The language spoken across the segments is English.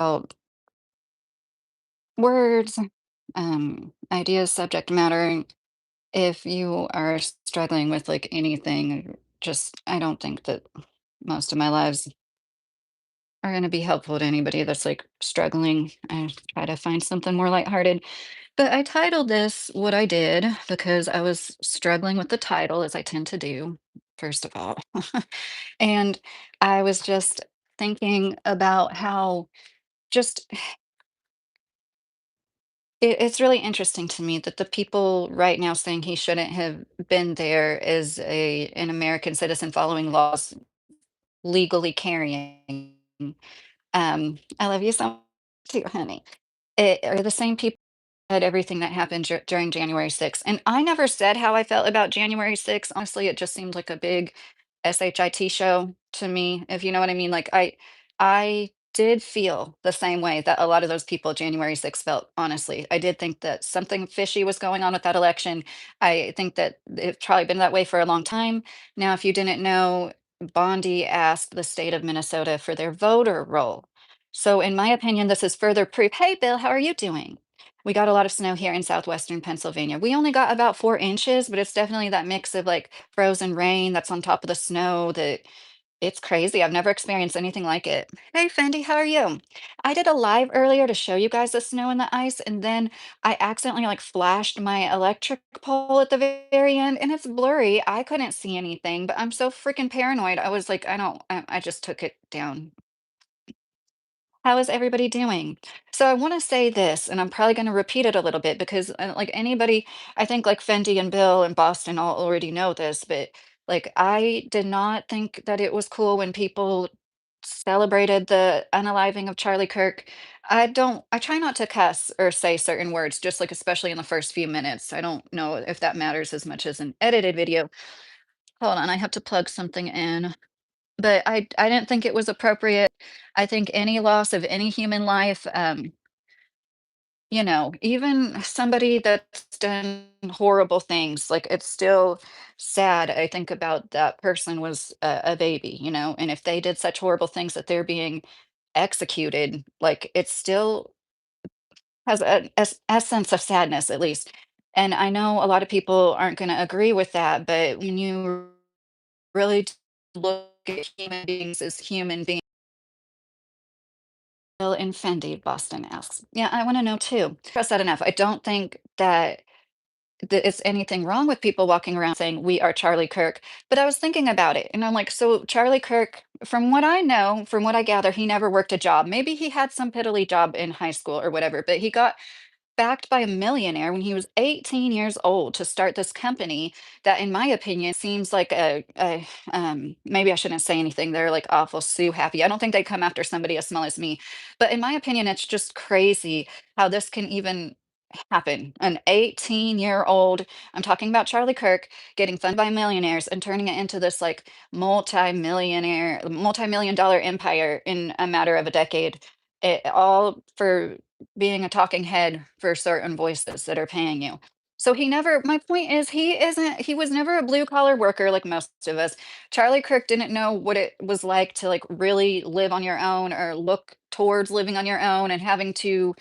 about words, ideas, subject matter. If you are struggling with like anything, just I don't think that most of my lives are going to be helpful to anybody that's like struggling. I try to find something more lighthearted. But I titled this What I Did because I was struggling with the title, as I tend to do, first of all. And I was just thinking about how just it's really interesting to me that the people right now saying he shouldn't have been there is an American citizen following laws legally carrying. I love you so much too, honey. It are the same people at everything that happened during January 6th. And I never said how I felt about January 6th. Honestly, it just seemed like a big SHIT show to me, if you know what I mean. Like I did feel the same way that a lot of those people January 6th felt, honestly. I did think that something fishy was going on with that election. I think that it's probably been that way for a long time. Now, if you didn't know, Bondi asked the state of Minnesota for their voter roll. So in my opinion, this is further proof. Hey, Bill, how are you doing? We got a lot of snow here in southwestern Pennsylvania. We only got about 4 inches, but it's definitely that mix of like frozen rain that's on top of the snow that it's crazy. I've never experienced anything like it. Hey, Fendi, how are you? I did a live earlier to show you guys the snow and the ice, and then I accidentally like flashed my electric pole at the very end, and it's blurry. I couldn't see anything, but I'm so freaking paranoid. I was like, I don't, I just took it down. How is everybody doing? So I want to say this, and I'm probably going to repeat it a little bit because, like anybody, I think like Fendi and Bill and Boston all already know this, but like I did not think that it was cool when people celebrated the unaliving of Charlie Kirk. I try not to cuss or say certain words, just like especially in the first few minutes. I don't know if that matters as much as an edited video. Hold on, I have to plug something in. But I didn't think it was appropriate. I think any loss of any human life, even somebody that's done horrible things, like, it's still sad, I think about that person was a baby, and if they did such horrible things that they're being executed, like, it still has an essence of sadness, at least. And I know a lot of people aren't gonna agree with that, but when you really look at human beings as human beings. Bill and Fendi, Boston asks. Yeah, I want to know too. Trust that enough. I don't think that it's anything wrong with people walking around saying we are Charlie Kirk. But I was thinking about it, and I'm like, so Charlie Kirk, from what I know, from what I gather, he never worked a job. Maybe he had some piddly job in high school or whatever, but he got backed by a millionaire when he was 18 years old to start this company that, in my opinion, seems like maybe I shouldn't say anything. They're like awful Sue happy. I don't think they come after somebody as small as me. But in my opinion, it's just crazy how this can even happen. An 18-year-old, I'm talking about Charlie Kirk, getting funded by millionaires and turning it into this like multi-million dollar empire in a matter of a decade. It all for being a talking head for certain voices that are paying you. So he never, my point is, he was never a blue collar worker like most of us. Charlie Kirk didn't know what it was like to like really live on your own or look towards living on your own and having to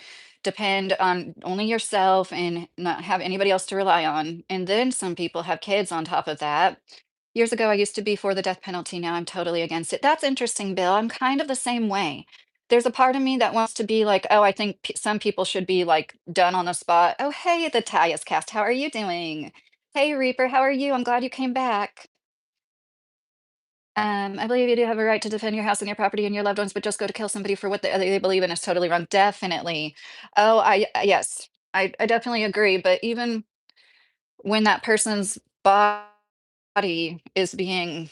depend on only yourself and not have anybody else to rely on. And then some people have kids on top of that. Years ago, I used to be for the death penalty. Now I'm totally against it. That's interesting, Bill. I'm kind of the same way. There's a part of me that wants to be like, oh, I think some people should be like done on the spot. Oh, hey, the Talius cast. How are you doing? Hey, Reaper, how are you? I'm glad you came back. I believe you do have a right to defend your house and your property and your loved ones, but just go to kill somebody for what they believe in is totally wrong. Definitely. Oh, yes, I definitely agree. But even when that person's body is being,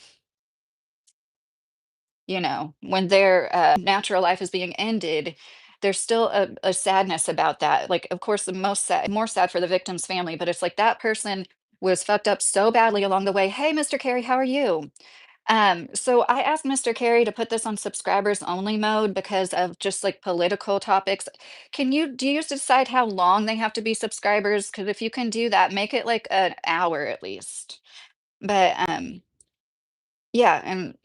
when their natural life is being ended, there's still a sadness about that. Like, of course, the most sad, more sad for the victim's family, but it's like that person was fucked up so badly along the way. Hey, Mr. Carey, how are you? So I asked Mr. Carey to put this on subscribers only mode because of just like political topics. Do you decide how long they have to be subscribers? Because if you can do that, make it like an hour at least. But yeah, and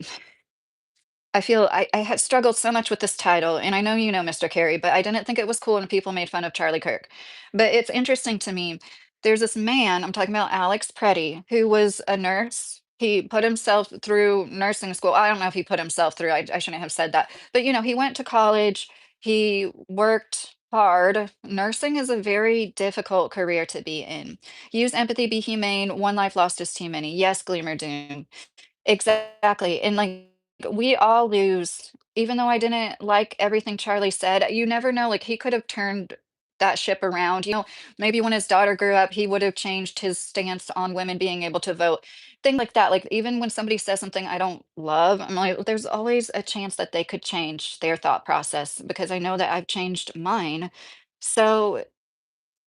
I had struggled so much with this title, and I know you know Mr. Carey, but I didn't think it was cool when people made fun of Charlie Kirk. But it's interesting to me. There's this man, I'm talking about Alex Pretti, who was a nurse. He put himself through nursing school. I don't know if he put himself through, I shouldn't have said that. But he went to college, he worked hard. Nursing is a very difficult career to be in. Use empathy, be humane. One life lost is too many. Yes, Gleamer Doom. Exactly, and, like, we all lose even though I didn't like everything Charlie said, you never know, like, he could have turned that ship around, maybe when his daughter grew up, he would have changed his stance on women being able to vote, things like that, like, even when somebody says something I don't love, I'm like, there's always a chance that they could change their thought process because I know that I've changed mine. So,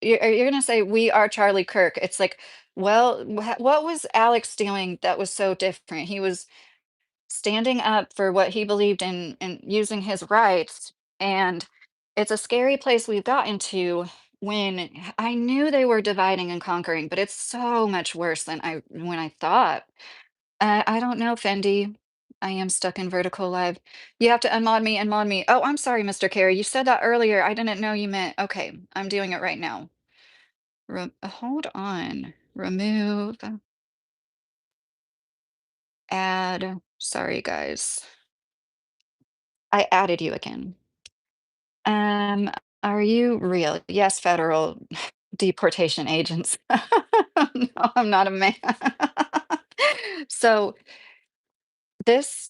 you're gonna say, "We are Charlie Kirk." It's like, well, what was Alex doing that was so different? He was standing up for what he believed in and using his rights, and it's a scary place we've gotten to when I knew they were dividing and conquering, but it's so much worse than I thought. I don't know, Fendi. I am stuck in vertical live. You have to unmod me, unmod me. Oh, I'm sorry, Mr. Carey. You said that earlier. I didn't know you meant. Okay, I'm doing it right now. Hold on. Remove, add. Sorry, guys. I added you again. Um, are you real? Yes, federal deportation agents. No, I'm not a man. So this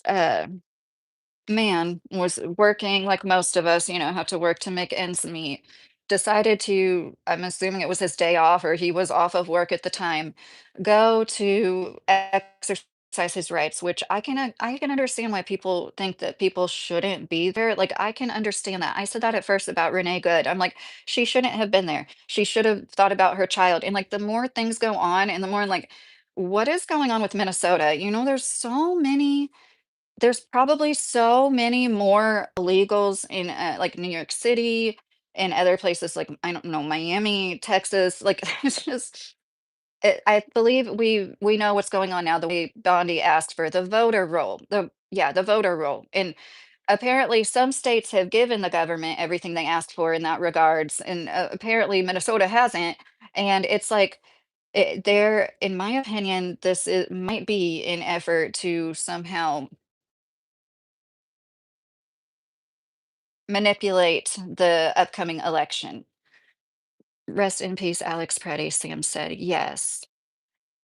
man was working like most of us, have to work to make ends meet. Decided to, I'm assuming it was his day off or he was off of work at the time, go to exercise his rights, which I can understand why people think that people shouldn't be there. Like I can understand that. I said that at first about Renee Good. I'm like, she shouldn't have been there. She should have thought about her child. And like the more things go on and the more like, what is going on with Minnesota? There's probably so many more illegals in, like, New York City and other places, like, I don't know, Miami, Texas, like, it's just I believe we know what's going on now, the way Bondi asked for the voter roll, the voter roll, and apparently some states have given the government everything they asked for in that regards, and, apparently Minnesota hasn't, and it's like, in my opinion, might be an effort to somehow manipulate the upcoming election. Rest in peace, Alex Preddy, Sam said. Yes.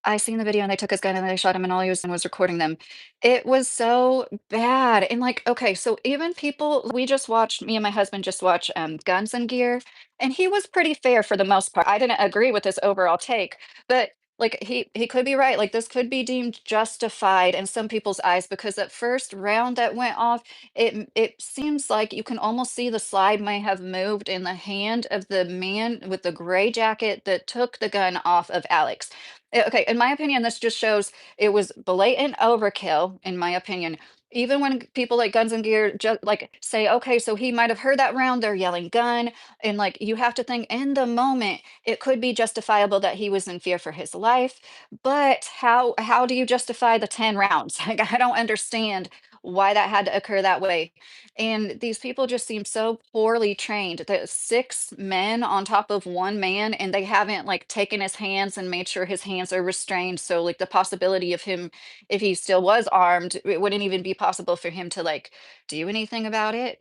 I seen the video and they took his gun and they shot him and all he was doing was recording them. It was so bad. And like, okay, so even people we just watched, me and my husband just watched Guns and Gear, and he was pretty fair for the most part. I didn't agree with his overall take, but like he could be right. Like this could be deemed justified in some people's eyes because that first round that went off, it seems like you can almost see the slide may have moved in the hand of the man with the gray jacket that took the gun off of Alex. Okay, in my opinion, this just shows it was blatant overkill, in my opinion. Even when people like Guns and Gear just like say, okay, so he might have heard that round, they're yelling gun, and like you have to think in the moment it could be justifiable that he was in fear for his life. But how do you justify the 10 rounds? Like I don't understand why that had to occur that way. And these people just seem so poorly trained. The 6 men on top of 1 man, and they haven't like taken his hands and made sure his hands are restrained. So like the possibility of him, if he still was armed, it wouldn't even be possible for him to like do anything about it.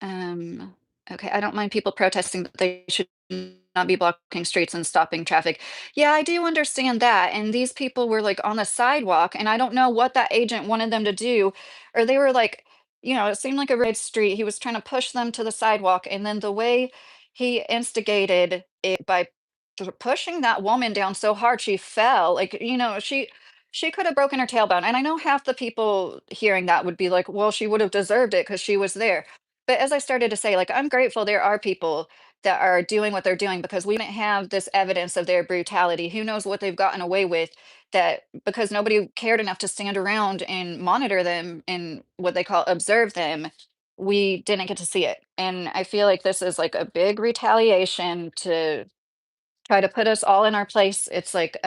Um, okay, I don't mind people protesting, but they should not be blocking streets and stopping traffic. Yeah, I do understand that. And these people were like on the sidewalk, and I don't know what that agent wanted them to do. Or they were like, it seemed like a red street. He was trying to push them to the sidewalk. And then the way he instigated it by pushing that woman down so hard she fell, like, she could have broken her tailbone. And I know half the people hearing that would be like, well, she would have deserved it because she was there. But as I started to say, like, I'm grateful there are people that are doing what they're doing because we didn't have this evidence of their brutality. Who knows what they've gotten away with that because nobody cared enough to stand around and monitor them and what they call observe them. We didn't get to see it. And I feel like this is like a big retaliation to try to put us all in our place. It's like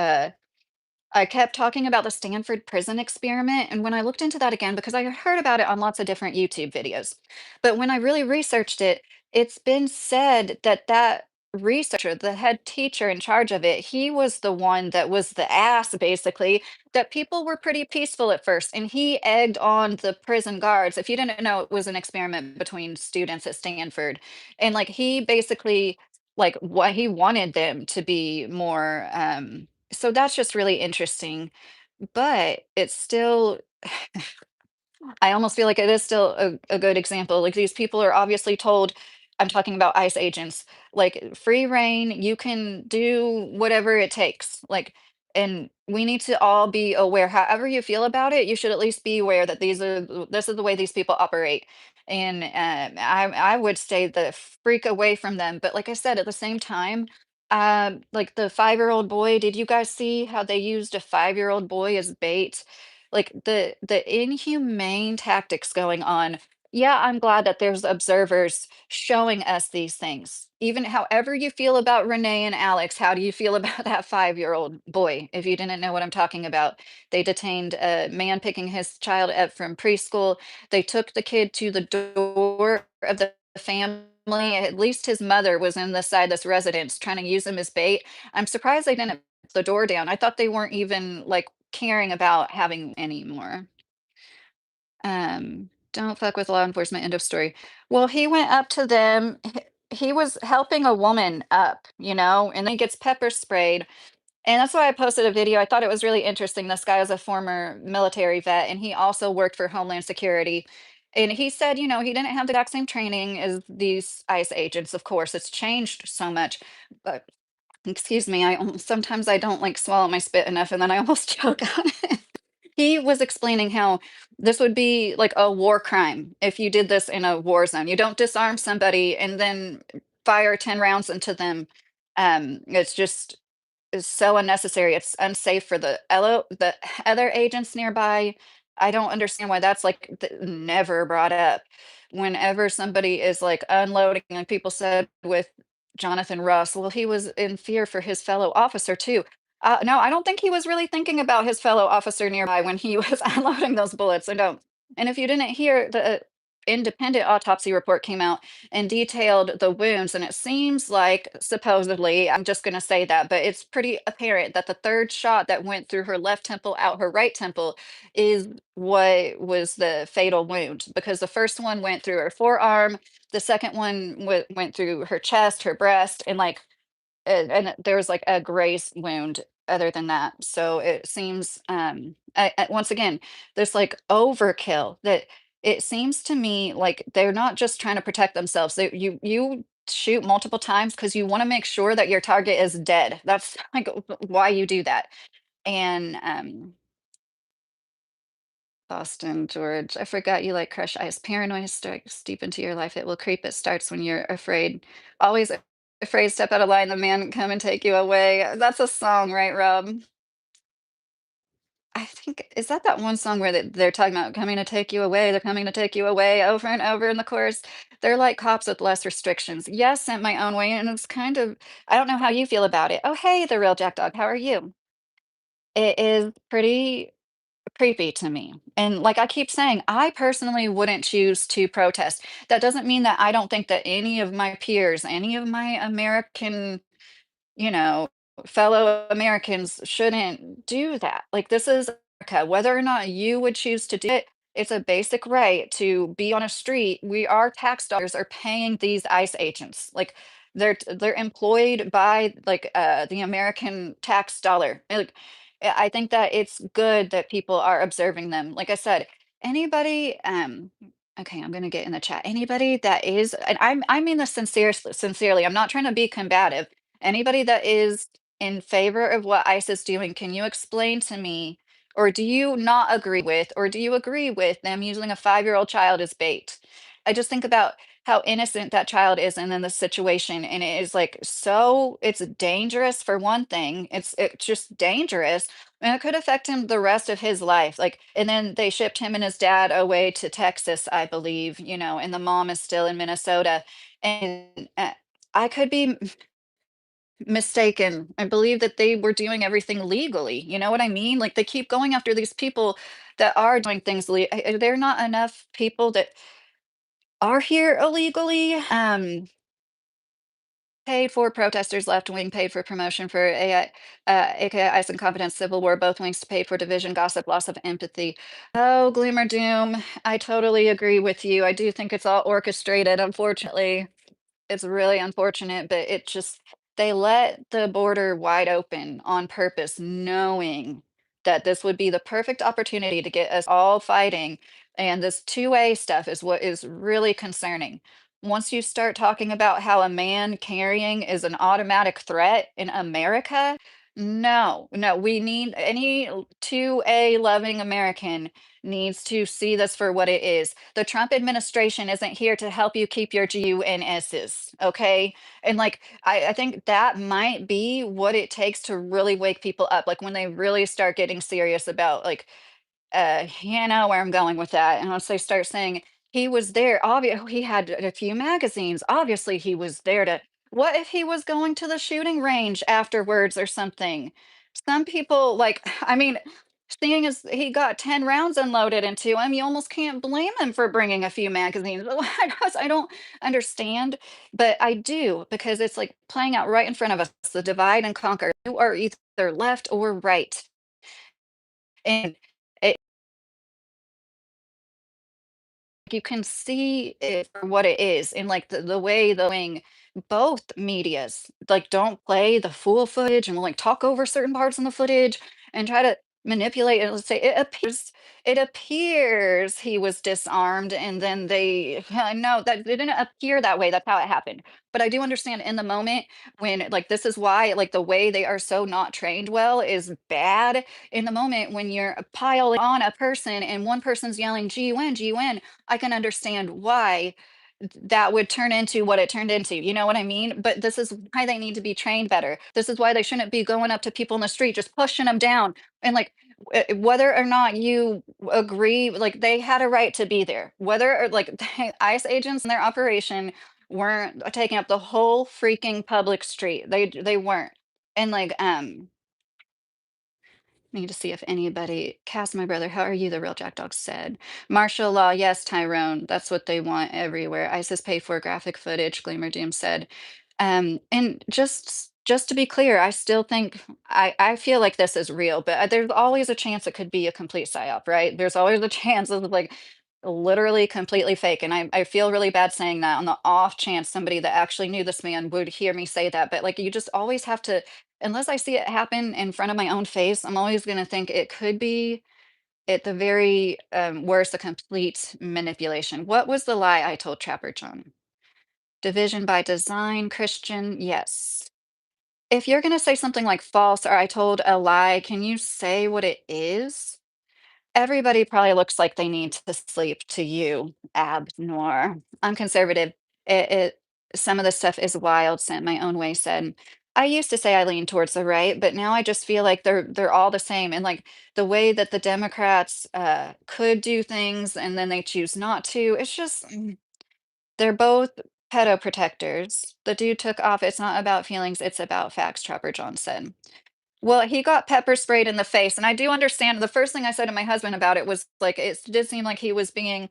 I kept talking about the Stanford prison experiment, and when I looked into that again, because I had heard about it on lots of different YouTube videos, but when I really researched it, it's been said that that researcher, the head teacher in charge of it, he was the one that was the ass, basically, that people were pretty peaceful at first, and he egged on the prison guards. If you didn't know, it was an experiment between students at Stanford, and like he basically like what he wanted them to be more so that's just really interesting, but it's still I almost feel like it is still a good example. Like these people are obviously told, I'm talking about ICE agents, like free reign, you can do whatever it takes. Like, and we need to all be aware, however you feel about it, you should at least be aware that this is the way these people operate. And I would say the freak away from them. But like I said, at the same time, like the 5-year-old boy, did you guys see how they used a 5-year-old boy as bait? Like the inhumane tactics going on. Yeah, I'm glad that there's observers showing us these things. Even however you feel about Renee and Alex, how do you feel about that 5-year-old boy? If you didn't know what I'm talking about, they detained a man picking his child up from preschool. They took the kid to the door of the family. At least his mother was in the side this residence trying to use him as bait. I'm surprised they didn't put the door down. I thought they weren't even like caring about having any more. Don't fuck with law enforcement, end of story. Well, he went up to them. He was helping a woman up, and then he gets pepper sprayed. And that's why I posted a video. I thought it was really interesting. This guy is a former military vet, and he also worked for Homeland Security. And he said, he didn't have the exact same training as these ICE agents. Of course, it's changed so much. But excuse me, sometimes I don't like swallow my spit enough, and then I almost choke on it. He was explaining how this would be like a war crime if you did this in a war zone. You don't disarm somebody and then fire 10 rounds into them. It's just is so unnecessary. It's unsafe for the other agents nearby. I don't understand why that's like never brought up. Whenever somebody is like unloading, like people said with Jonathan Russ, well, he was in fear for his fellow officer too. No, I don't think he was really thinking about his fellow officer nearby when he was unloading those bullets. I don't. And if you didn't hear, the independent autopsy report came out and detailed the wounds. And it seems like, supposedly, I'm just going to say that, but it's pretty apparent that the third shot that went through her left temple, out her right temple, is what was the fatal wound. Because the first one went through her forearm, the second one went through her chest, her breast, and like and there was like a graze wound other than that. So it seems once again, there's like overkill that it seems to me like they're not just trying to protect themselves. You shoot multiple times because you want to make sure that your target is dead. That's like why you do that. And Boston, George, I forgot you like crush ice. Paranoia strikes deep into your life. It will creep. It starts when you're afraid. Always afraid, step out of line, the man come and take you away. That's a song, right, Rob? I think is that one song where they're talking about coming to take you away, they're coming to take you away over and over in the chorus. They're like cops with less restrictions. Yes, sent my own way, and it's kind of I don't know how you feel about it. Oh, hey, the real Jack Dog. How are you? It is pretty creepy to me. And like I keep saying, I personally wouldn't choose to protest. That doesn't mean that I don't think that any of my peers, any of my American, you know, fellow Americans shouldn't do that. Like this is America. Whether or not you would choose to do it, it's a basic right to be on a street. Our tax dollars are paying these ICE agents. Like they're employed by like the American tax dollar. Like, I think that it's good that people are observing them. Like I said, anybody okay, I'm gonna get in the chat. Anybody that is, and I mean this sincerely. I'm not trying to be combative. Anybody that is in favor of what ICE is doing, can you explain to me, or do you not agree with, or do you agree with them using a 5-year-old child as bait? I just think about how innocent that child is and in the situation, and it is like so it's dangerous for one thing. It's just dangerous, and it could affect him the rest of his life. Like, and then they shipped him and his dad away to Texas, I believe, and the mom is still in Minnesota. And I could be mistaken. I believe that they were doing everything legally. You know what I mean? Like they keep going after these people that are doing things. Are there not enough people that are here illegally? Paid for protesters, left wing paid for promotion for AI, aka ice incompetence, civil war, both wings paid for division, gossip, loss of empathy. Oh, gloom or doom. I totally agree with you. I do think it's all orchestrated, unfortunately. It's really unfortunate, but it just they let the border wide open on purpose, knowing that this would be the perfect opportunity to get us all fighting. And this two-way stuff is what is really concerning. Once you start talking about how a man carrying is an automatic threat in America, no, no, we need any 2A loving American needs to see this for what it is. The Trump administration isn't here to help you keep your GUNSs, okay? And like I think that might be what it takes to really wake people up. Like when they really start getting serious about like you know where I'm going with that. And once they start saying he was there, obviously he had a few magazines. Obviously he was there to what if he was going to the shooting range afterwards or something? Some people like I mean, seeing as he got 10 rounds unloaded into him, you almost can't blame him for bringing a few magazines. I don't understand, but I do because it's like playing out right in front of us, the divide and conquer. You are either left or right. And you can see it for what it is and like the way the wing both medias like don't play the full footage and will like talk over certain parts in the footage and try to manipulate it. Let's say it appears he was disarmed and then they no that it didn't appear that way. That's how it happened. But I do understand in the moment when like this is why like the way they are so not trained well is bad in the moment when you're piling on a person and one person's yelling gun gun. I can understand why that would turn into what it turned into. You know what I mean? But this is why they need to be trained better. This is why they shouldn't be going up to people in the street, just pushing them down. And like, whether or not you agree, like they had a right to be there. Whether or like ICE agents and their operation weren't taking up the whole freaking public street. They weren't. And like, need to see if anybody Cass, my brother, how are you? The real Jackdog said. Martial law, yes, Tyrone. That's what they want everywhere. ISIS pay for graphic footage, Gleamer Doom said. And just to be clear, I still think I feel like this is real, but there's always a chance it could be a complete psyop, right? There's always a chance of like literally completely fake. And I feel really bad saying that on the off chance somebody that actually knew this man would hear me say that. But like you just always have to unless I see it happen in front of my own face, I'm always gonna think it could be, at the very, worst, a complete manipulation. What was the lie I told Trapper John? Division by design, Christian, yes. If you're gonna say something like false or I told a lie, can you say what it is? Everybody probably looks like they need to sleep to you, Ab Noir. I'm conservative. It some of the stuff is wild, sent my own way said. I used to say I lean towards the right, but now I just feel like they're all the same. And like the way that the Democrats could do things and then they choose not to, it's just they're both pedo protectors. The dude took off. It's not about feelings, it's about facts, Trapper John said. Well, he got pepper sprayed in the face, and I do understand the first thing I said to my husband about it was, like, it did seem like he was being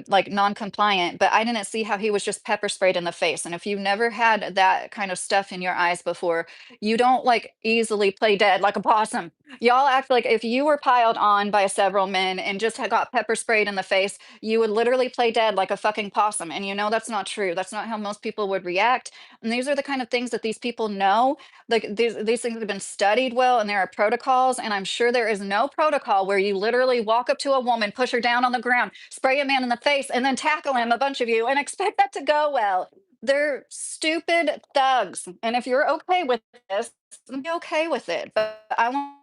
like non-compliant, but I didn't see how he was just pepper sprayed in the face. And if you've never had that kind of stuff in your eyes before, you don't like easily play dead like a possum. Y'all act like if you were piled on by several men and just had got pepper sprayed in the face, you would literally play dead like a fucking possum. And you know that's not true. That's not how most people would react. And these are the kind of things that these people know. Like these things have been studied well, and there are protocols. And I'm sure there is no protocol where you literally walk up to a woman, push her down on the ground, spray a man in the face, and then tackle him, a bunch of you, and expect that to go well. They're stupid thugs. And if you're okay with this, be okay with it. But I want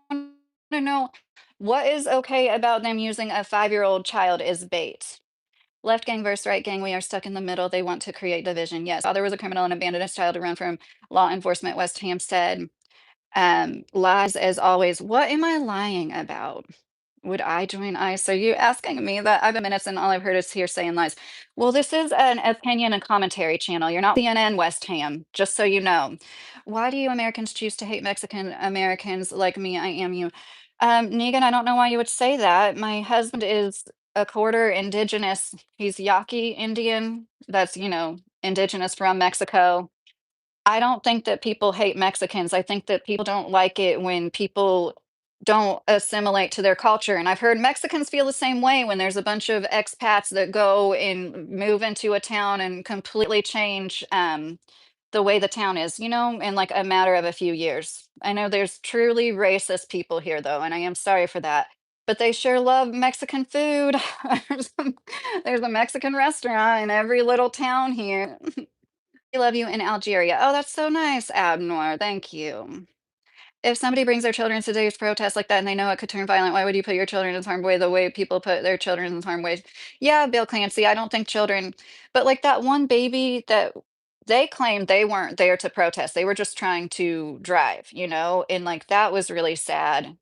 to know what is okay about them using a 5-year-old child as bait. Left gang versus right gang, we are stuck in the middle. They want to create division. Yes, father was a criminal and abandoned his child to run from law enforcement. West Ham said, lies as always. What am I lying about? Would I join ICE? Are you asking me that? I've been minutes and all I've heard is hearsay and lies. Well, this is an opinion and commentary channel. You're not CNN West Ham, just so you know. Why do you Americans choose to hate Mexican Americans like me? I am you. Negan, I don't know why you would say that. My husband is a quarter indigenous. He's Yaqui Indian. That's, indigenous from Mexico. I don't think that people hate Mexicans. I think that people don't like it when people don't assimilate to their culture. And I've heard Mexicans feel the same way when there's a bunch of expats that go and move into a town and completely change the way the town is, in like a matter of a few years. I know there's truly racist people here, though, and I am sorry for that. But they sure love Mexican food. there's, a, there's a Mexican restaurant in every little town here. We love you in Algeria. Oh, that's so nice, Abnor. Thank you. If somebody brings their children to today's protest like that and they know it could turn violent, why would you put your children in harm's way the way people put their children in harm's way? Yeah, Bill Clancy, I don't think children, but like that one baby that they claimed they weren't there to protest. They were just trying to drive, and like that was really sad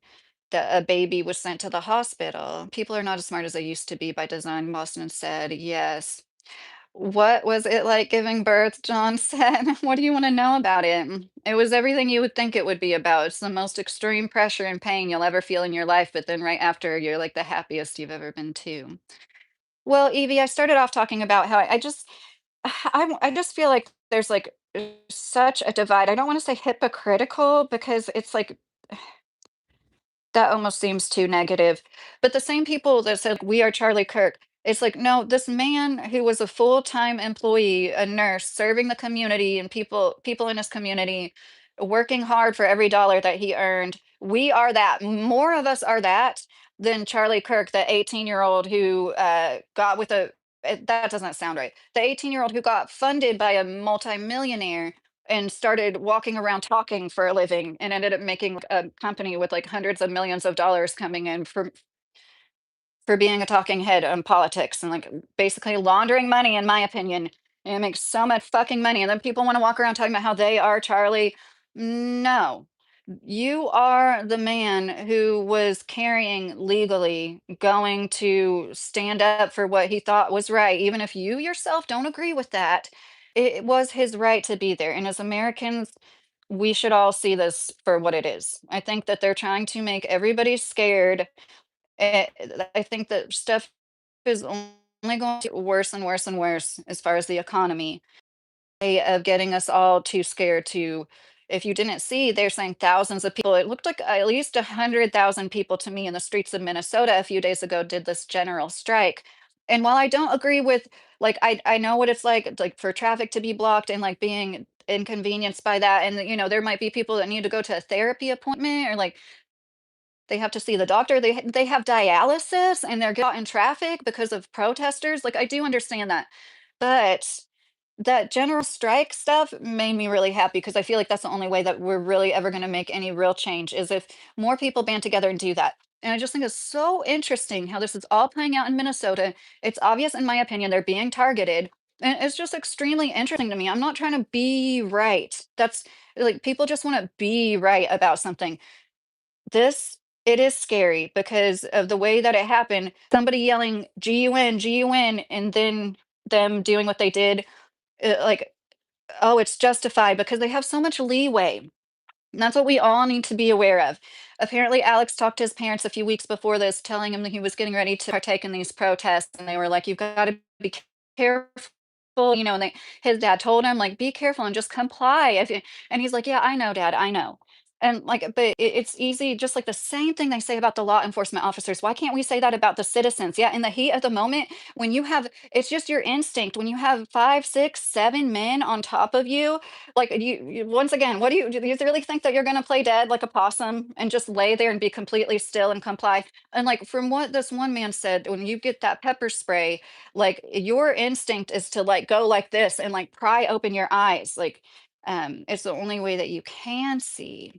that a baby was sent to the hospital. People are not as smart as they used to be by design, Boston said. Yes. What was it like giving birth? John said. What do you want to know about it? It was everything you would think it would be about. It's the most extreme pressure and pain you'll ever feel in your life, but then right after, you're like the happiest you've ever been too. Well, Evie, I started off talking about how I just, I just feel like there's like such a divide. I don't want to say hypocritical because it's like that almost seems too negative. But the same people that said, "We are Charlie Kirk," it's like, no, this man who was a full-time employee, a nurse, serving the community and people in his community, working hard for every dollar that he earned. We are that. More of us are that than Charlie Kirk, the 18-year-old who got with that doesn't sound right. The 18-year-old who got funded by a multimillionaire and started walking around talking for a living and ended up making a company with like hundreds of millions of dollars coming in for being a talking head on politics and like basically laundering money, in my opinion. And it makes so much fucking money. And then people want to walk around talking about how they are Charlie. No, you are the man who was carrying legally, going to stand up for what he thought was right, even if you yourself don't agree with that. It was his right to be there. And as Americans, we should all see this for what it is. I think that they're trying to make everybody scared. Eh, I think that stuff is only going to get worse and worse and worse as far as the economy way of getting us all too scared to if you didn't see, they're saying thousands of people. It looked like at least 100,000 people to me in the streets of Minnesota a few days ago did this general strike. And while I don't agree with like I know what it's like for traffic to be blocked and like being inconvenienced by that. And there might be people that need to go to a therapy appointment or like they have to see the doctor. They have dialysis and they're caught in traffic because of protesters. Like I do understand that. But that general strike stuff made me really happy because I feel like that's the only way that we're really ever going to make any real change is if more people band together and do that. And I just think it's so interesting how this is all playing out in Minnesota. It's obvious, in my opinion, they're being targeted. And it's just extremely interesting to me. I'm not trying to be right. That's like people just want to be right about something. This it is scary because of the way that it happened. Somebody yelling "GUN, GUN," and then them doing what they did, like, oh, it's justified because they have so much leeway. And that's what we all need to be aware of. Apparently, Alex talked to his parents a few weeks before this, telling him that he was getting ready to partake in these protests, and they were like, "You've got to be careful," and his dad told him, like, "Be careful and just comply." And he's like, "Yeah, I know, Dad, I know." And like, but it's easy, just like the same thing they say about the law enforcement officers. Why can't we say that about the citizens? Yeah, in the heat of the moment, when you have, it's just your instinct. When you have five, six, seven men on top of you, like once again, do you really think that you're going to play dead like a possum and just lay there and be completely still and comply? And like from what this one man said, when you get that pepper spray, like your instinct is to like go like this and like pry open your eyes. Like it's the only way that you can see.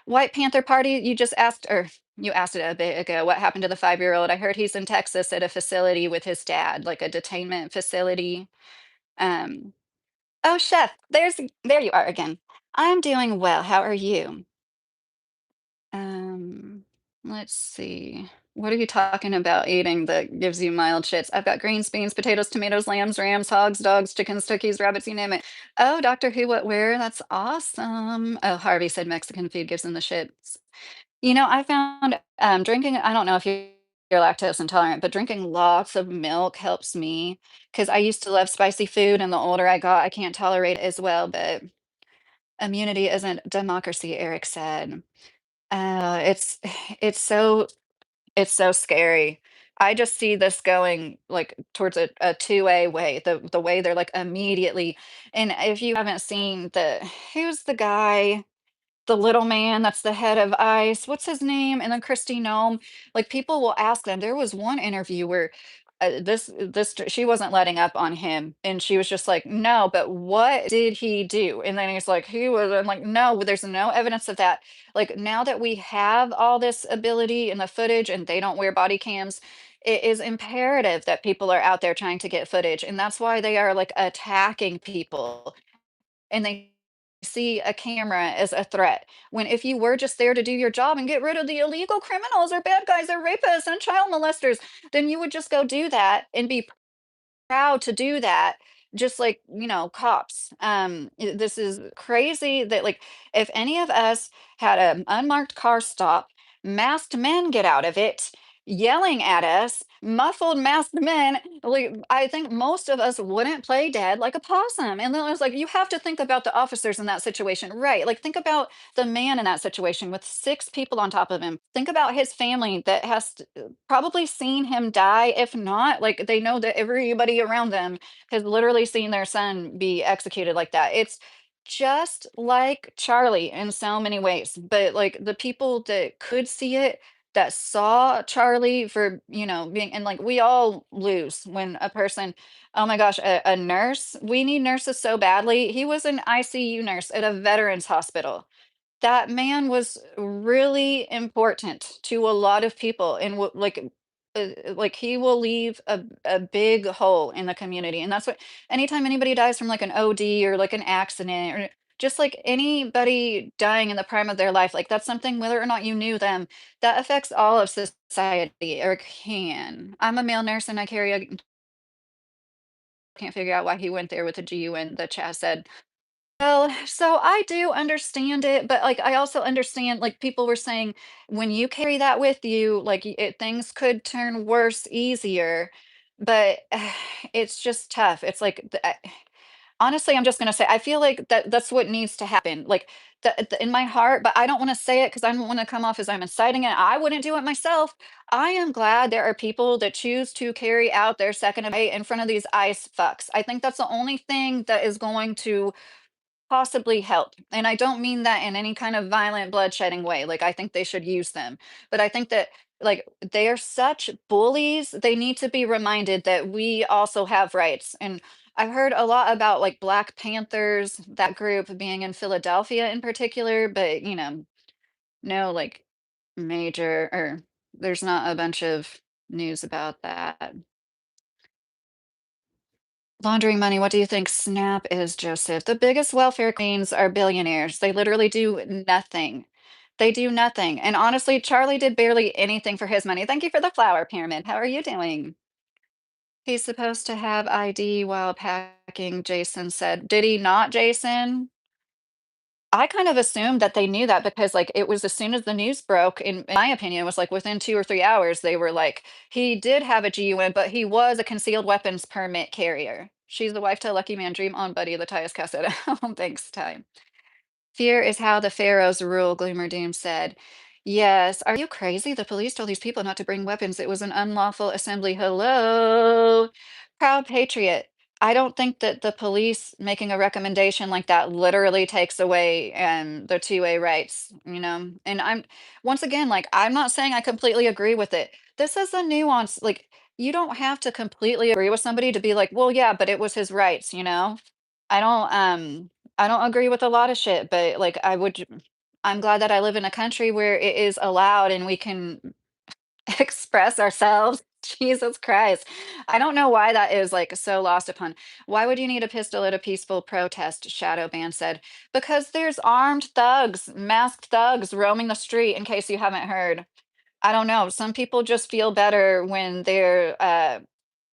White Panther Party, you just asked, or you asked it a bit ago, what happened to the 5-year-old? I heard he's in Texas at a facility with his dad, like a detainment facility. Um, oh, chef, there you are again. I'm doing well. How are you? Um, let's see. What are you talking about eating that gives you mild shits? I've got greens, beans, potatoes, tomatoes, lambs, rams, hogs, dogs, chickens, turkeys, rabbits, you name it. Oh, Doctor Who, what, where? That's awesome. Oh, Harvey said Mexican food gives him the shits. I found drinking, I don't know if you're lactose intolerant, but drinking lots of milk helps me because I used to love spicy food. And the older I got, I can't tolerate it as well. But immunity isn't democracy, Eric said. It's it's so it's so scary. I just see this going, like, towards a two-way way, the way they're, like, immediately and if you haven't seen who's the guy? The little man that's the head of ICE, what's his name? And then Christy Nome, like, people will ask them. There was one interview where, she wasn't letting up on him, and she was just like, "No, but what did he do?" And then he's like, "He was," I'm like, "No, there's no evidence of that." Like, now that we have all this ability and the footage and they don't wear body cams, it is imperative that people are out there trying to get footage, and that's why they are, like, attacking people and they see a camera as a threat. When if you were just there to do your job and get rid of the illegal criminals or bad guys or rapists and child molesters, then you would just go do that and be proud to do that, just like, cops. This is crazy that, like, if any of us had an unmarked car stop, masked men get out of it, yelling at us, muffled masked men, like, I think most of us wouldn't play dead like a possum. And then I was like, you have to think about the officers in that situation, right? Like, think about the man in that situation with six people on top of him. Think about his family that has probably seen him die. If not, like they know that everybody around them has literally seen their son be executed like that. It's just like Charlie in so many ways. But like the people that could see it, that saw Charlie for, being, and like we all lose when a person, oh my gosh, a nurse, we need nurses so badly. He was an ICU nurse at a veterans hospital. That man was really important to a lot of people and like he will leave a big hole in the community. And that's what anytime anybody dies from like an OD or like an accident or just like anybody dying in the prime of their life, like that's something whether or not you knew them, that affects all of society or can. I'm a male nurse and I carry a can't figure out why he went there with a GUN, the chat said. Well, so I do understand it, but like I also understand, like people were saying, when you carry that with you, like things could turn worse easier. But it's just tough. It's like, honestly, I'm just gonna say, I feel like that's what needs to happen. Like in my heart, but I don't want to say it because I don't want to come off as I'm inciting it. I wouldn't do it myself. I am glad there are people that choose to carry out their second amendment in front of these ice fucks. I think that's the only thing that is going to possibly help. And I don't mean that in any kind of violent bloodshedding way. Like I think they should use them. But I think that like they are such bullies, they need to be reminded that we also have rights. And I've heard a lot about like Black Panthers, that group being in Philadelphia in particular, but no like major or there's not a bunch of news about that. Laundering money, what do you think SNAP is, Joseph? The biggest welfare queens are billionaires. They literally do nothing. They do nothing. And honestly, Charlie did barely anything for his money. Thank you for the flower pyramid. How are you doing? He's supposed to have ID while packing, Jason said. Did he not, Jason? I kind of assumed that they knew that because, like, it was as soon as the news broke, in my opinion, it was like within 2 or 3 hours, they were like, he did have a GUN, but he was a concealed weapons permit carrier. She's the wife to Lucky Man, dream on, buddy, the Tyus Cassette. Thanks, Ty. Fear is how the pharaohs rule, Gloomer Doom said. Yes. Are you crazy? The police told these people not to bring weapons. It was an unlawful assembly. Hello. Proud patriot. I don't think that the police making a recommendation like that literally takes away the two-way rights, And once again, like I'm not saying I completely agree with it. This is a nuance. Like you don't have to completely agree with somebody to be like, well, yeah, but it was his rights. I don't I don't agree with a lot of shit, but like I'm glad that I live in a country where it is allowed and we can express ourselves. Jesus Christ. I don't know why that is like so lost upon. Why would you need a pistol at a peaceful protest? Shadow Band said. Because there's armed thugs, masked thugs roaming the street, in case you haven't heard. I don't know. Some people just feel better when they're,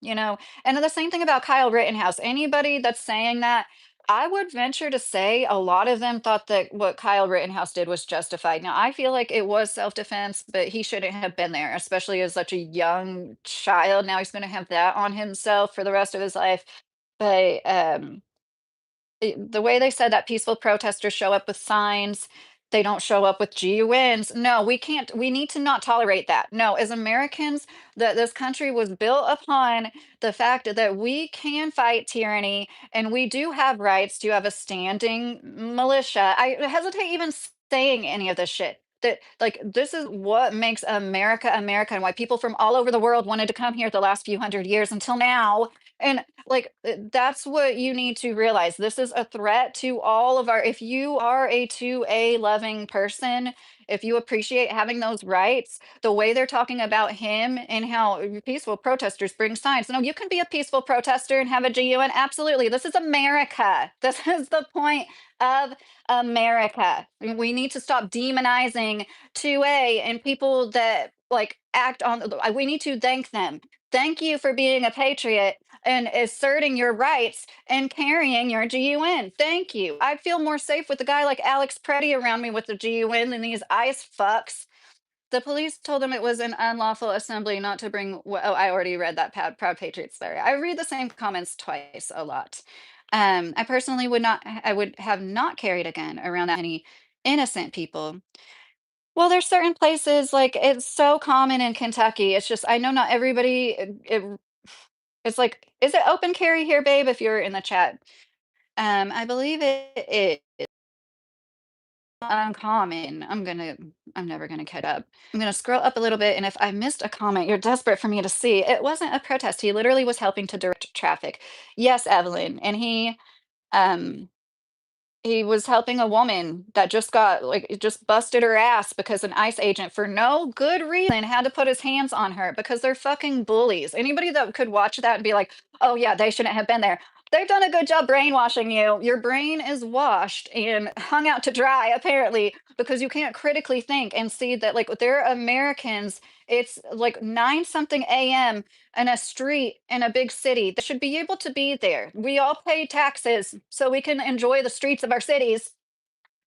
you know, and then the same thing about Kyle Rittenhouse. Anybody that's saying that, I would venture to say a lot of them thought that what Kyle Rittenhouse did was justified. Now, I feel like it was self-defense, but he shouldn't have been there, especially as such a young child. Now he's going to have that on himself for the rest of his life. But the way they said that peaceful protesters show up with signs, they don't show up with GUNs. No, we can't. We need to not tolerate that. No, as Americans, that this country was built upon the fact that we can fight tyranny and we do have rights to have a standing militia. I hesitate even saying any of this shit. That like this is what makes America America and why people from all over the world wanted to come here the last few hundred years until now. And like, that's what you need to realize. This is a threat to all of our if you are a 2A loving person, if you appreciate having those rights, the way they're talking about him and how peaceful protesters bring signs. No, you can be a peaceful protester and have a GUN. Absolutely. This is America. This is the point of America. We need to stop demonizing 2A and people that like act on we need to thank them. Thank you for being a patriot and asserting your rights and carrying your GUN. Thank you. I feel more safe with a guy like Alex Pretti around me with the GUN than these ICE fucks. The police told him it was an unlawful assembly not to bring. Oh, I already read that. Proud Patriots there. I read the same comments twice a lot. I personally would not. I would have not carried a gun around that many innocent people. Well, there's certain places like it's so common in Kentucky. It's just I know not everybody. It's like, "Is it open carry here, babe?" If you're in the chat. I believe it is uncommon. I'm never gonna catch up. I'm gonna scroll up a little bit, and if I missed a comment you're desperate for me to see, it wasn't a protest. He literally was helping to direct traffic. Yes, Evelyn, and um he was helping a woman that just got like it just busted her ass because an ICE agent for no good reason had to put his hands on her because they're fucking bullies. Anybody that could watch that and be like, "Oh yeah, they shouldn't have been there." They've done a good job brainwashing you. Your brain is washed and hung out to dry apparently because you can't critically think and see that like they're Americans. It's like 9 something AM in a street in a big city. They should be able to be there. We all pay taxes so we can enjoy the streets of our cities,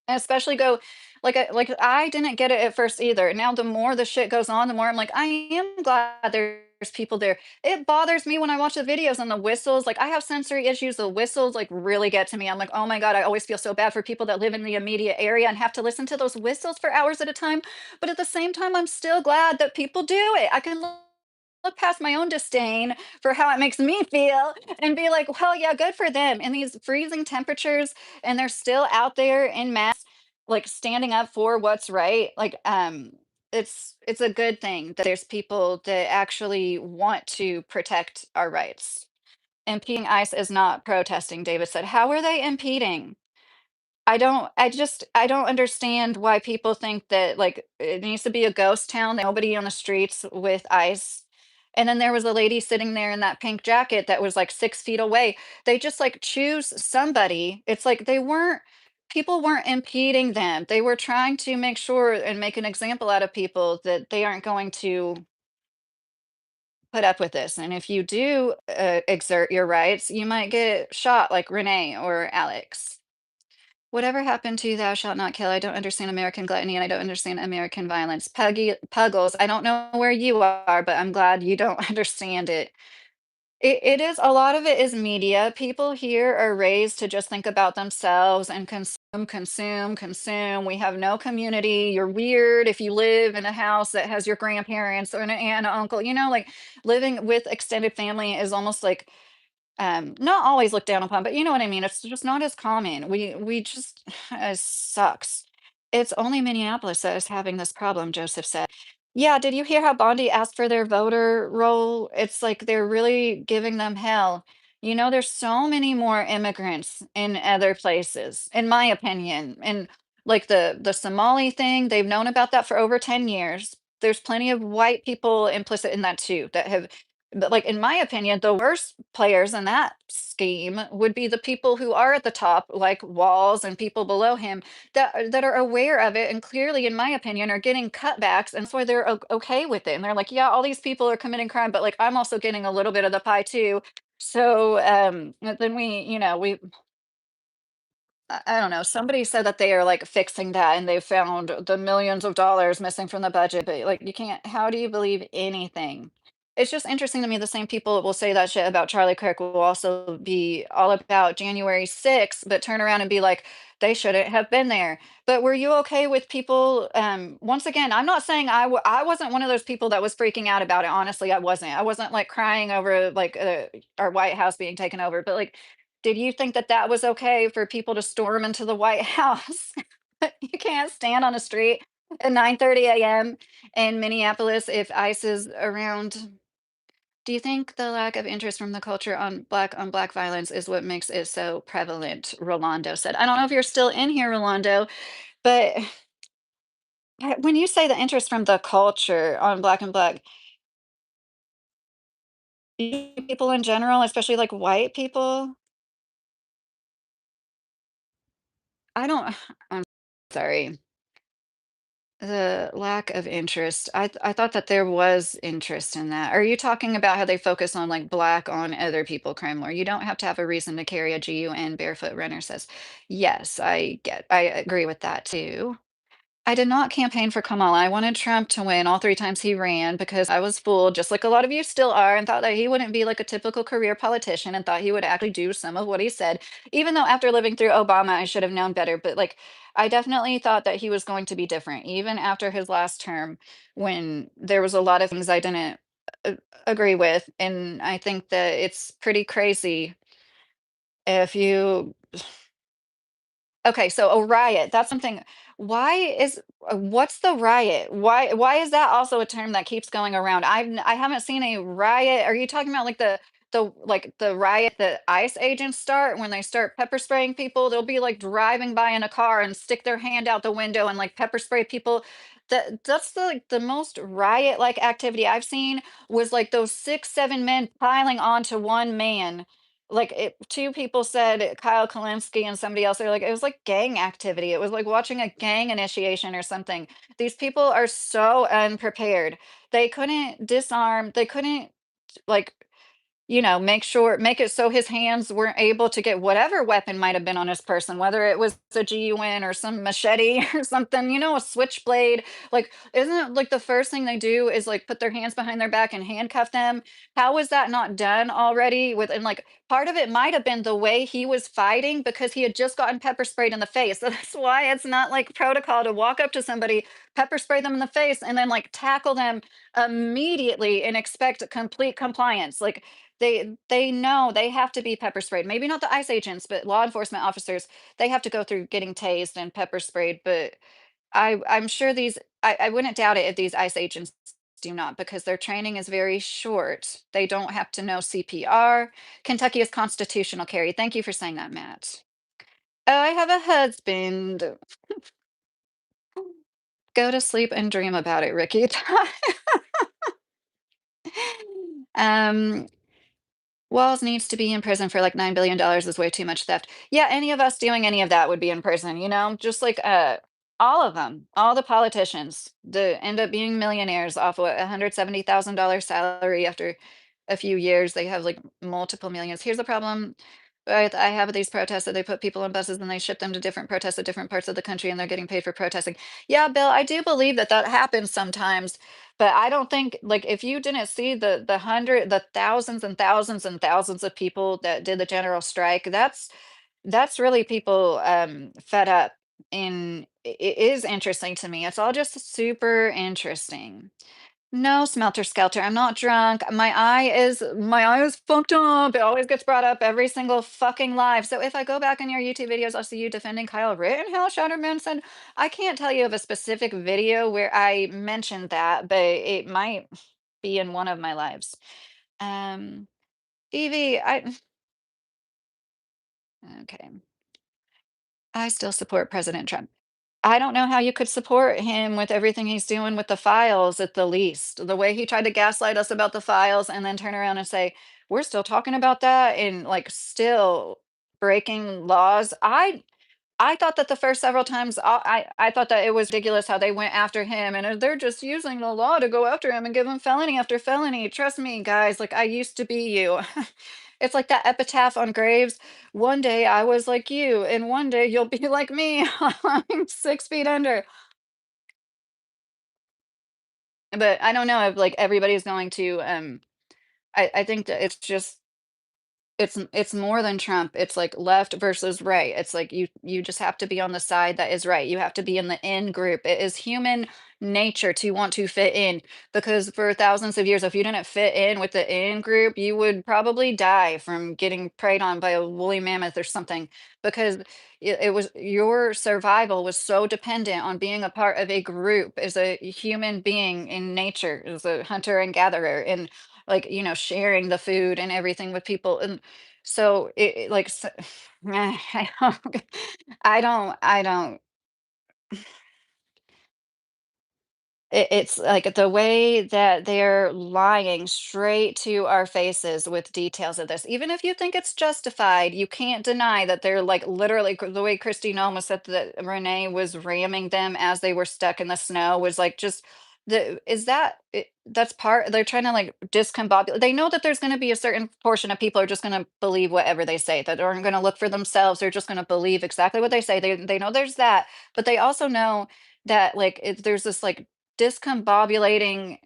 and especially go like I didn't get it at first either. Now the more the shit goes on, the more I'm like, I am glad there's people there. It bothers me when I watch the videos and the whistles. Like I have sensory issues. The whistles like really get to me. I'm like, oh my God, I always feel so bad for people that live in the immediate area and have to listen to those whistles for hours at a time. But at the same time, I'm still glad that people do it. I can look past my own disdain for how it makes me feel and be like, well, yeah, good for them in these freezing temperatures. And they're still out there in mass, like standing up for what's right. Like, it's a good thing that there's people that actually want to protect our rights. Impeding ICE is not protesting, David said. How are they impeding? I don't understand why people think that, like, it needs to be a ghost town, nobody on the streets with ice. And then there was a lady sitting there in that pink jacket that was, like, 6 feet away. They just, like, choose somebody. It's like they weren't people weren't impeding them. They were trying to make sure and make an example out of people that they aren't going to put up with this, and if you do, exert your rights, you might get shot like Renee or Alex. Whatever happened to thou shalt not kill? I don't understand American gluttony and I don't understand American violence. Puggles, I don't know where you are, but I'm glad you don't understand it. It is a lot of it is media. People here are raised to just think about themselves and consume, consume, consume. We have no community. You're weird if you live in a house that has your grandparents or an aunt and uncle. Like living with extended family is almost like not always looked down upon, but you know what I mean? It's just not as common. We just it sucks. It's only Minneapolis that is having this problem, Joseph said. Yeah, did you hear how Bondi asked for their voter roll? It's like they're really giving them hell. There's so many more immigrants in other places, in my opinion. And like the Somali thing, they've known about that for over 10 years. There's plenty of white people implicit in that too that have But, like, in my opinion, the worst players in that scheme would be the people who are at the top, like Walls and people below him that are aware of it and clearly, in my opinion, are getting cutbacks, and that's why they're okay with it. And they're like, "Yeah, all these people are committing crime, but, like, I'm also getting a little bit of the pie too." So, then I don't know. Somebody said that they are like fixing that and they found the millions of dollars missing from the budget, but like you can't, how do you believe anything? It's just interesting to me the same people that will say that shit about Charlie Kirk will also be all about January 6th, but turn around and be like, they shouldn't have been there. But were you okay with people? Once again, I'm not saying I wasn't one of those people that was freaking out about it. Honestly, I wasn't. I wasn't like crying over like our White House being taken over, but like did you think that that was okay for people to storm into the White House? You can't stand on a street at 9:30 AM in Minneapolis if ICE is around. Do you think the lack of interest from the culture on black violence is what makes it so prevalent? Rolando said. I don't know if you're still in here, Rolando, but when you say the interest from the culture on black and black, people in general, especially like white people, I don't. I'm sorry. The lack of interest. I thought that there was interest in that. Are you talking about how they focus on like black on other people crime more? You don't have to have a reason to carry a GUN barefoot runner says. Yes, I agree with that too. I did not campaign for Kamala. I wanted Trump to win all 3 times he ran because I was fooled, just like a lot of you still are, and thought that he wouldn't be like a typical career politician and thought he would actually do some of what he said. Even though after living through Obama, I should have known better. But like, I definitely thought that he was going to be different, even after his last term, when there was a lot of things I didn't agree with. And I think that it's pretty crazy if you okay, so a riot, that's something why is what's the riot? Why is that also a term that keeps going around? I haven't seen a riot. Are you talking about like the riot that ICE agents start when they start pepper spraying people? They'll be like driving by in a car and stick their hand out the window and like pepper spray people. That's the like the most riot like activity I've seen was like those 6, 7 men piling onto one man like, 2 people said Kyle Kalinske and somebody else, they're like, it was like gang activity. It was like watching a gang initiation or something. These people are so unprepared. They couldn't disarm, they couldn't like make it so his hands weren't able to get whatever weapon might have been on his person, whether it was a GUN or some machete or something, a switchblade. Like, isn't it like the first thing they do is like put their hands behind their back and handcuff them? How was that not done already? And like part of it might have been the way he was fighting because he had just gotten pepper sprayed in the face. So that's why it's not like protocol to walk up to somebody, pepper spray them in the face, and then like tackle them immediately and expect complete compliance. Like they know they have to be pepper sprayed. Maybe not the ICE agents, but law enforcement officers, they have to go through getting tased and pepper sprayed. But I'm sure I wouldn't doubt it if these ICE agents do not because their training is very short. They don't have to know CPR. Kentucky is constitutional carry. Thank you for saying that, Matt. Oh, I have a husband. Go to sleep and dream about it, Ricky. um Walls needs to be in prison for like $9 billion is way too much theft. Yeah, any of us doing any of that would be in prison, just like all of them, all the politicians that end up being millionaires off what $170,000 salary after a few years. They have like multiple millions. Here's the problem. I have these protests that they put people in buses and they ship them to different protests at different parts of the country and they're getting paid for protesting. Yeah, Bill, I do believe that that happens sometimes, but I don't think like if you didn't see the thousands and thousands and thousands of people that did the general strike, that's really people fed up. And it is interesting to me. It's all just super interesting. No, Smelter Skelter. I'm not drunk. My eye is fucked up. It always gets brought up every single fucking live. So if I go back in your YouTube videos, I'll see you defending Kyle Rittenhouse, Shatterman said. I can't tell you of a specific video where I mentioned that, but it might be in one of my lives. Um, Evie, okay. I still support President Trump. I don't know how you could support him with everything he's doing with the files at the least. The way he tried to gaslight us about the files and then turn around and say, "We're still talking about that," and, like, still breaking laws. I thought that the first several times, I thought that it was ridiculous how they went after him, and they're just using the law to go after him and give him felony after felony. Trust me, guys, like, I used to be you. It's like that epitaph on graves. One day I was like you, and one day you'll be like me. I'm 6 feet under. But I don't know if like everybody's going to I think that it's just it's more than Trump. It's like left versus right. It's like you just have to be on the side that is right. You have to be in the in group. It is human nature to want to fit in because for thousands of years, if you didn't fit in with the in group, you would probably die from getting preyed on by a woolly mammoth or something because it was your survival was so dependent on being a part of a group as a human being in nature, as a hunter and gatherer, and like sharing the food and everything with people. And so it like I don't it's like the way that they're lying straight to our faces with details of this. Even if you think it's justified, you can't deny that they're like literally the way Christine almost said that Renee was ramming them as they were stuck in the snow was like just the is that that's part they're trying to like discombobulate. They know that there's going to be a certain portion of people are just going to believe whatever they say, that aren't going to look for themselves. They're just going to believe exactly what they say. They know there's that, but they also know that like there's this like discombobulating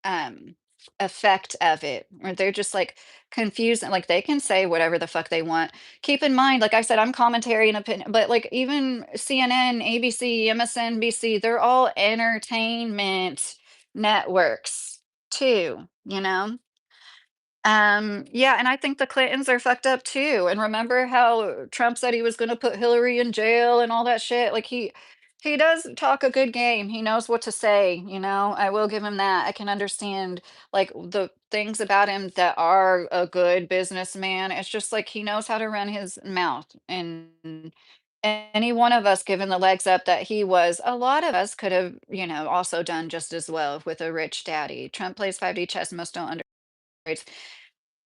um effect of it where they're just like confused and like they can say whatever the fuck they want. Keep in mind, like I said, I'm commentary and opinion, but like even CNN, ABC, MSNBC, they're all entertainment networks too, you know. Yeah, and I think the Clintons are fucked up too. And remember how Trump said he was going to put Hillary in jail and all that shit? Like he does talk a good game. He knows what to say, you know. I will give him that. I can understand like the things about him that are a good businessman. It's just like he knows how to run his mouth. And any one of us given the legs up that he was, a lot of us could have, also done just as well with a rich daddy. Trump plays 5D chess, most don't understand.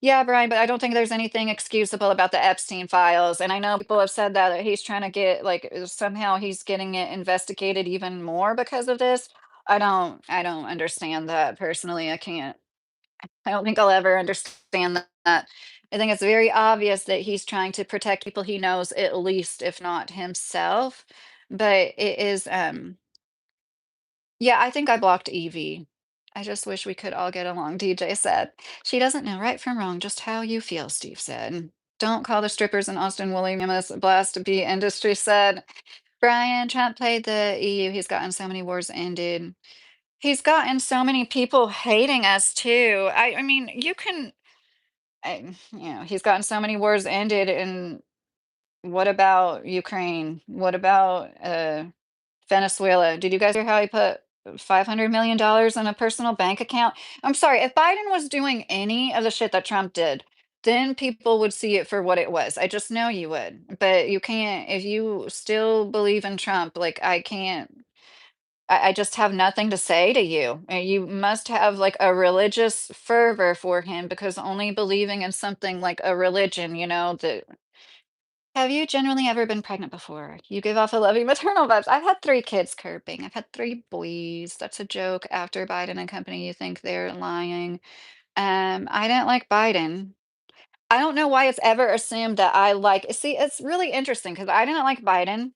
Yeah, Brian, but I don't think there's anything excusable about the Epstein files. And I know people have said that he's trying to get like somehow he's getting it investigated even more because of this. I don't understand that personally. I can't. I don't think I'll ever understand that. I think it's very obvious that he's trying to protect people he knows at least, if not himself. But it is yeah, I think I blocked Evie. I just wish we could all get along, DJ said. She doesn't know right from wrong, just how you feel, Steve said. Don't call the strippers in Austin woolly mammoths, blast B industry said. Brian, Trump played the EU. He's gotten so many wars ended. He's gotten so many people hating us too. I mean, you can, he's gotten so many wars ended. And what about Ukraine? What about Venezuela? Did you guys hear how he put $500 million in a personal bank account? I'm sorry, if Biden was doing any of the shit that Trump did, then people would see it for what it was. I just know you would. But you can't, if you still believe in Trump, like I can't, I just have nothing to say to you. You must have like a religious fervor for him because only believing in something like a religion, that have you genuinely ever been pregnant before? You give off a loving maternal vibes. I've had 3 kids, curbing. I've had 3 boys. That's a joke. After Biden and company, you think they're lying. I didn't like Biden. I don't know why it's ever assumed that I like see, it's really interesting because I didn't like Biden,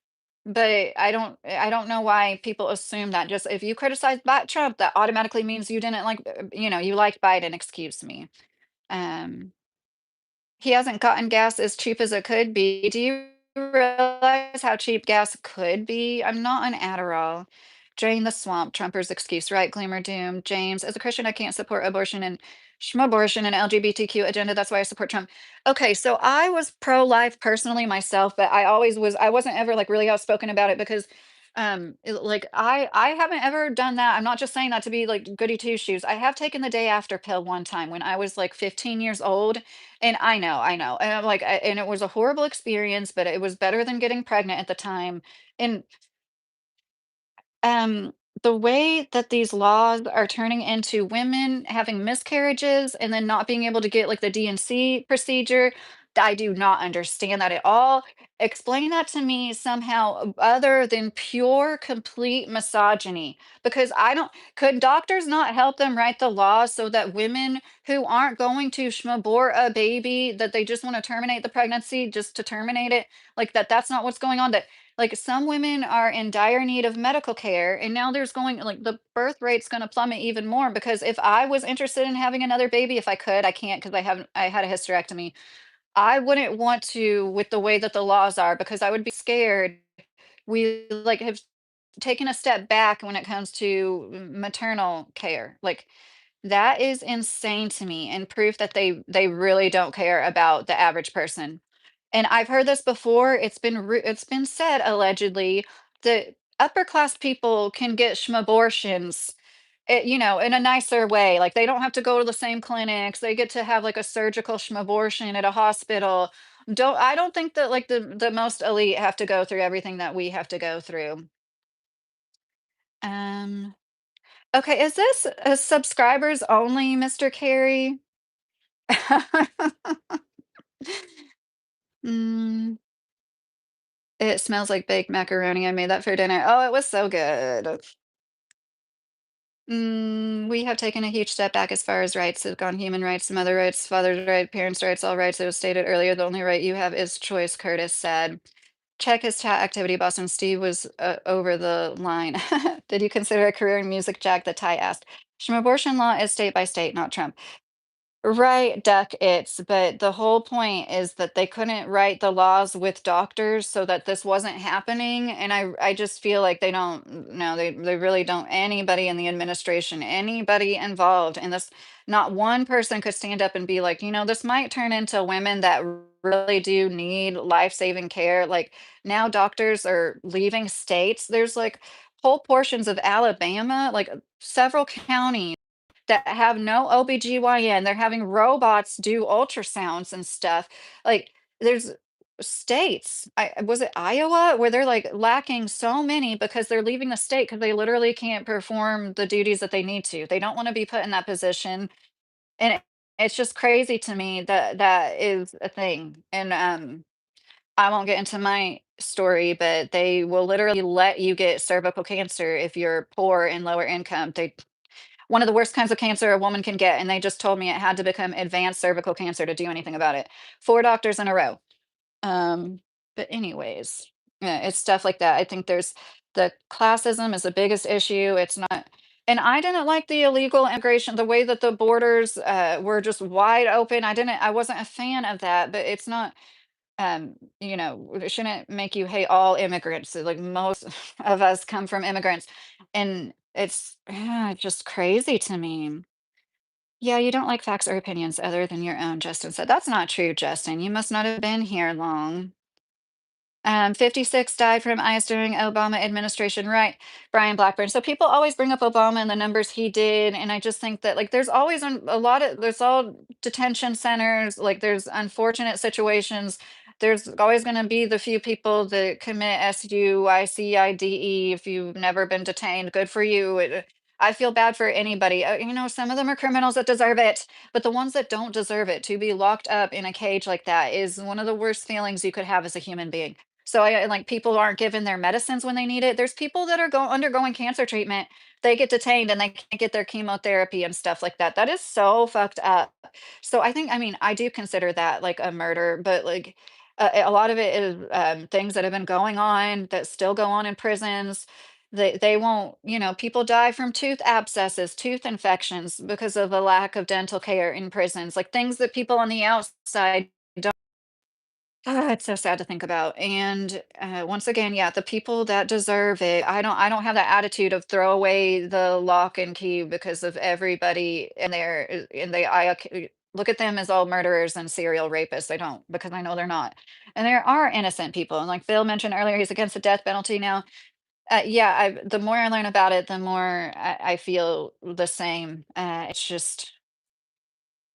but I don't know why people assume that just if you criticize Trump, that automatically means you didn't like, you liked Biden, excuse me. Um he hasn't gotten gas as cheap as it could be. Do you realize how cheap gas could be? I'm not on Adderall. Drain the swamp, Trumpers excuse, right? Gloom or doom. James, as a Christian, I can't support abortion and abortion and LGBTQ agenda. That's why I support Trump. Okay, so I was pro-life personally myself, but I wasn't ever like really outspoken about it because Like I haven't ever done that. I'm not just saying that to be like goody two shoes. I have taken the day after pill one time when I was like 15 years old, and I know, and I'm like, and it was a horrible experience, but it was better than getting pregnant at the time. And um, the way that these laws are turning into women having miscarriages and then not being able to get like the DNC procedure, I do not understand that at all. Explain that to me somehow other than pure, complete misogyny. Because I don't, could doctors not help them write the laws so that women who aren't going to schmabort a baby, that they just want to terminate the pregnancy just to terminate it, like that, that's not what's going on, that like some women are in dire need of medical care, and now there's going like the birth rate's going to plummet even more because if I was interested in having another baby, if I could, I can't because I had a hysterectomy. I wouldn't want to with the way that the laws are because I would be scared. We like have taken a step back when it comes to maternal care. Like that is insane to me and proof that they really don't care about the average person. And I've heard this before. It's been said allegedly that upper class people can get schmabortions, you know, in a nicer way. Like they don't have to go to the same clinics. They get to have like a surgical schmabortion at a hospital. I don't think that like the most elite have to go through everything that we have to go through. Um okay, is this a subscribers only, Mr. Carey? Mm, it smells like baked macaroni. I made that for dinner. Oh, it was so good. We have taken a huge step back as far as rights have gone. Human rights, mother rights, father's right, parents' rights, all rights. It was stated earlier, the only right you have is choice, Curtis said. Check his chat activity, Boston. Steve was over the line. Did you consider a career in music, Jack? The Thai asked. Abortion law is state by state, not Trump. Right, duck it's, but the whole point is that they couldn't write the laws with doctors so that this wasn't happening, and I just feel like they don't no, they really don't anybody in the administration, anybody involved in this, not one person could stand up and be like, "You know, this might turn into women that really do need life-saving care." Like, now doctors are leaving states. There's, like, whole portions of Alabama, like, several counties that have no OBGYN. They're having robots do ultrasounds and stuff. Like there's states, was it Iowa where they're like lacking so many because they're leaving the state because they literally can't perform the duties that they need to. They don't want to be put in that position. And it's just crazy to me that that is a thing. And I won't get into my story, but they will literally let you get cervical cancer if you're poor and lower income. They one of the worst kinds of cancer a woman can get, and they just told me it had to become advanced cervical cancer to do anything about it. 4 doctors in a row. Um, but anyways, yeah, it's stuff like that. I think there's the classism is the biggest issue. It's not, and I didn't like the illegal immigration, the way that the borders were just wide open. I wasn't a fan of that, but it's not you know, it shouldn't make you hate all immigrants. So, like most of us come from immigrants, and it's yeah, it's just crazy to me. Yeah, you don't like facts or opinions other than your own, Justin said. That's not true, Justin. You must not have been here long. 56 died from ICE during Obama administration, right? Brian Blackburn. So people always bring up Obama and the numbers he did, and I just think that like there's always a lot of there's all detention centers, like there's unfortunate situations. There's always going to be the few people that commit SUICIDE if you've never been detained. Good for you. I feel bad for anybody. You know, some of them are criminals that deserve it, but the ones that don't deserve it to be locked up in a cage like that is one of the worst feelings you could have as a human being. So I like people aren't given their medicines when they need it. There's people that are undergoing cancer treatment. They get detained and they can't get their chemotherapy and stuff like that. That is so fucked up. So I think, I mean, I do consider that like a murder, but like a lot of it is things that have been going on that still go on in prisons. They won't, you know, people die from tooth abscesses, tooth infections because of a lack of dental care in prisons, like things that people on the outside it's so sad to think about, and, once again, yeah, the people that deserve it, I don't have that attitude of throw away the lock and key because of everybody in there, and look at them as all murderers and serial rapists, I don't, because I know they're not, and there are innocent people, and like Bill mentioned earlier, he's against the death penalty now. Yeah, the more I learn about it, the more I feel the same. It's just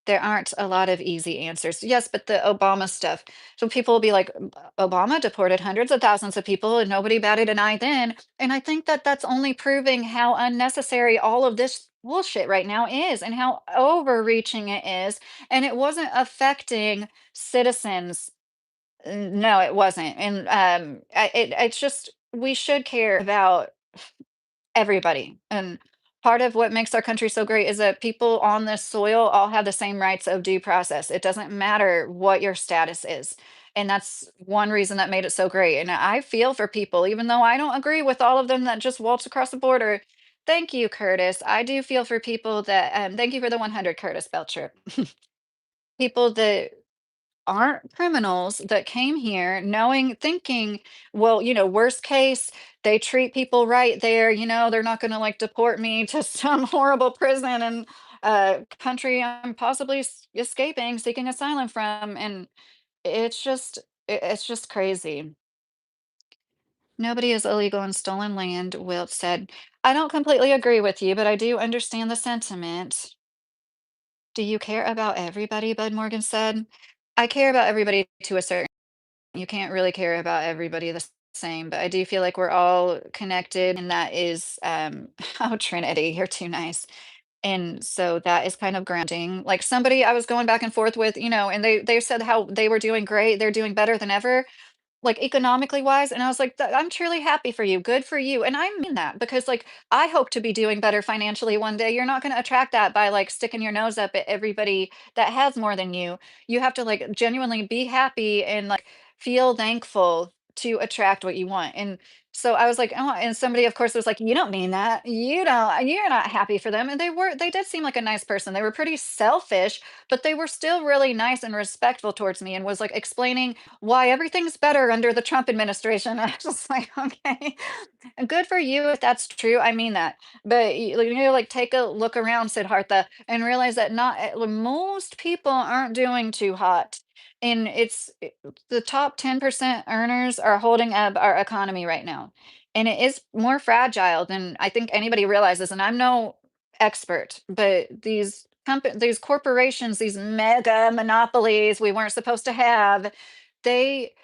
there aren't a lot of easy answers. Yes, but the Obama stuff. So people will be like, Obama deported hundreds of thousands of people and nobody batted an eye then." And I think that that's only proving how unnecessary all of this bullshit right now is and how overreaching it is. And it wasn't affecting citizens. No, it wasn't. And it's just, we should care about everybody. And part of what makes our country so great is that people on this soil all have the same rights of due process. It doesn't matter what your status is. And that's one reason that made it so great. And I feel for people, even though I don't agree with all of them that just waltz across the border. Thank you, Curtis. I do feel for people that, thank you for the 100, Curtis Belcher. People that aren't criminals that came here knowing, thinking, well, worst case, they treat people right there, they're not going to like deport me to some horrible prison and country I'm possibly escaping, seeking asylum from. And it's just, it's just crazy. Nobody is illegal in stolen land, Wilt said. I don't completely agree with you, but I do understand the sentiment. Do you care about everybody? Bud Morgan said. I care about everybody to a certain. You can't really care about everybody the same, but I do feel like we're all connected, and that is, oh, Trinity, you're too nice. And so that is kind of grounding. Like somebody I was going back and forth with, and they said how they were doing great, they're doing better than ever, like, economically wise, and I was like, I'm truly happy for you, good for you," and I mean that because, like, I hope to be doing better financially one day. You're not gonna attract that by, like, sticking your nose up at everybody that has more than you. You have to, like, genuinely be happy and, like, feel thankful to attract what you want. And so I was like, "Oh," and somebody, of course, was like, "You don't mean that. You're not happy for them," and they did seem like a nice person. They were pretty selfish, but they were still really nice and respectful towards me and was, like, explaining why everything's better under the Trump administration. I was just like, okay, good for you if that's true. I mean that. But like take a look around, Siddhartha, and realize that not most people aren't doing too hot. And the top 10% earners are holding up our economy right now. And it is more fragile than I think anybody realizes. And I'm no expert, but these corporations, these mega monopolies we weren't supposed to have, they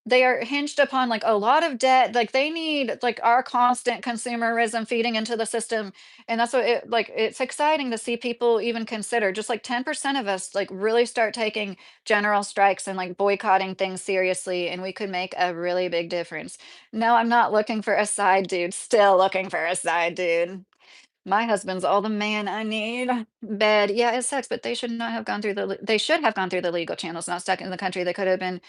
they are hinged upon like a lot of debt. Like they need like our constant consumerism feeding into the system. And that's what it's exciting to see people even consider just like 10% of us like really start taking general strikes and like boycotting things seriously. And we could make a really big difference. No, I'm not looking for a side dude, still looking for a side dude. My husband's all the man I need. Bed. Yeah, it sucks, but they should not have gone through they should have gone through the legal channels, not stuck in the country. They could have been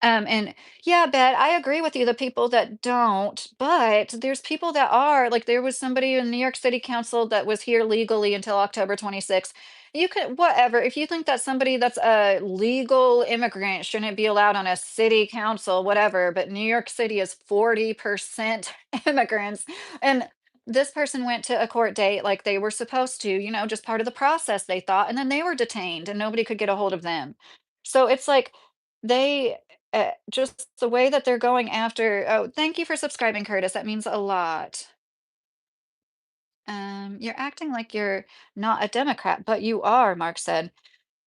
and yeah, Bet, I agree with you, the people that don't, but there's people that are. Like there was somebody in New York City Council that was here legally until October 26th. You could, whatever, if you think that somebody that's a legal immigrant shouldn't be allowed on a city council, whatever, but New York City is 40% immigrants. And this person went to a court date like they were supposed to, just part of the process, they thought, and then they were detained and nobody could get a hold of them. So it's like they just the way that they're going after. Oh, thank you for subscribing, Curtis, that means a lot. You're acting like you're not a Democrat, but you are, Mark said.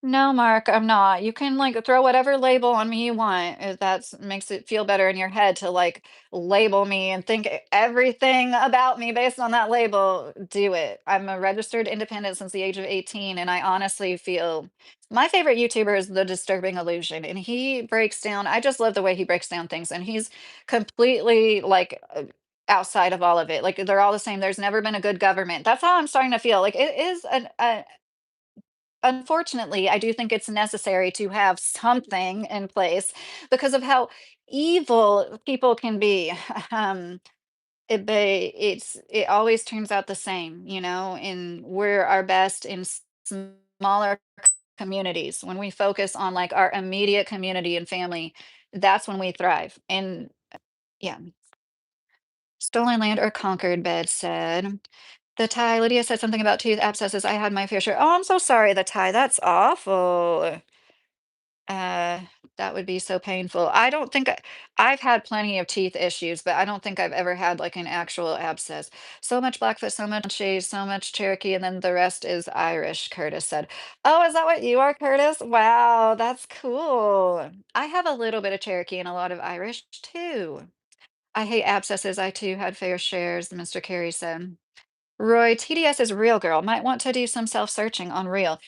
No, Mark, I'm not. You can like throw whatever label on me you want if that makes it feel better in your head to like label me and think everything about me based on that label. Do it. I'm a registered independent since the age of 18, and I honestly feel my favorite YouTuber is The Disturbing Illusion, and he breaks down. I just love the way he breaks down things, and he's completely like outside of all of it. Like they're all the same. There's never been a good government. That's how I'm starting to feel. Like it is a unfortunately, I do think it's necessary to have something in place because of how evil people can be. Um, it always turns out the same, and we're our best in smaller communities. When we focus on like our immediate community and family, that's when we thrive. And yeah, stolen land or conquered, bed said. The Thai, Lydia said something about tooth abscesses. I had my fair share. Oh, I'm so sorry, the Thai. That's awful. Uh, that would be so painful. I don't think I've had plenty of teeth issues, but I don't think I've ever had like an actual abscess. So much Blackfoot, so much Shea, so much Cherokee, and then the rest is Irish, Curtis said. Oh, is that what you are, Curtis? Wow, that's cool. I have a little bit of Cherokee and a lot of Irish too. I hate abscesses. I too had fair shares, Mr. Carey said. Roy, TDS is real girl. Might want to do some self-searching on real.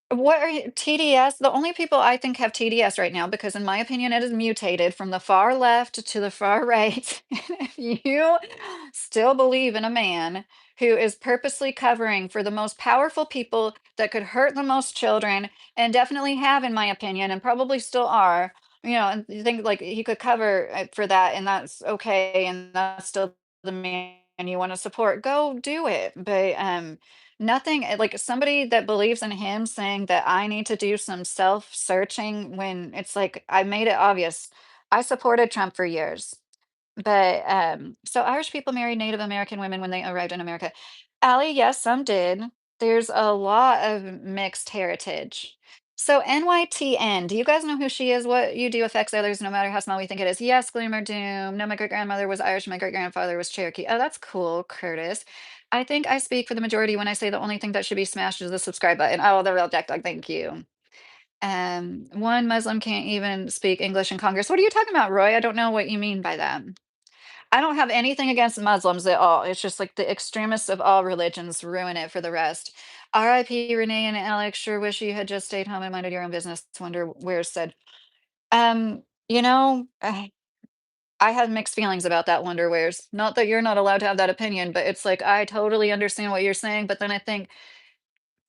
What are you TDS? The only people I think have TDS right now, because in my opinion, it is mutated from the far left to the far right. If you still believe in a man who is purposely covering for the most powerful people that could hurt the most children, and definitely have, in my opinion, and probably still are, and you think like he could cover for that, and that's okay, and that's still the man you want to support, go do it. But nothing like somebody that believes in him saying that I need to do some self-searching when it's like I made it obvious. I supported Trump for years. But, so Irish people married Native American women when they arrived in America. Allie, yes, some did. There's a lot of mixed heritage. So NYTN, do you guys know who she is? What you do affects others no matter how small we think it is. Yes, Gloomer Doom. No, my great grandmother was Irish. My great grandfather was Cherokee. Oh, that's cool, Curtis. I think I speak for the majority when I say the only thing that should be smashed is the subscribe button. Oh, the real Jack Dog. Thank you. One Muslim can't even speak English in Congress. What are you talking about, Roy? I don't know what you mean by that. I don't have anything against Muslims at all. It's just like the extremists of all religions ruin it for the rest. RIP Renee and Alex, sure wish you had just stayed home and minded your own business. Wonder where said. You know, I have mixed feelings about that Wonderwares. Not that you're not allowed to have that opinion, but it's like I totally understand what you're saying, but then I think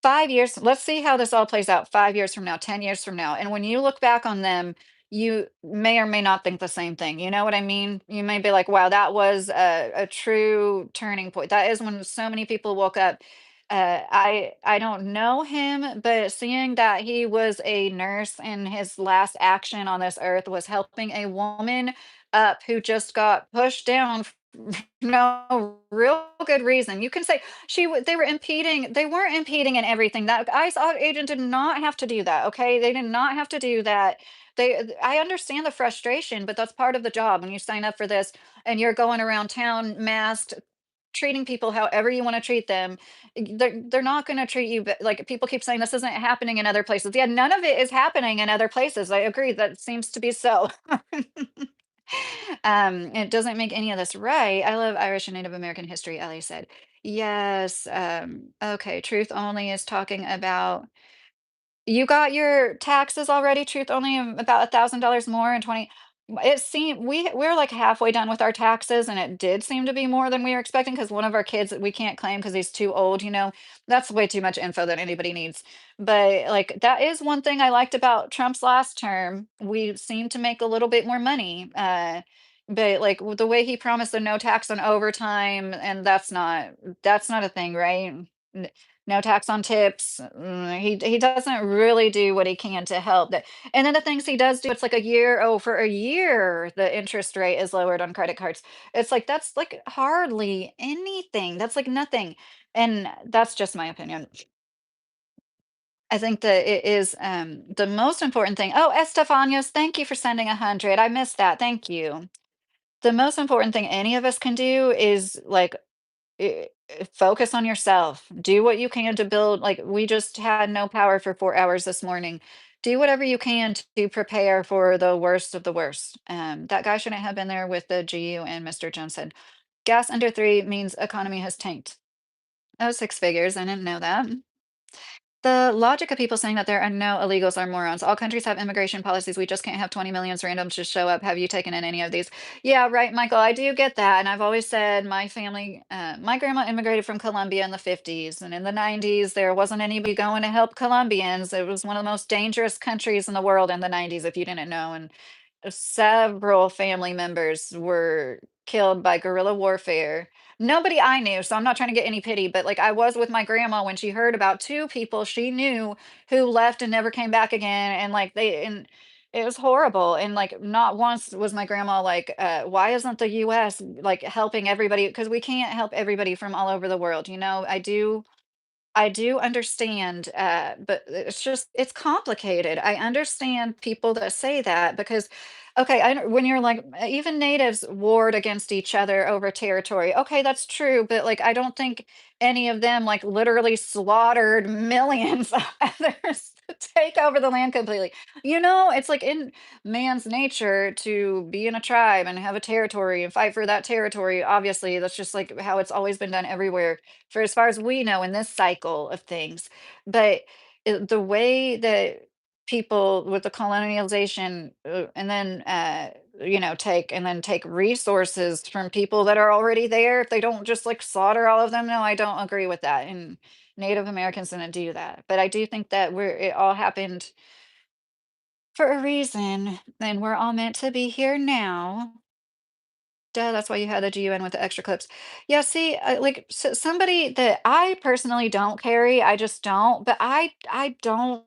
5 years, let's see how this all plays out 5 years from now, 10 years from now, and when you look back on them, you may or may not think the same thing, you know what I mean? You may be like, "Wow, that was a true turning point." That is when so many people woke up. I don't know him, but seeing that he was a nurse and his last action on this earth was helping a woman up who just got pushed down no real good reason. You can say they were impeding, they weren't impeding in everything. That ICE agent did not have to do that, okay? They did not have to do that. I understand the frustration, but that's part of the job when you sign up for this and you're going around town masked, treating people however you want to treat them. They're not going to treat you like people keep saying this isn't happening in other places. Yeah, none of it is happening in other places. I agree. That seems to be so. It doesn't make any of this right. I love Irish and Native American history, Ellie said. Yes. Okay. Truth Only is talking about you got your taxes already, Truth Only, about $1,000 more in 20. It seemed we're like halfway done with our taxes, and it did seem to be more than we were expecting because one of our kids we can't claim because he's too old, That's way too much info that anybody needs. But like that is one thing I liked about Trump's last term. We seemed to make a little bit more money. But like the way he promised the no tax on overtime, and that's not a thing, right? No tax on tips. He doesn't really do what he can to help that. And then the things he does do, it's like a year. Oh, for a year, the interest rate is lowered on credit cards. It's like that's like hardly anything. That's like nothing. And that's just my opinion. I think that it is the most important thing. Oh, Estefanios, thank you for sending 100. I missed that. Thank you. The most important thing any of us can do is like focus on yourself. Do what you can to build. Like we just had no power for 4 hours this morning. Do whatever you can to prepare for the worst of the worst. That guy shouldn't have been there with the GU and Mr. Jones said. Gas under 3 means economy has tanked. Oh, 6 figures. I didn't know that. The logic of people saying that there are no illegals are morons. All countries have immigration policies. We just can't have 20 million randoms just show up. Have you taken in any of these? Yeah, right, Michael. I do get that. And I've always said my family, my grandma immigrated from Colombia in the 50s. And in the 90s, there wasn't anybody going to help Colombians. It was one of the most dangerous countries in the world in the 90s, if you didn't know. And several family members were killed by guerrilla warfare. Nobody I knew, so I'm not trying to get any pity, but like I was with my grandma when she heard about two people she knew who left and never came back again. And like and it was horrible. And like not once was my grandma like, why isn't the US like helping everybody? Because we can't help everybody from all over the world. I do I do understand, but it's just it's complicated. I understand people that say that because, okay, I know when you're like even natives warred against each other over territory. Okay, that's true, but like I don't think any of them like literally slaughtered millions of others to take over the land completely. You know, it's like in man's nature to be in a tribe and have a territory and fight for that territory. Obviously, that's just like how it's always been done everywhere for as far as we know in this cycle of things. But the way that people with the colonialization and then take and then take resources from people that are already there, if they don't just like slaughter all of them, no, I don't agree with that. And Native Americans didn't do that, but I do think that it all happened for a reason, and we're all meant to be here now. Duh, that's why you had the GUN with the extra clips. Yeah, see, like somebody that I personally don't carry, I just don't, but I don't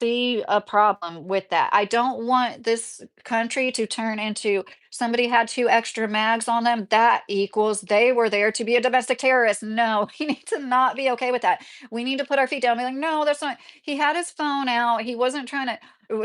see a problem with that. I don't want this country to turn into somebody had two extra mags on them. That equals they were there to be a domestic terrorist. No, we need to not be okay with that. We need to put our feet down and be like, no, that's not. He had his phone out. He wasn't trying to.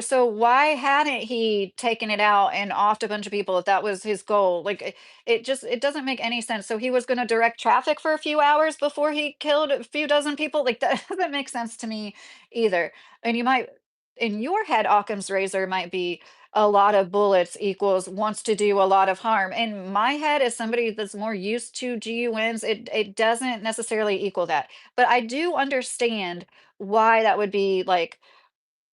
So why hadn't he taken it out and offed a bunch of people if that was his goal? Like it just it doesn't make any sense. So he was going to direct traffic for a few hours before he killed a few dozen people. Like that doesn't make sense to me either. And you might in your head, Occam's razor might be a lot of bullets equals wants to do a lot of harm. In my head, as somebody that's more used to GUNs, it doesn't necessarily equal that. But I do understand why that would be like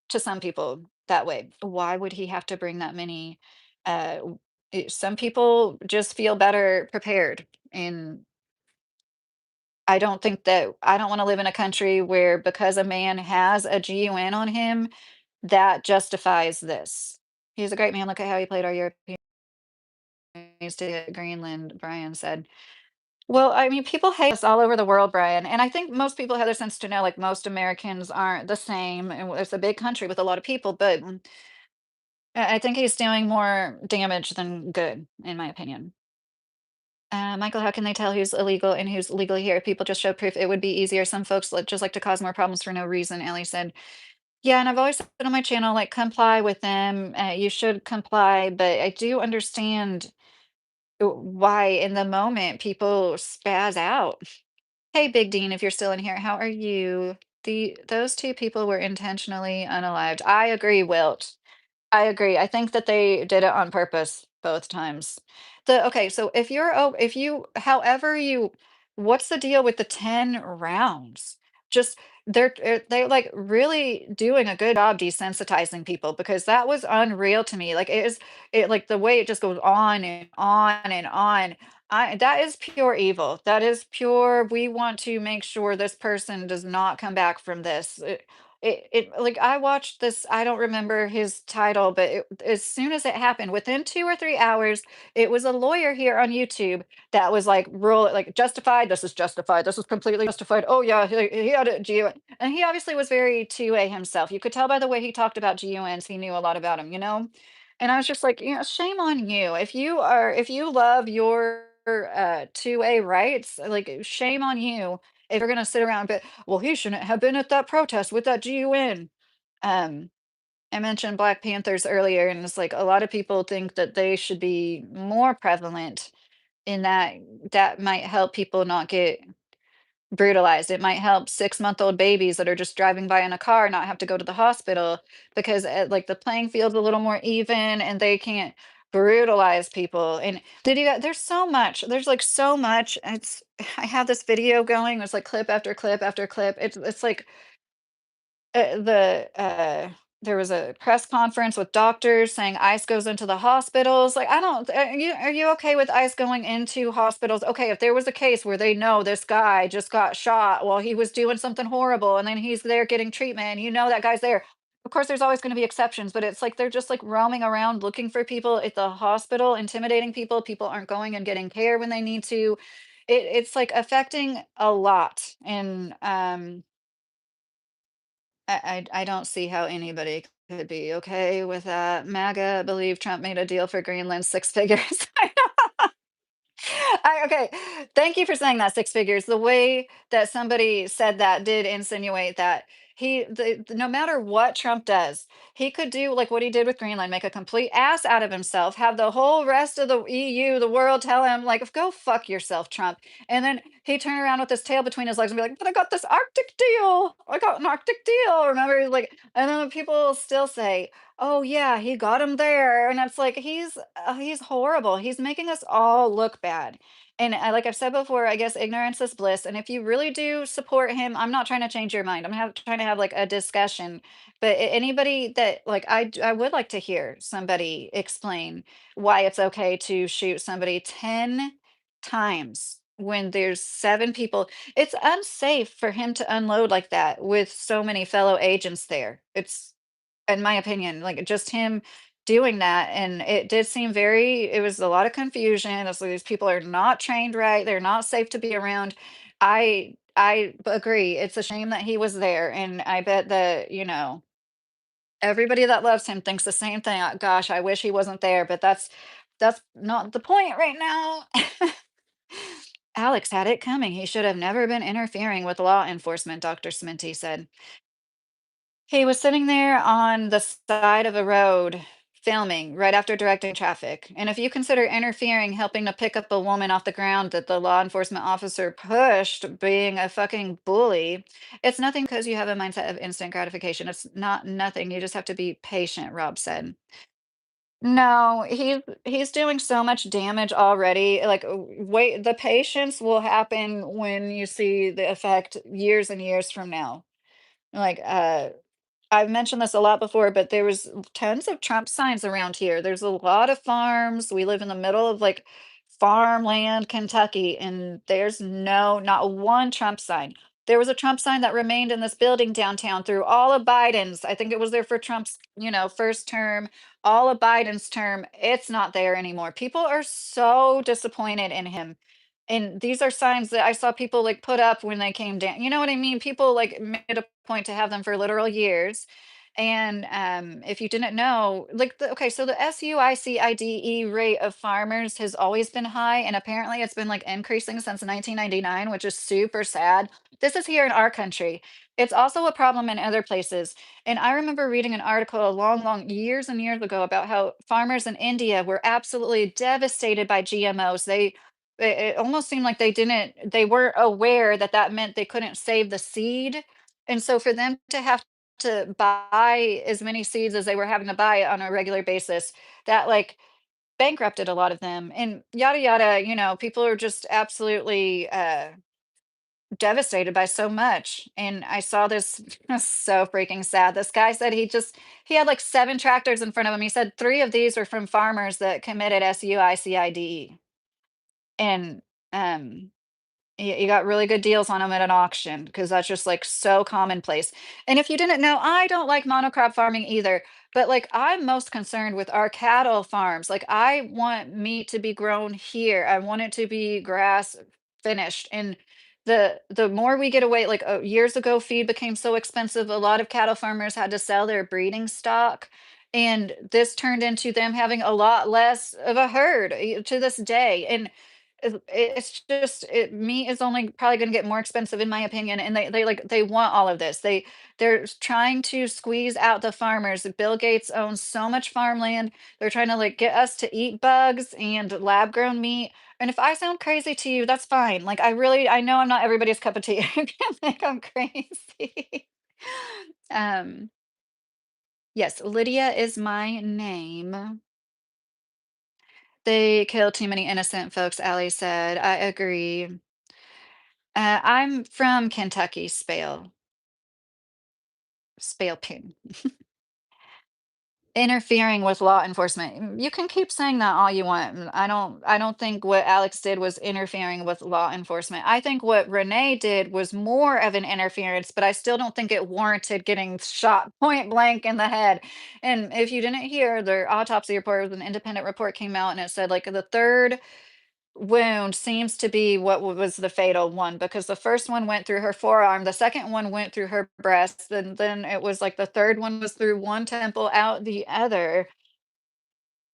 to some people that way. Why would he have to bring that many? Some people just feel better prepared. And I don't want to live in a country where because a man has a GUN on him, that justifies this. He's a great man. Look at how he played our European to Greenland, Brian said. Well, I mean, people hate us all over the world, Brian. And I think most people have the sense to know, like, most Americans aren't the same. And it's a big country with a lot of people, but I think he's doing more damage than good, in my opinion. Michael, how can they tell who's illegal and who's legally here? If people just show proof, it would be easier. Some folks just like to cause more problems for no reason, Ellie said. Yeah, and I've always said on my channel, like, comply with them. You should comply, but I do understand why in the moment people spaz out. Hey, Big Dean, if you're still in here, how are you? Those two people were intentionally unalived. I agree, Wilt. I agree. I think that they did it on purpose both times. Okay, so if you however you what's the deal with the 10 rounds? Just they're like really doing a good job desensitizing people because that was unreal to me. Like it like the way it just goes on and on and on. That is pure evil. That is pure. We want to make sure this person does not come back from this. Like I watched this, I don't remember his title, but as soon as it happened, within 2 or 3 hours, it was a lawyer here on YouTube that was like rule like justified. This is justified. This is completely justified. Oh yeah, he had a GUN, and he obviously was very 2A himself. You could tell by the way he talked about GUNs, he knew a lot about them, you know. And I was just like, shame on you if you love your 2A rights, like shame on you if you're gonna sit around. But well, he shouldn't have been at that protest with that GUN. Um, I mentioned Black Panthers earlier, and it's like a lot of people think that they should be more prevalent in that might help people not get brutalized. It might help 6-month-old babies that are just driving by in a car not have to go to the hospital because like the playing field's a little more even and they can't brutalize people. And there's so much. There's like so much. It's I have this video going. There's like clip after clip after clip. It's like there was a press conference with doctors saying ICE goes into the hospitals. Like, I don't, are you okay with ICE going into hospitals? Okay, if there was a case where they know this guy just got shot while he was doing something horrible and then he's there getting treatment, and you know that guy's there. Of course, there's always going to be exceptions, but it's like they're just like roaming around looking for people at the hospital, intimidating people. People aren't going and getting care when they need to. It's like affecting a lot. And I don't see how anybody could be okay with that. MAGA believe Trump made a deal for Greenland 6 figures. I Okay, thank you for saying that, six figures. The way that somebody said that did insinuate that no matter what Trump does, he could do like what he did with Greenland, make a complete ass out of himself, have the whole rest of the EU, the world tell him, like, go fuck yourself, Trump. And then he turn around with his tail between his legs and be like, but I got this Arctic deal. I got an Arctic deal. Remember? He's like, and then people still say, oh yeah, he got him there. And it's like he's horrible. He's making us all look bad. And like I've said before, I guess ignorance is bliss. And if you really do support him, I'm not trying to change your mind. Trying to have like a discussion. But anybody that like I would like to hear somebody explain why it's okay to shoot somebody 10 times when there's seven people. It's unsafe for him to unload like that with so many fellow agents there. It's in my opinion, like just him doing that. And it did seem it was a lot of confusion. It's like these people are not trained right. They're not safe to be around. I agree. It's a shame that he was there. And I bet that, everybody that loves him thinks the same thing. Gosh, I wish he wasn't there, but that's not the point right now. Alex had it coming. He should have never been interfering with law enforcement, Dr. Sminty said. He was sitting there on the side of a road filming right after directing traffic. And if you consider interfering, helping to pick up a woman off the ground that the law enforcement officer pushed, being a fucking bully, it's nothing because you have a mindset of instant gratification. It's not nothing. You just have to be patient, Rob said. No, he's doing so much damage already. Like, wait, the patience will happen when you see the effect years and years from now. Like, I've mentioned this a lot before, but there was tons of Trump signs around here. There's a lot of farms. We live in the middle of like farmland, Kentucky, and there's not one Trump sign. There was a Trump sign that remained in this building downtown through all of Biden's. I think it was there for Trump's, first term, all of Biden's term. It's not there anymore. People are so disappointed in him. And these are signs that I saw people like put up when they came down. You know what I mean? People like made a point to have them for literal years. And if you didn't know, like, okay, so the SUICIDE rate of farmers has always been high, and apparently it's been like increasing since 1999, which is super sad. This is here in our country. It's also a problem in other places. And I remember reading an article a long, long years and years ago about how farmers in India were absolutely devastated by GMOs. It almost seemed like they weren't aware that that meant they couldn't save the seed. And so for them to have to buy as many seeds as they were having to buy on a regular basis, that like bankrupted a lot of them and yada yada. People are just absolutely devastated by so much. And I saw this so freaking sad. This guy said he had like seven tractors in front of him. He said three of these were from farmers that committed SUICIDE. And um you got really good deals on them at an auction because that's just like so commonplace. And if you didn't know, I don't like monocrop farming either. But like I'm most concerned with our cattle farms. Like I want meat to be grown here. I want it to be grass finished. And the more we get away, like years ago, feed became so expensive. A lot of cattle farmers had to sell their breeding stock. And this turned into them having a lot less of a herd to this day. And it's just meat is only probably gonna get more expensive in my opinion, and they want all of this. They're trying to squeeze out the farmers. Bill Gates owns so much farmland. They're trying to like get us to eat bugs and lab grown meat. And if I sound crazy to you, that's fine. Like I know I'm not everybody's cup of tea. You can think I'm crazy. Um, yes, Lydia is my name. They kill too many innocent folks, Allie said. I agree. I'm from Kentucky, Spale Pin. Interfering with law enforcement. You can keep saying that all you want. I don't think what Alex did was interfering with law enforcement. I think what Renee did was more of an interference, but I still don't think it warranted getting shot point blank in the head. And if you didn't hear, the autopsy report was an independent report came out and it said like the third wound seems to be what was the fatal one because the first one went through her forearm, the second one went through her breast, and then it was like the third one was through one temple, out the other.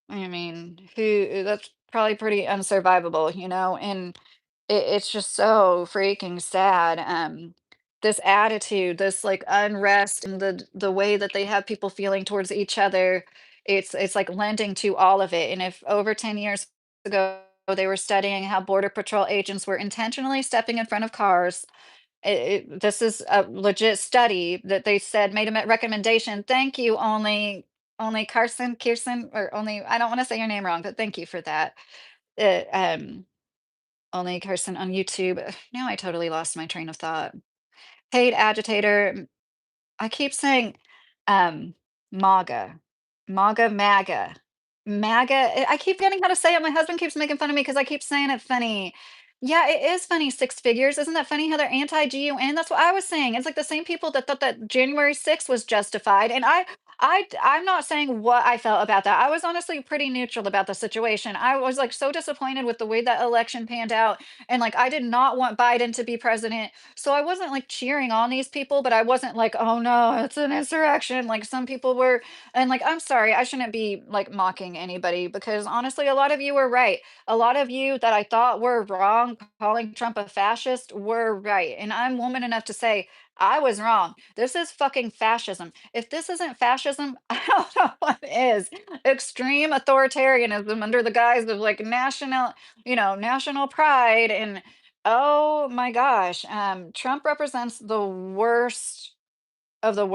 I mean, who that's probably pretty unsurvivable, and it's just so freaking sad. This attitude, this like unrest, and the way that they have people feeling towards each other, it's like lending to all of it. And if over 10 years ago they were studying how border patrol agents were intentionally stepping in front of cars, this is a legit study that they said made a recommendation. Thank you, only Carson, or only, I don't want to say your name wrong, but thank you for that. Uh, um, only Carson on YouTube. Now I totally lost my train of thought. Paid agitator. I keep saying, um, MAGA, MAGA. I keep getting how to say it. My husband keeps making fun of me because I keep saying it funny. Yeah, it is funny. Six figures. Isn't that funny how they're anti-GUN? That's what I was saying. It's like the same people that thought that January 6th was justified. And I'm not saying what I felt about that. I was honestly pretty neutral about the situation. I was like so disappointed with the way that election panned out. And like I did not want Biden to be president, so I wasn't like cheering on these people, but I wasn't like, oh no, it's an insurrection like some people were. And like, I'm sorry, I shouldn't be like mocking anybody because honestly, a lot of you were right. A lot of you that I thought were wrong, calling Trump a fascist, were right. And I'm woman enough to say, I was wrong. This is fucking fascism. If this isn't fascism, I don't know what is. Extreme authoritarianism under the guise of like national pride. And oh my gosh, Trump represents the worst of the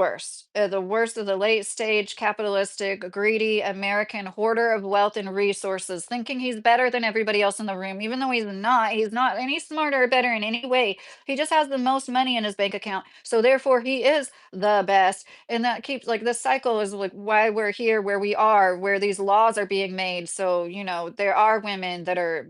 late stage capitalistic, greedy American hoarder of wealth and resources, thinking he's better than everybody else in the room, even though he's not. He's not any smarter or better in any way. He just has the most money in his bank account. So therefore he is the best. And that keeps like this cycle is like why we're here where we are, where these laws are being made. So, there are women that are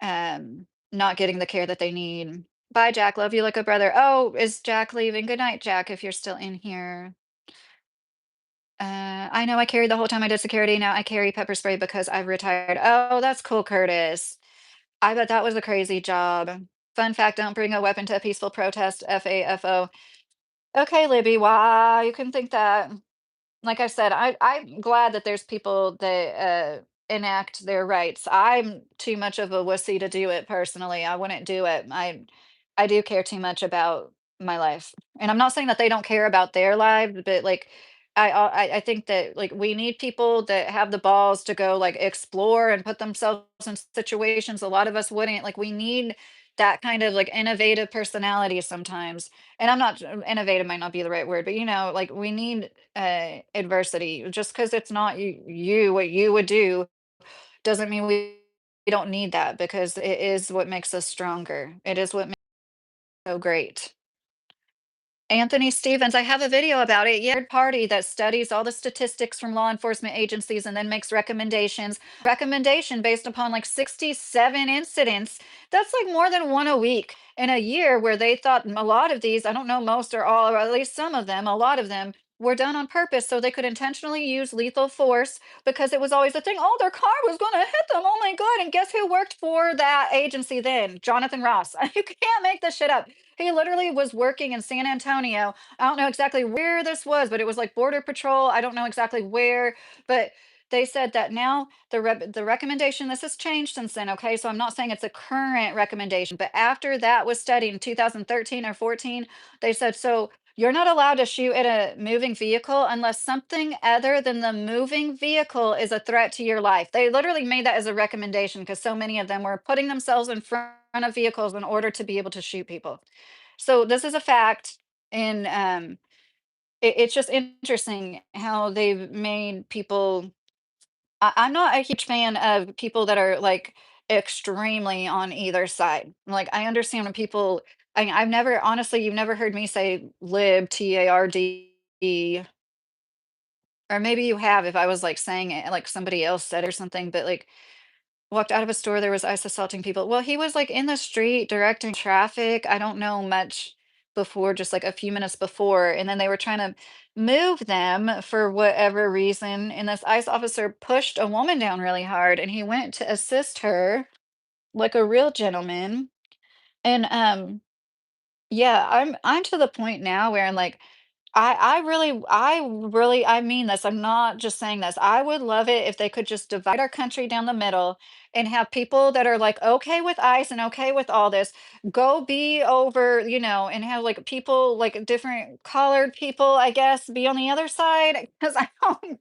not getting the care that they need. Bye, Jack. Love you like a brother. Oh, is Jack leaving? Good night, Jack, if you're still in here. I know I carried the whole time I did security. Now I carry pepper spray because I've retired. Oh, that's cool, Curtis. I bet that was a crazy job. Fun fact, don't bring a weapon to a peaceful protest. FAFO. Okay, Libby, why you couldn't think that? Like I said, I'm glad that there's people that enact their rights. I'm too much of a wussy to do it personally. I wouldn't do it. I do care too much about my life, and I'm not saying that they don't care about their lives, but like I think that like we need people that have the balls to go like explore and put themselves in situations a lot of us wouldn't. Like we need that kind of like innovative personality sometimes. And I'm not innovative might not be the right word, but like we need adversity. Just because it's not you what you would do doesn't mean we don't need that because it is what makes us stronger. It is what makes us so great. Anthony Stevens, I have a video about it. Yeah, third party that studies all the statistics from law enforcement agencies and then makes recommendations. Recommendation based upon like 67 incidents. That's like more than one a week in a year where they thought a lot of these, I don't know most or all, or at least some of them, a lot of them were done on purpose so they could intentionally use lethal force because it was always the thing, oh, their car was going to hit them. Oh my God. And guess who worked for that agency then? Jonathan Ross. You can't make this shit up. He literally was working in San Antonio. I don't know exactly where this was, but it was like Border Patrol. I don't know exactly where, but they said that now the recommendation, this has changed since then, okay? So I'm not saying it's a current recommendation, but after that was studied in 2013 or 14, they said, so you're not allowed to shoot at a moving vehicle unless something other than the moving vehicle is a threat to your life. They literally made that as a recommendation because so many of them were putting themselves in front of vehicles in order to be able to shoot people. So this is a fact, and it's just interesting how they've made people. I'm not a huge fan of people that are like extremely on either side. Like I understand when people. I've never honestly, you've never heard me say lib, TARD, or maybe you have if I was like saying it like somebody else said or something. But like walked out of a store, there was ICE assaulting people. Well, he was like in the street directing traffic. I don't know much before, just like a few minutes before. And then they were trying to move them for whatever reason. And this ICE officer pushed a woman down really hard and he went to assist her like a real gentleman. And yeah, I'm to the point now where I'm like, I mean this. I'm not just saying this. I would love it if they could just divide our country down the middle and have people that are like okay with ICE and okay with all this go be over, and have like people like different colored people, I guess, be on the other side because I don't.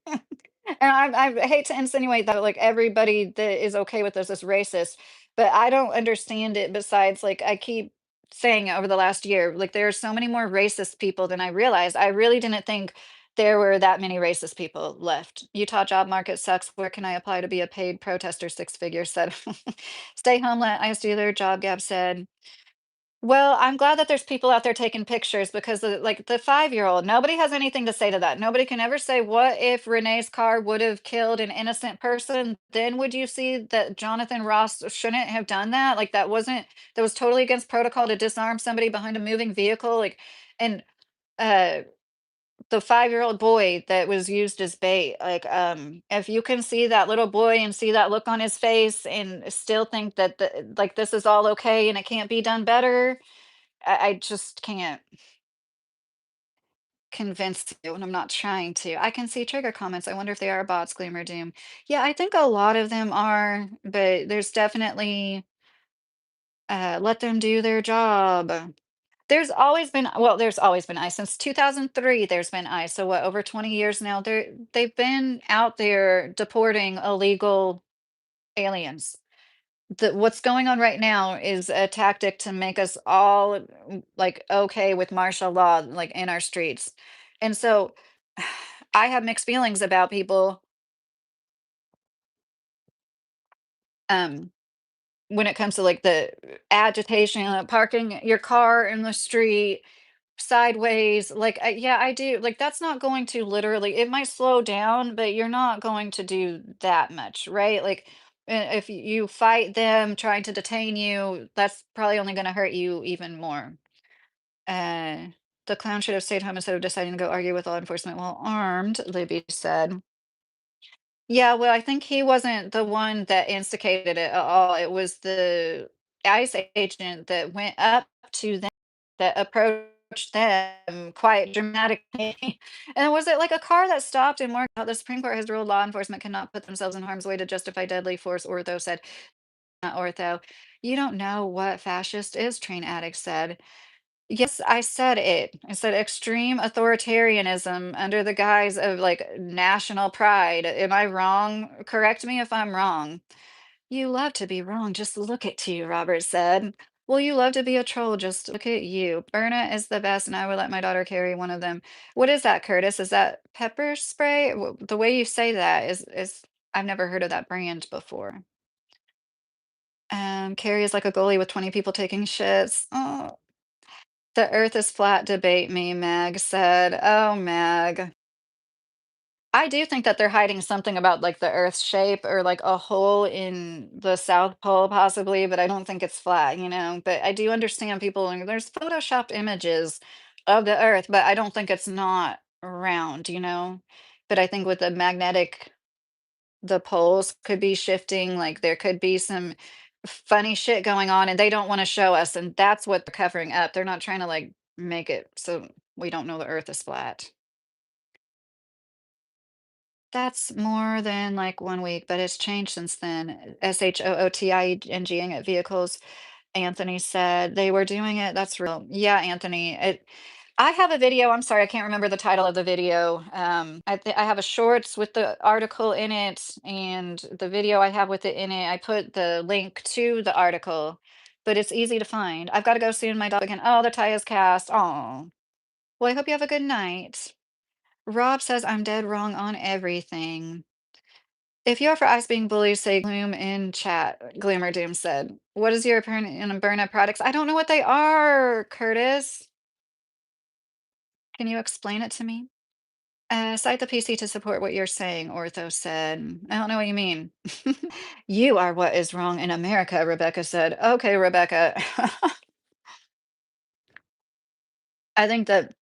And I hate to insinuate that like everybody that is okay with this is racist, but I don't understand it. Besides, like I keep saying over the last year, like there are so many more racist people than I realized. I really didn't think there were that many racist people left. Utah job market sucks. Where can I apply to be a paid protester? Six figures said. Stay home, let ICE do their job. Gab said. Well, I'm glad that there's people out there taking pictures because like the 5-year-old, nobody has anything to say to that. Nobody can ever say, what if Renee's car would have killed an innocent person? Then would you see that Jonathan Ross shouldn't have done that? Like that was totally against protocol to disarm somebody behind a moving vehicle. Like, and uh the 5-year-old boy that was used as bait, like, if you can see that little boy and see that look on his face and still think that like this is all okay and it can't be done better, I just can't convince you, and I'm not trying to. I can see trigger comments. I wonder if they are bots, Gleamer Doom. Yeah, I think a lot of them are, but there's definitely let them do their job. There's always been ICE. Since 2003, there's been ICE. So what, over 20 years now? They've been out there deporting illegal aliens. What's going on right now is a tactic to make us all like okay with martial law like in our streets. And so I have mixed feelings about people um when it comes to like the agitation, parking your car in the street sideways. Like yeah, I do. Like that's not going to literally, it might slow down, but you're not going to do that much, right? Like if you fight them trying to detain you, that's probably only going to hurt you even more. uh the clown should have stayed home instead of deciding to go argue with law enforcement while armed, Libby said. Yeah, well, I think he wasn't the one that instigated it at all. It was the ICE agent that went up to them, that approached them quite dramatically. And was it like a car that stopped and marked out the Supreme Court has ruled law enforcement cannot put themselves in harm's way to justify deadly force, Ortho said. Not Ortho. You don't know what fascist is, Train Addict said. Yes, I said it. I said extreme authoritarianism under the guise of like national pride. Am I wrong? Correct me if I'm wrong. You love to be wrong. Just look at you, Robert said. Well, you love to be a troll. Just look at you. Berna is the best, and I would let my daughter carry one of them. What is that, Curtis? Is that pepper spray? The way you say that is I've never heard of that brand before. Carrie is like a goalie with 20 people taking shits. Oh, the earth is flat debate me, Mag said. Oh, Mag. I do think that they're hiding something about like the earth's shape or like a hole in the South Pole possibly, but I don't think it's flat. But I do understand people and there's photoshopped images of the earth, but I don't think it's not round. But I think with the poles could be shifting, like there could be some funny shit going on and they don't want to show us, and that's what they're covering up. They're not trying to like make it so we don't know the earth is flat. That's more than like 1 week, but it's changed since then. SHOOTINGing at vehicles. Anthony said they were doing it. That's real. Yeah, Anthony. I have a video. I'm sorry, I can't remember the title of the video. I have a shorts with the article in it, and the video I have with it in it. I put the link to the article, but it's easy to find. I've got to go soon. My dog again. Oh, the tie is cast. Oh, well, I hope you have a good night. Rob says I'm dead wrong on everything. If you're for ice being bullied, say gloom in chat, Gloomer Doom said. What is your opinion on burnout products? I don't know what they are, Curtis. Can you explain it to me? Cite the PC to support what you're saying, Ortho said. I don't know what you mean. You are what is wrong in America, Rebecca said. Okay, Rebecca. I think that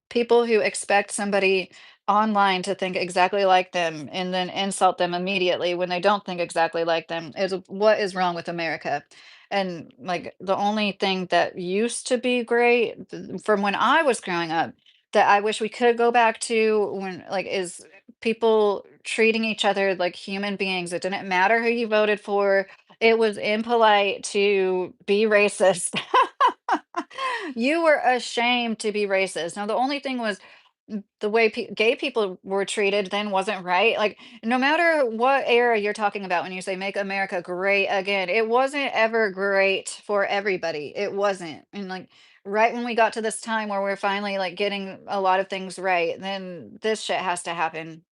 people who expect somebody online to think exactly like them and then insult them immediately when they don't think exactly like them is what is wrong with America. And like the only thing that used to be great from when I was growing up, that I wish we could go back to when like is people treating each other like human beings. It didn't matter who you voted for. It was impolite to be racist. You were ashamed to be racist. Now the only thing was the way gay people were treated then wasn't right. Like no matter what era you're talking about when you say make America great again, it wasn't ever great for everybody. It wasn't. And like right when we got to this time where we're finally like getting a lot of things right, then this shit has to happen.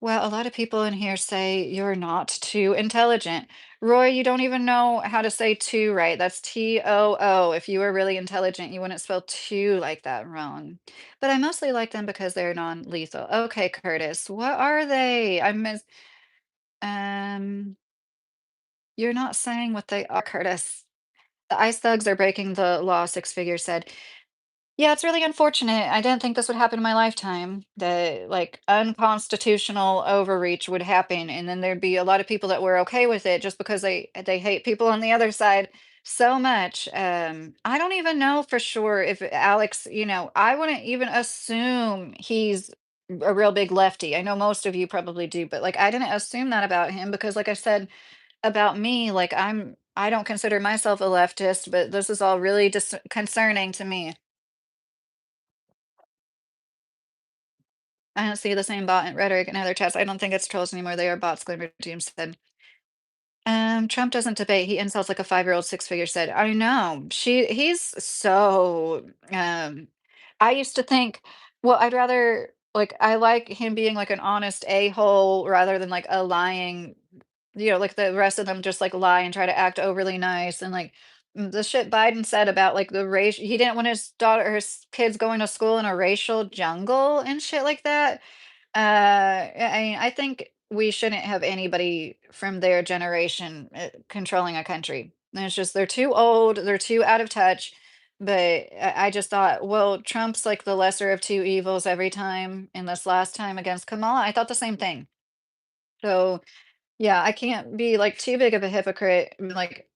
Well, a lot of people in here say you're not too intelligent. Roy, you don't even know how to say too right. That's T-O-O. If you were really intelligent, you wouldn't spell two like that wrong. But I mostly like them because they're non-lethal. Okay, Curtis, what are they? I miss um you're not saying what they are, Curtis. The ice thugs are breaking the law, Six Figures said. Yeah, it's really unfortunate. I didn't think this would happen in my lifetime, that like unconstitutional overreach would happen, and then there'd be a lot of people that were okay with it just because they hate people on the other side so much. I don't even know for sure if Alex, I wouldn't even assume he's a real big lefty. I know most of you probably do, but like I didn't assume that about him because like I said about me, like I don't consider myself a leftist, but this is all really concerning to me. I don't see the same bot and rhetoric in other chats. I don't think it's trolls anymore. They are bots, Glimmer James said. Trump doesn't debate. He insults like a 5-year-old six figure said. I know. He's so I used to think, well, I'd rather like I like him being like an honest a-hole rather than like a lying, like the rest of them just like lie and try to act overly nice and like the shit Biden said about like the race he didn't want his daughter or his kids going to school in a racial jungle and shit like that. I think we shouldn't have anybody from their generation controlling a country. And it's just they're too old, they're too out of touch. But I just thought, well, Trump's like the lesser of two evils every time. And this last time against Kamala, I thought the same thing. So yeah, I can't be like too big of a hypocrite. Like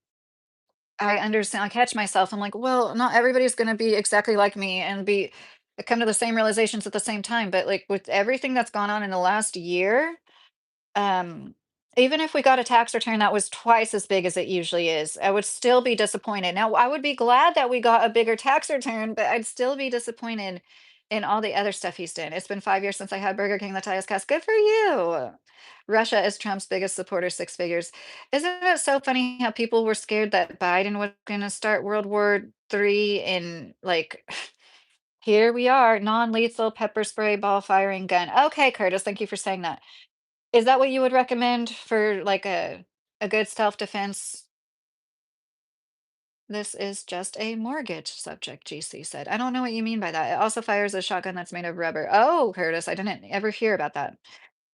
I understand. I catch myself. I'm like, well, not everybody's going to be exactly like me and be come to the same realizations at the same time. But like with everything that's gone on in the last year, um, even if we got a tax return that was twice as big as it usually is, I would still be disappointed. Now, I would be glad that we got a bigger tax return, but I'd still be disappointed in all the other stuff he's done. It's been 5 years since I had Burger King, the highest cast. Good for you. Russia is Trump's biggest supporter, six figures. Isn't it so funny how people were scared that Biden was going to start World War III and like here we are, non-lethal pepper spray ball firing gun. Okay, Curtis, thank you for saying that. Is that what you would recommend for, like, a good self-defense? "This is just a mortgage," subject GC said. I don't know what you mean by that. It also fires a shotgun that's made of rubber. Oh, Curtis, I didn't ever hear about that.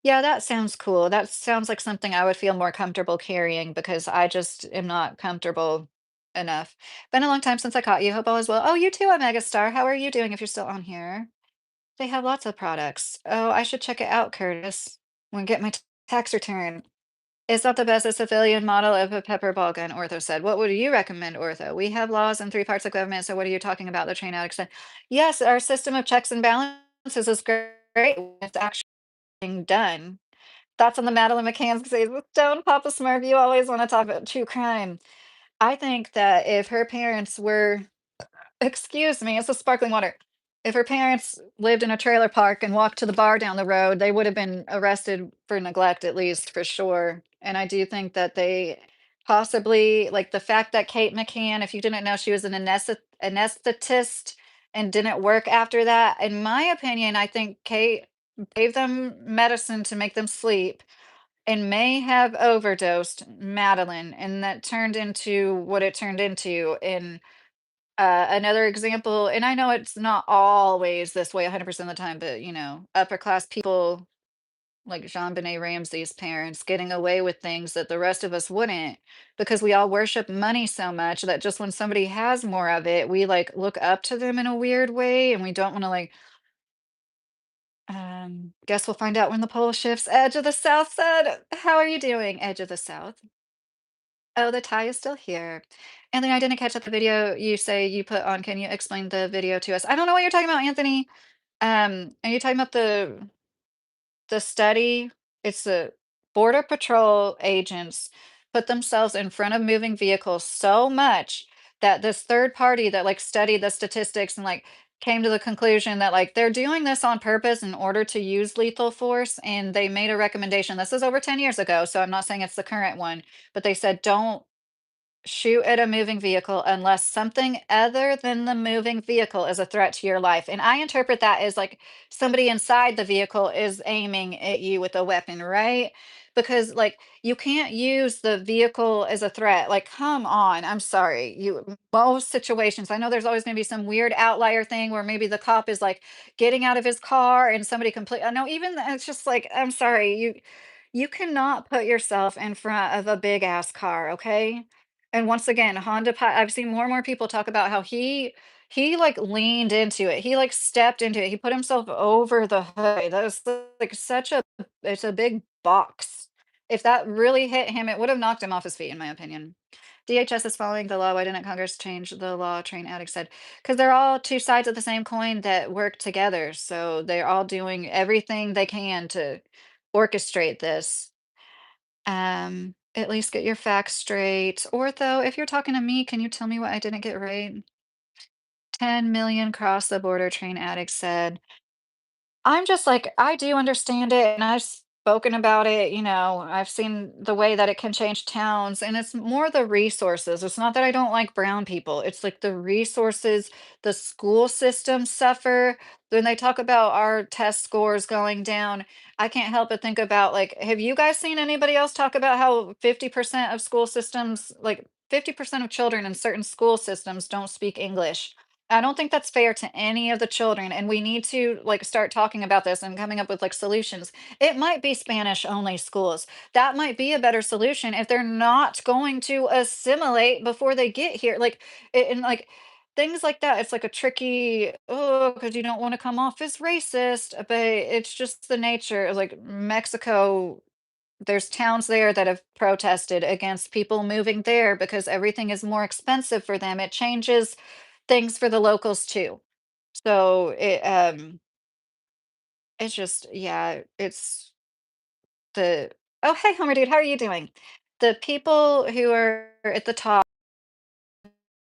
Yeah, that sounds cool. That sounds like something I would feel more comfortable carrying because I just am not comfortable enough. Been a long time since I caught you. Hope all is well. Oh, you too, a megastar. How are you doing if you're still on here? They have lots of products. Oh, I should check it out, Curtis. When get my tax return. It's not the best a civilian model of a pepper ball gun, Ortho said. What would you recommend, Ortho? We have laws in three parts of government, so what are you talking about? The train out extent. Yes, our system of checks and balances is great when it's actually being done. Thoughts on the Madeline McCann's case with Stone Papa Smurf? You always want to talk about true crime. I think that if her parents were excuse me, it's a sparkling water. If her parents lived in a trailer park and walked to the bar down the road, they would have been arrested for neglect, at least for sure. And I do think that they possibly, like the fact that Kate McCann, if you didn't know, she was an anesthetist and didn't work after that. In my opinion, I think Kate gave them medicine to make them sleep and may have overdosed Madeline, and that turned into what it turned into. And another example, and I know it's not always this way 100% of the time, but upper class people like Jean Benet Ramsey's parents getting away with things that the rest of us wouldn't because we all worship money so much that just when somebody has more of it, we like look up to them in a weird way and we don't want to like guess we'll find out when the pole shifts. Edge of the South said, how are you doing, Edge of the South? Oh, the tie is still here. And then I didn't catch up the video you say you put on. Can you explain the video to us? I don't know what you're talking about, Anthony. Are you talking about the study? It's the Border Patrol agents put themselves in front of moving vehicles so much that this third party that like studied the statistics and like came to the conclusion that like they're doing this on purpose in order to use lethal force. And they made a recommendation. This is over 10 years ago, so I'm not saying it's the current one, but they said don't shoot at a moving vehicle unless something other than the moving vehicle is a threat to your life. And I interpret that as like somebody inside the vehicle is aiming at you with a weapon, right? Because like you can't use the vehicle as a threat. Like, come on, I'm sorry. Most situations, I know there's always going to be some weird outlier thing where maybe the cop is like getting out of his car and somebody complete. I know even it's just like, I'm sorry, you cannot put yourself in front of a big ass car, okay? And once again, I've seen more and more people talk about how he like leaned into it. He like stepped into it. He put himself over the hood. That was like such a it's a big box. If that really hit him, it would have knocked him off his feet, in my opinion. DHS is following the law. Why didn't Congress change the law? Train addict said, because they're all two sides of the same coin that work together. So they're all doing everything they can to orchestrate this. At least get your facts straight. Ortho, if you're talking to me, can you tell me what I didn't get right? 10 million cross the border, train addict said. I'm just like, I do understand it, and I've spoken about it, I've seen the way that it can change towns, and it's more the resources. It's not that I don't like brown people. It's like the resources, the school systems suffer. When they talk about our test scores going down, I can't help but think about like, have you guys seen anybody else talk about how 50% of school systems, like 50% of children in certain school systems don't speak English? I don't think that's fair to any of the children, and we need to like start talking about this and coming up with like solutions. It might be Spanish only schools. That might be a better solution if they're not going to assimilate before they get here. Like and like things like that. It's like a tricky, oh, because you don't want to come off as racist, but it's just the nature of like Mexico. There's towns there that have protested against people moving there because everything is more expensive for them. It changes things for the locals too. So it's just yeah, it's the oh hey Homer dude, how are you doing? The people who are at the top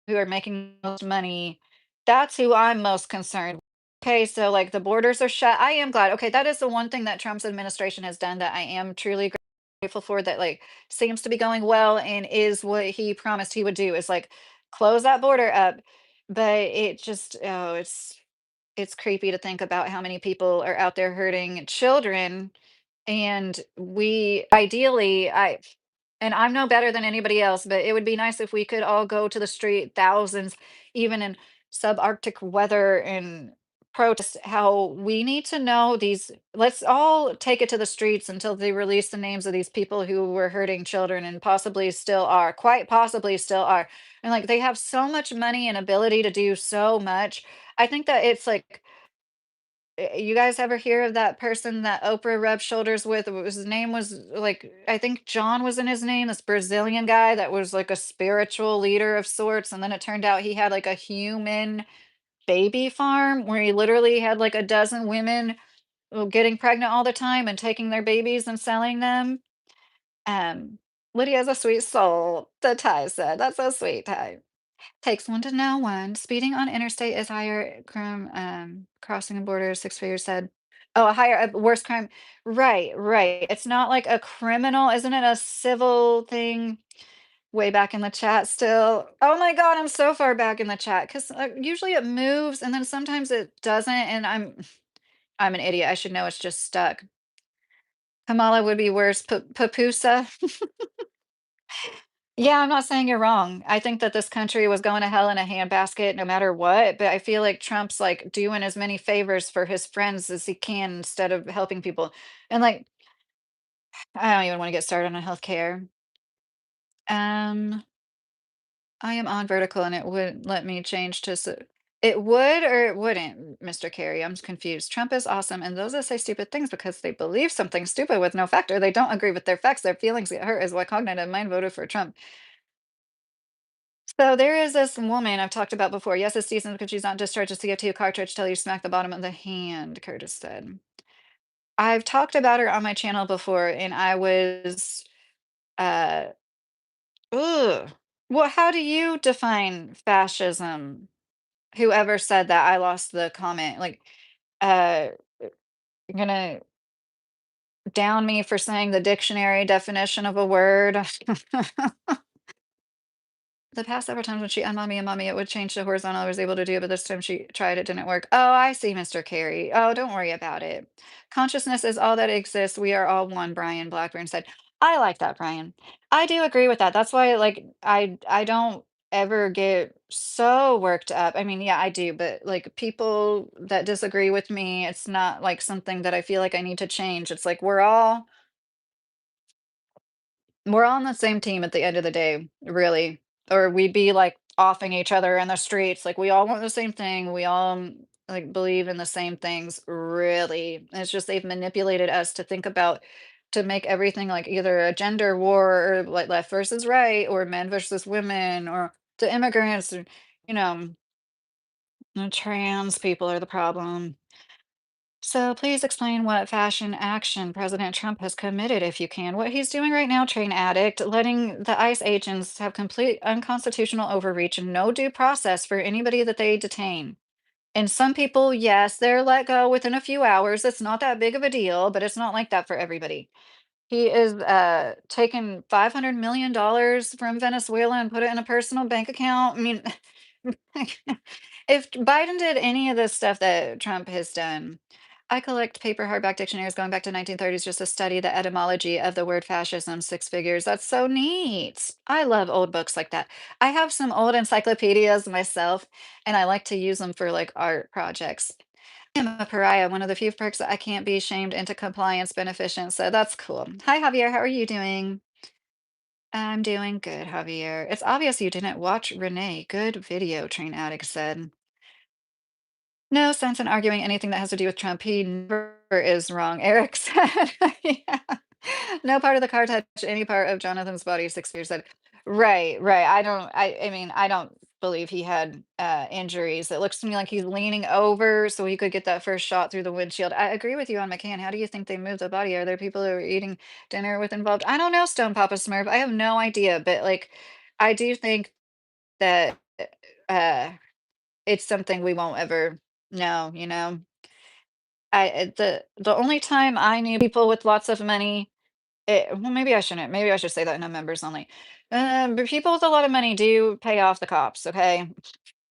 who are making most money, that's who I'm most concerned. Okay, so like the borders are shut. I am glad. Okay, that is the one thing that Trump's administration has done that I am truly grateful for that like seems to be going well and is what he promised he would do is like close that border up. But it just oh, it's creepy to think about how many people are out there hurting children, and we ideally, and I'm no better than anybody else, but it would be nice if we could all go to the street, thousands, even in subarctic weather, and protest how we need to know these. Let's all take it to the streets until they release the names of these people who were hurting children and possibly still are, quite possibly still are. And like they have so much money and ability to do so much. I think that it's like, you guys ever hear of that person that Oprah rubbed shoulders with? His name was like, I think John was in his name, this Brazilian guy that was like a spiritual leader of sorts. And then it turned out he had like a human baby farm where he literally had like a dozen women getting pregnant all the time and taking their babies and selling them. Um, Lydia's a sweet soul, the Ty said. That's so sweet, Ty. Takes one to know one. Speeding on interstate is higher crime, crossing a border, six figures said. Oh, a higher, a worse crime. Right, right. It's not like a criminal, isn't it a civil thing? Way back in the chat still. Oh my God, I'm so far back in the chat because usually it moves and then sometimes it doesn't. And I'm an idiot. I should know it's just stuck. Kamala would be worse. Papusa. Yeah, I'm not saying you're wrong. I think that this country was going to hell in a handbasket no matter what, but I feel like Trump's like doing as many favors for his friends as he can instead of helping people. And like, I don't even want to get started on healthcare. Um, I am on vertical and it would let me change to it would or it wouldn't, Mr. Kerry. I'm confused. Trump is awesome, and those that say stupid things because they believe something stupid with no factor, they don't agree with their facts, their feelings get hurt, is why cognitive mind voted for Trump. So there is this woman I've talked about before. Yes, it's decent because she's not discharged a CO2 cartridge till you smack the bottom of the hand, Curtis said. I've talked about her on my channel before, and I was, uh, ugh. Well, how do you define fascism? Whoever said that, I lost the comment. Like, uh, you're gonna down me for saying the dictionary definition of a word. The past several times when she "Mommy, Mommy," it would change to horizontal, I was able to do it, but this time she tried, it didn't work. Oh, I see, Mr. Carey. Oh, don't worry about it. Consciousness is all that exists. We are all one, Brian Blackburn said. I like that, Brian. I do agree with that. That's why, like, I don't ever get so worked up. I mean, yeah, I do, but like people that disagree with me, it's not like something that I feel like I need to change. It's like we're all on the same team at the end of the day, really. Or we'd be like offing each other in the streets. Like we all want the same thing. We all like believe in the same things, really. It's just they've manipulated us to think about to make everything like either a gender war or like left versus right or men versus women or the immigrants or you know, the trans people are the problem. So please explain what fashion action President Trump has committed, if you can. What he's doing right now, train addict, letting the ICE agents have complete unconstitutional overreach and no due process for anybody that they detain. And some people, yes, they're let go within a few hours. It's not that big of a deal, but it's not like that for everybody. He is taking $500 million from Venezuela and put it in a personal bank account. I mean, if Biden did any of this stuff that Trump has done, I collect paper hardback dictionaries going back to 1930s just to study the etymology of the word fascism, six figures. That's so neat. I love old books like that. I have some old encyclopedias myself, and I like to use them for like art projects. I'm a pariah, one of the few perks that I can't be shamed into compliance beneficent, so that's cool. Hi, Javier, how are you doing? I'm doing good, Javier. It's obvious you didn't watch Renee. Good video, Train Addict said. No sense in arguing anything that has to do with Trump. He never is wrong, Eric said. Yeah. No part of the car touched any part of Jonathan's body, 6 years said. Right, right. I mean, I don't believe he had injuries. It looks to me like he's leaning over so he could get that first shot through the windshield. I agree with you on McCann. How do you think they moved the body? Are there people who are eating dinner with involved? I don't know, Stone Papa Smurf. I have no idea, but like I do think that uh it's something we won't ever know, you know? The only time I knew people with lots of money, well, maybe I shouldn't. Maybe I should say that in a members only. But people with a lot of money do pay off the cops, okay?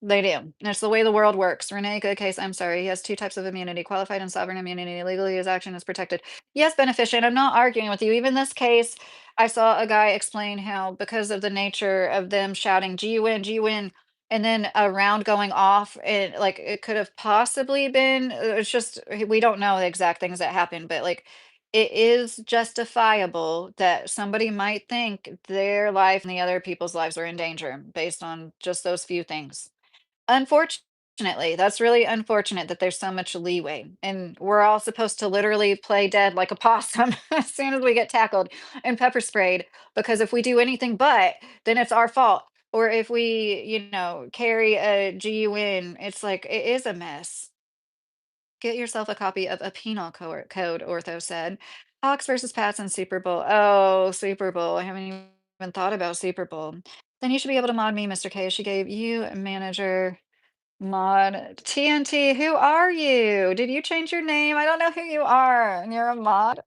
They do. That's the way the world works. Renee, good case. I'm sorry. He has two types of immunity, qualified and sovereign immunity. Legally, his action is protected. Yes, beneficent. I'm not arguing with you. Even this case, I saw a guy explain how because of the nature of them shouting, G U N, and then a round going off, and like it could have possibly been, it's just, we don't know the exact things that happened, but like it is justifiable that somebody might think their life and the other people's lives are in danger based on just those few things. Unfortunately, that's really unfortunate that there's so much leeway, and we're all supposed to literally play dead like a possum as soon as we get tackled and pepper sprayed, because if we do anything but, then it's our fault. Or if we, carry a GUN, it's like it is a mess. Get yourself a copy of a penal code, Ortho said. Hawks versus Pats in Super Bowl. Oh, Super Bowl. I haven't even thought about Super Bowl. Then you should be able to mod me, Mr. K. She gave you a manager. Mod TNT, who are you? Did you change your name? I don't know who you are, and you're a mod.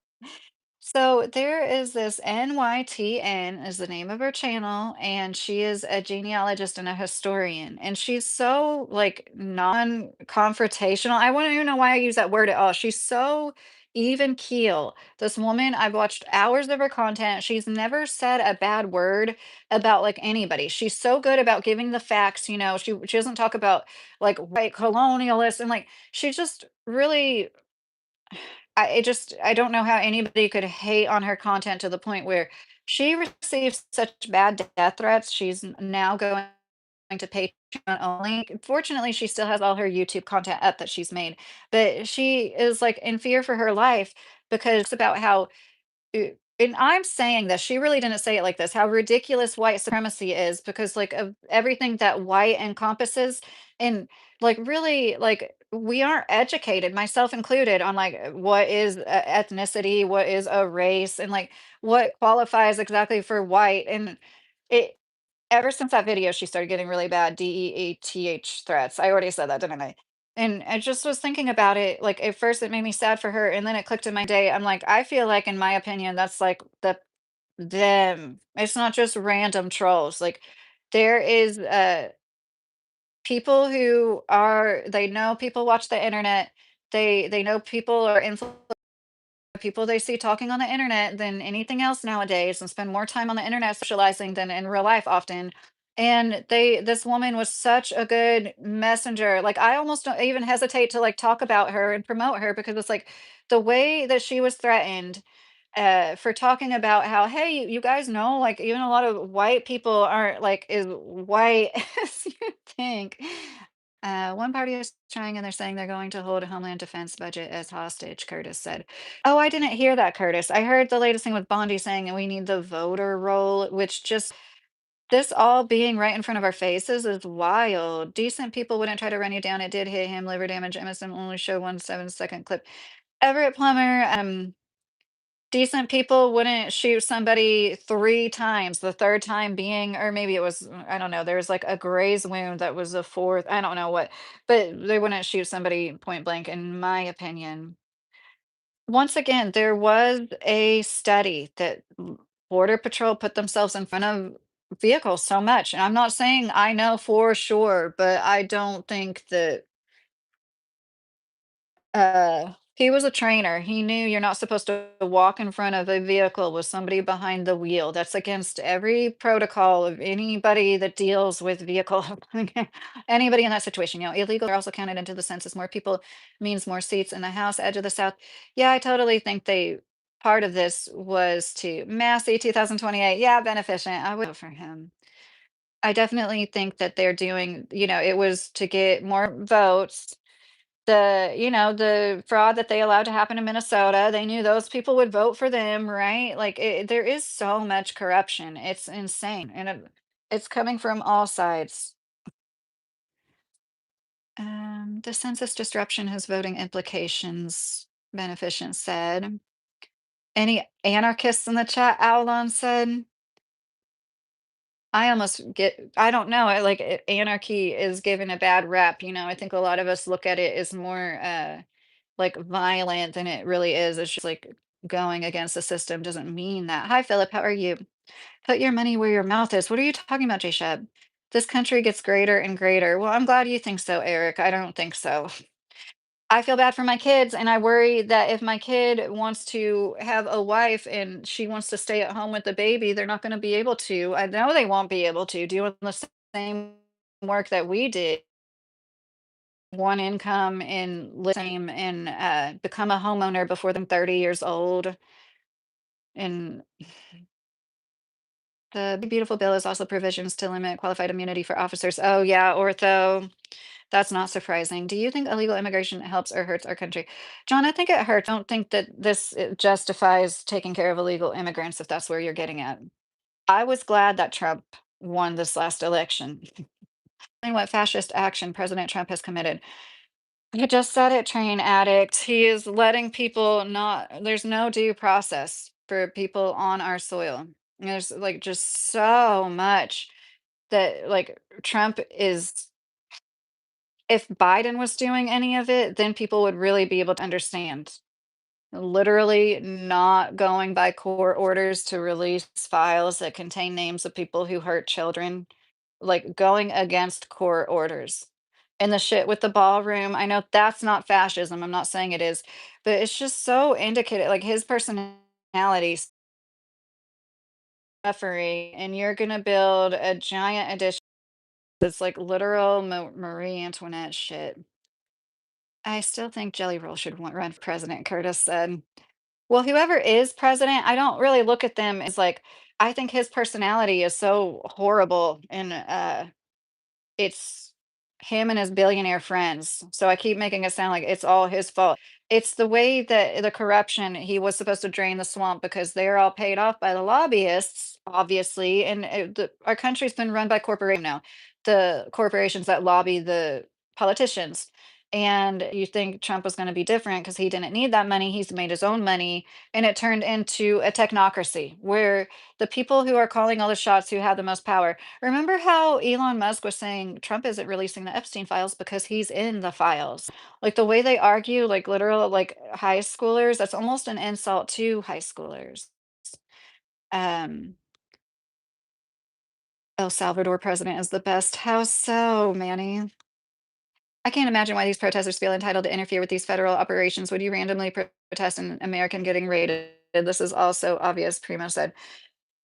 So there is this NYTN is the name of her channel, and she is a genealogist and a historian. And she's so like non-confrontational. I wouldn't even know why I use that word at all. She's so even keel. This woman, I've watched hours of her content. She's never said a bad word about like anybody. She's so good about giving the facts, she doesn't talk about like white colonialists and like she just really I don't know how anybody could hate on her content to the point where she receives such bad death threats. She's now going to Patreon only. Fortunately, she still has all her YouTube content up that she's made, but she is like in fear for her life because it's about how and I'm saying this, she really didn't say it like this, how ridiculous white supremacy is because, like, of everything that white encompasses, and, like, really, like, we aren't educated, myself included, on, like, what is ethnicity, what is a race, and, like, what qualifies exactly for white, and it ever since that video, she started getting really bad DEATH threats. I already said that, didn't I? And I just was thinking about it. Like at first, it made me sad for her, and then it clicked in my day. I'm like, I feel like, in my opinion, that's like them. It's not just random trolls. Like there is people who are, they know people watch the internet. They know people are people they see talking on the internet than anything else nowadays, and spend more time on the internet socializing than in real life often. And this woman was such a good messenger. Like I almost don't even hesitate to like talk about her and promote her because it's like the way that she was threatened for talking about how, hey, you guys know, like even a lot of white people aren't like as white as you think. One party is trying, and they're saying they're going to hold a Homeland Defense budget as hostage, Curtis said. Oh, I didn't hear that, Curtis. I heard the latest thing with Bondi saying that we need the voter roll, which just, this all being right in front of our faces is wild. Decent people wouldn't try to run you down. It did hit him, liver damage. Emerson only showed 1 7-second clip. Everett Plummer, decent people wouldn't shoot somebody 3 times, the 3rd time being, or maybe it was, I don't know, there was like a graze wound that was a 4th, I don't know what, but they wouldn't shoot somebody point blank, in my opinion. Once again, there was a study that Border Patrol put themselves in front of vehicles so much, and I'm not saying I know for sure, but I don't think that he was a trainer. He knew you're not supposed to walk in front of a vehicle with somebody behind the wheel. That's against every protocol of anybody that deals with vehicle. Anybody in that situation, illegal are also counted into the census. More people means more seats in the House, edge of the South. Yeah, I totally think they, part of this was to Massey 2028. Yeah, beneficent. I would vote for him. I definitely think that they're doing, it was to get more votes. The fraud that they allowed to happen in Minnesota, they knew those people would vote for them, right? Like, there is so much corruption. It's insane, and it's coming from all sides. The census disruption has voting implications, Beneficent said. Any anarchists in the chat, Avalon said. I almost get, I don't know, I like anarchy is given a bad rap, I think a lot of us look at it as more like violent than it really is. It's just like going against the system doesn't mean that. Hi, Philip. How are you? Put your money where your mouth is. What are you talking about, Jay Sheb? This country gets greater and greater. Well, I'm glad you think so, Eric. I don't think so. I feel bad for my kids, and I worry that if my kid wants to have a wife and she wants to stay at home with the baby, they're not going to be able to. I know they won't be able to doing the same work that we did, one income and live same, and become a homeowner before them 30 years old. And the big beautiful bill is also provisions to limit qualified immunity for officers. Oh yeah, ortho. That's not surprising. Do you think illegal immigration helps or hurts our country? John, I think it hurts. I don't think that this justifies taking care of illegal immigrants, if that's where you're getting at. I was glad that Trump won this last election. And what fascist action President Trump has committed. You just said it, train addict. He is letting people not, there's no due process for people on our soil. There's like just so much that like Trump is, if Biden was doing any of it, then people would really be able to understand. Literally not going by court orders to release files that contain names of people who hurt children, like going against court orders. And the shit with the ballroom, I know that's not fascism. I'm not saying it is, but it's just so indicated, like his personality suffering, and you're gonna build a giant addition that's like literal Marie Antoinette shit. I still think Jelly Roll should run for president, Curtis said. Well, whoever is president, I don't really look at them as like, I think his personality is so horrible, and it's him and his billionaire friends. So I keep making it sound like it's all his fault. It's the way that the corruption, he was supposed to drain the swamp because they're all paid off by the lobbyists, obviously. And our country's been run by corporations now, the corporations that lobby the politicians. And you think Trump was going to be different because he didn't need that money. He's made his own money. And it turned into a technocracy where the people who are calling all the shots, who have the most power. Remember how Elon Musk was saying Trump isn't releasing the Epstein files because he's in the files? Like the way they argue, like literal, like high schoolers, that's almost an insult to high schoolers. Um, El Salvador president is the best. How so, Manny? I can't imagine why these protesters feel entitled to interfere with these federal operations. Would you randomly protest an American getting raided? This is also obvious, Primo said.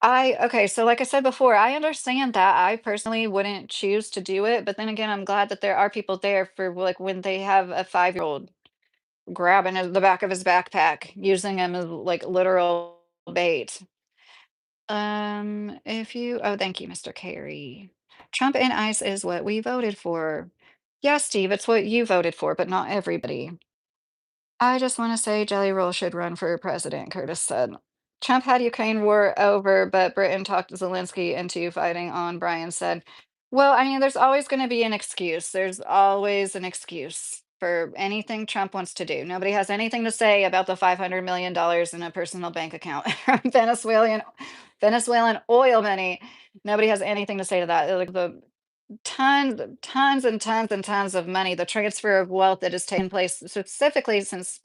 Okay, so like I said before, I understand that. I personally wouldn't choose to do it, but then again, I'm glad that there are people there for like when they have a 5-year-old grabbing the back of his backpack, using him as like literal bait. If you, oh, thank you, Mr. Carey. Trump and ICE is what we voted for. Yeah, Steve, it's what you voted for, but not everybody. I just want to say Jelly Roll should run for president, Curtis said. Trump had Ukraine war over, but Britain talked Zelensky into fighting on, Brian said. Well, I mean, there's always going to be an excuse. There's always an excuse for anything Trump wants to do. Nobody has anything to say about the $500 million in a personal bank account from Venezuelan oil money. Nobody has anything to say to that. Like the tons and tons and tons of money, the transfer of wealth that has taken place specifically since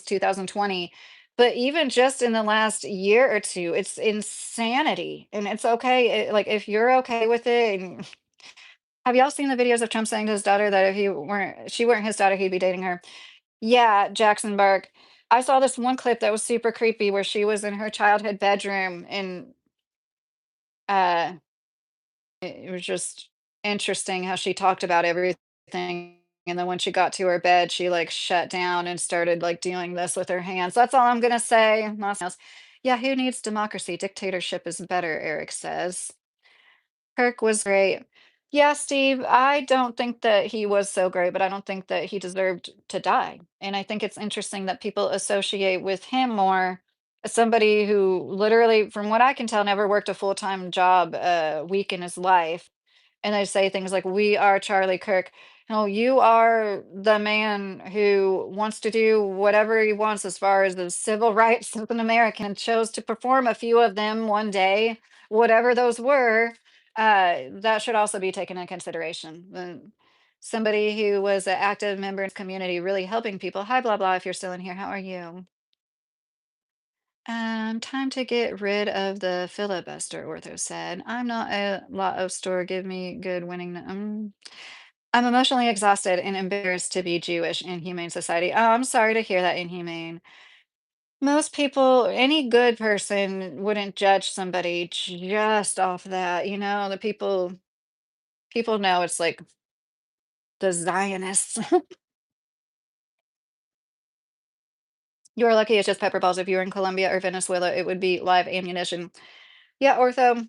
2020. But even just in the last year or two, it's insanity. And it's okay. Like if you're okay with it, and have y'all seen the videos of Trump saying to his daughter that if she weren't his daughter, he'd be dating her? Yeah, Jackson Burke. I saw this one clip that was super creepy where she was in her childhood bedroom and uh it was just interesting how she talked about everything, and then when she got to her bed, she, like, shut down and started, like, doing this with her hands. That's all I'm gonna say, nothing else. Yeah, who needs democracy? Dictatorship is better, Eric says. Kirk was great. Yeah, Steve, I don't think that he was so great, but I don't think that he deserved to die. And I think it's interesting that people associate with him more as somebody who literally, from what I can tell, never worked a full-time job a week in his life. And they say things like, "We are Charlie Kirk." No, you are the man who wants to do whatever he wants as far as the civil rights as an American and chose to perform a few of them one day, whatever those were. That should also be taken into consideration. Somebody who was an active member in the community, really helping people. Hi, blah, blah, if you're still in here, how are you? Time to get rid of the filibuster, Ortho said. I'm not a lot of store. Give me good winning. I'm emotionally exhausted and embarrassed to be Jewish in humane society. Oh, I'm sorry to hear that, inhumane. Most people, any good person wouldn't judge somebody just off that, the people know it's like the Zionists. You're lucky it's just pepper balls. If you were in Colombia or Venezuela, it would be live ammunition. Yeah, Ortho.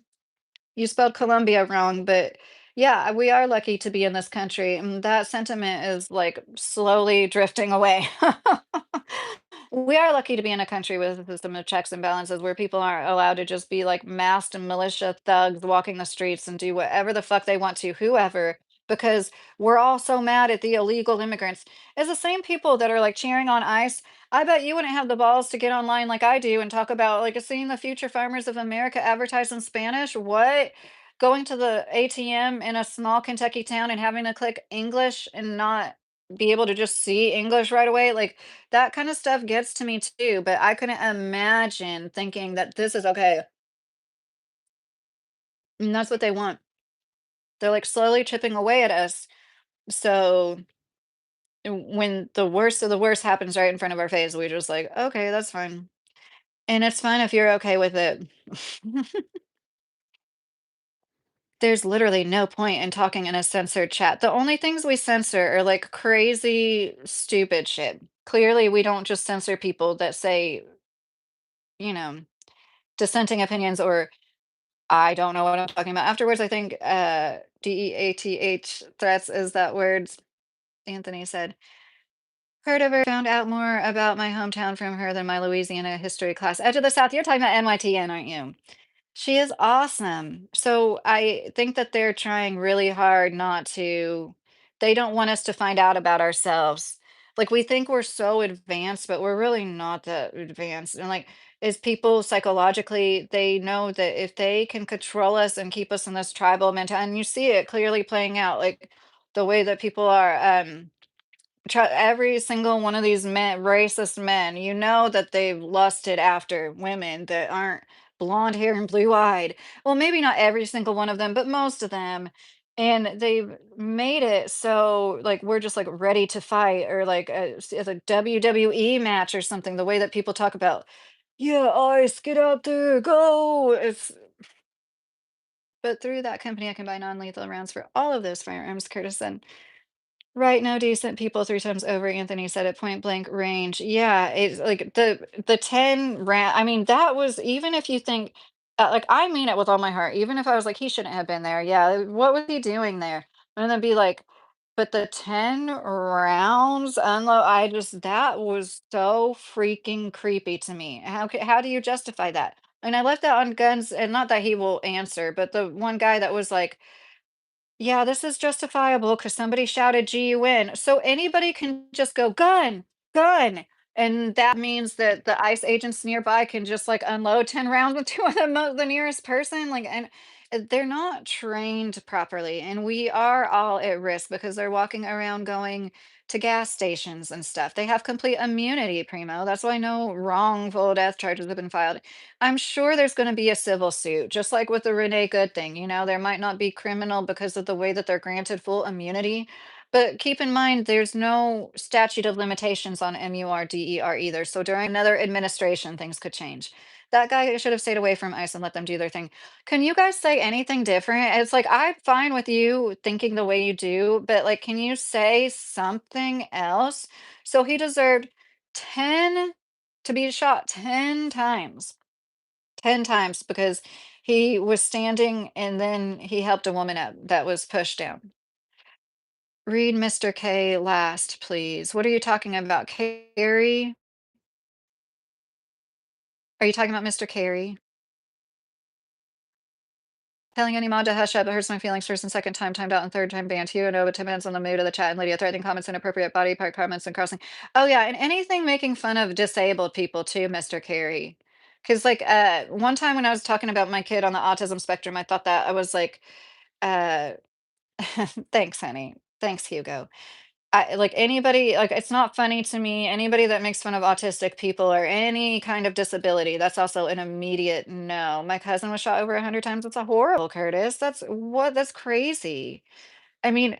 You spelled Colombia wrong, but yeah, we are lucky to be in this country. And that sentiment is like slowly drifting away. We are lucky to be in a country with a system of checks and balances where people aren't allowed to just be like masked and militia thugs walking the streets and do whatever the fuck they want to, whoever, because we're all so mad at the illegal immigrants. It's the same people that are like cheering on ICE. I bet you wouldn't have the balls to get online like I do and talk about like seeing the future farmers of America advertised in Spanish. What? Going to the ATM in a small Kentucky town and having to click English and not be able to just see English right away. Like that kind of stuff gets to me too, but I couldn't imagine thinking that this is okay. And that's what they want. They're like slowly chipping away at us. So when the worst of the worst happens right in front of our face, we're just like, okay, that's fine. And it's fine if you're okay with it. There's literally no point in talking in a censored chat. The only things we censor are like crazy, stupid shit. Clearly, we don't just censor people that say, you know, dissenting opinions or I don't know what I'm talking about. Afterwards, I think, DEATH, threats is that word. Anthony said, "Heard of her, found out more about my hometown from her than my Louisiana history class." Edge of the South, you're talking about NYTN, aren't you? She is awesome. So I think that they're trying really hard not to, they don't want us to find out about ourselves. Like we think we're so advanced, but we're really not that advanced. And like as people psychologically, they know that if they can control us and keep us in this tribal mentality, and you see it clearly playing out, like the way that people are every single one of these men, racist men, you know that they've lusted after women that aren't blonde hair and blue eyed. Well, maybe not every single one of them, but most of them. And they've made it so like we're just like ready to fight or like as a WWE match or something. The way that people talk about, yeah, ice, get out there, go. It's but through that company, I can buy non-lethal rounds for all of those firearms, Curtis. Right, no decent people 3 times over, Anthony said at point blank range. Yeah, it's like the 10 round, I mean, that was, even if you think, like, I mean it with all my heart, even if I was like, "He shouldn't have been there." Yeah, what was he doing there? And then be like, but the 10 rounds unload, I just, that was so freaking creepy to me. How do you justify that? And I left that on guns, and not that he will answer, but the one guy that was like, yeah, this is justifiable because somebody shouted GUN. So anybody can just go, gun, gun. And that means that the ICE agents nearby can just like unload 10 rounds into the nearest person. Like, and they're not trained properly. And we are all at risk because they're walking around going to gas stations and stuff. They have complete immunity, Primo. That's why no wrongful death charges have been filed. I'm sure there's gonna be a civil suit, just like with the Renee Good thing, there might not be criminal because of the way that they're granted full immunity. But keep in mind, there's no statute of limitations on MURDER either. So during another administration, things could change. That guy should have stayed away from ICE and let them do their thing. Can you guys say anything different? It's like I'm fine with you thinking the way you do, but like, can you say something else? So he deserved 10 to be shot 10 times. 10 times because he was standing and then he helped a woman up that was pushed down. Read Mr. K last, please. What are you talking about? Carrie? Are you talking about Mr. Carey? Telling any mod to hush up, it hurts my feelings. First and second time timed out and third time banned. You know, but depends on the mood of the chat and Lydia threatening comments, inappropriate body part comments and crossing. Oh yeah, and anything making fun of disabled people too, Mr. Carey. Because like one time when I was talking about my kid on the autism spectrum, I thought that I was like, uh thanks, honey. Thanks, Hugo. I like anybody, like it's not funny to me. Anybody that makes fun of autistic people or any kind of disability, that's also an immediate no. My cousin was shot over 100 times. That's a horrible, Curtis. That's crazy. I mean,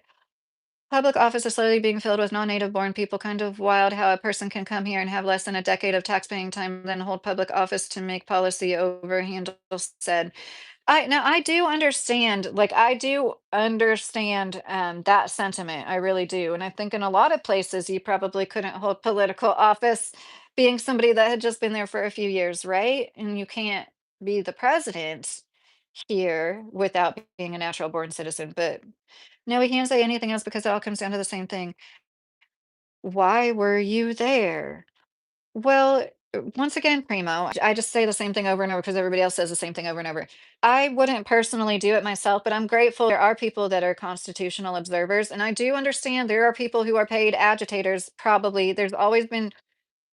public office is slowly being filled with non-native born people. Kind of wild how a person can come here and have less than a decade of taxpaying time, then hold public office to make policy over, Handel said. I do understand, like, I do understand, that sentiment, I really do, and I think in a lot of places, you probably couldn't hold political office being somebody that had just been there for a few years, right? And you can't be the president here without being a natural born citizen, but no, we can't say anything else because it all comes down to the same thing. Why were you there? Well, once again, Primo, I just say the same thing over and over because everybody else says the same thing over and over. I wouldn't personally do it myself, but I'm grateful there are people that are constitutional observers. And I do understand there are people who are paid agitators, probably. There's always been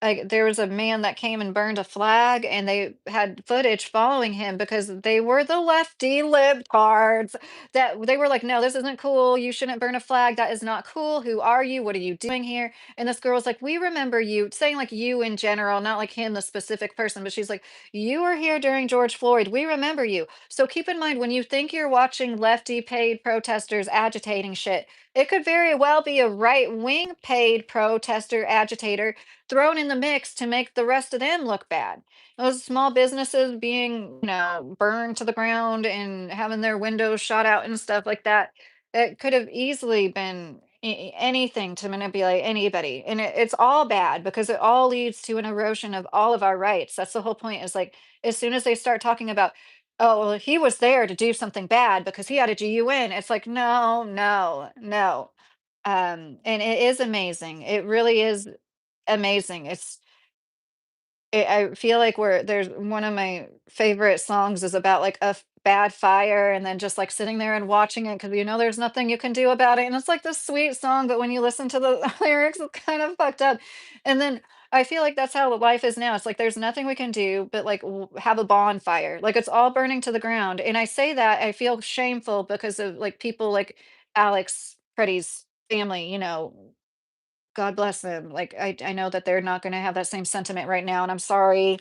like there was a man that came and burned a flag and they had footage following him because they were the lefty libtards that they were like, no, this isn't cool, you shouldn't burn a flag, that is not cool, who are you, what are you doing here? And this girl's like, we remember you, saying like you in general, not like him the specific person, but she's like, you were here during George Floyd, we remember you. So keep in mind when you think you're watching lefty paid protesters agitating shit, it could very well be a right wing paid protester agitator thrown in the mix to make the rest of them look bad. Those small businesses being, burned to the ground and having their windows shot out and stuff like that. It could have easily been anything to manipulate anybody. And it's all bad because it all leads to an erosion of all of our rights. That's the whole point is like, as soon as they start talking about Oh, well, he was there to do something bad because he had a GUN. It's like, no, no, no. And it is amazing. It really is amazing. I feel like there's one of my favorite songs is about like a bad fire and then just like sitting there and watching it because you know there's nothing you can do about it. And it's like this sweet song, but when you listen to the lyrics, it's kind of fucked up. And then I feel like that's how life is now. It's like there's nothing we can do but like have a bonfire. Like it's all burning to the ground. And I say that I feel shameful because of like people like Alex Pretty's family, God bless them. Like I know that they're not gonna have that same sentiment right now, and I'm sorry,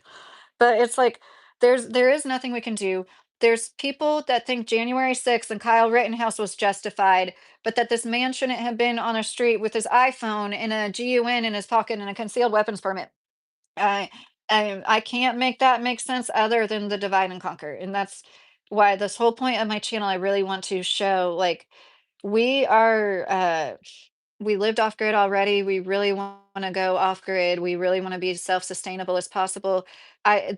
but it's like there is nothing we can do. There's people that think January 6th and Kyle Rittenhouse was justified, but that this man shouldn't have been on a street with his iPhone and a GUN in his pocket and a concealed weapons permit. I I can't make that make sense other than the divide and conquer, and that's why this whole point of my channel, I really want to show like we are we lived off grid already. We really want to go off grid. We really want to be self-sustainable as possible.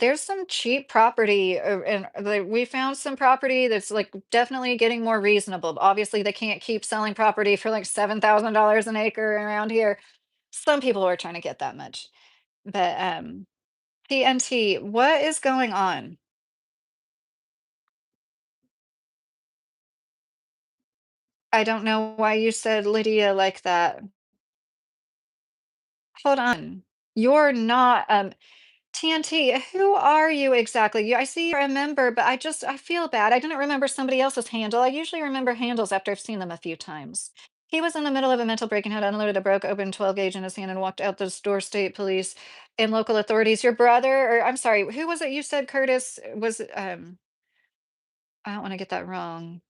There's some cheap property and we found some property that's like definitely getting more reasonable. Obviously, they can't keep selling property for like $7,000 an acre around here. Some people are trying to get that much. But PNT, what is going on? I don't know why you said Lydia like that. Hold on. You're not TNT, who are you exactly? I see you're a member, but I feel bad. I didn't remember somebody else's handle. I usually remember handles after I've seen them a few times. He was in the middle of a mental break and had unloaded a broke open 12 gauge in his hand and walked out the door. State police and local authorities. Your brother, or I'm sorry, who was it you said Curtis was I don't want to get that wrong.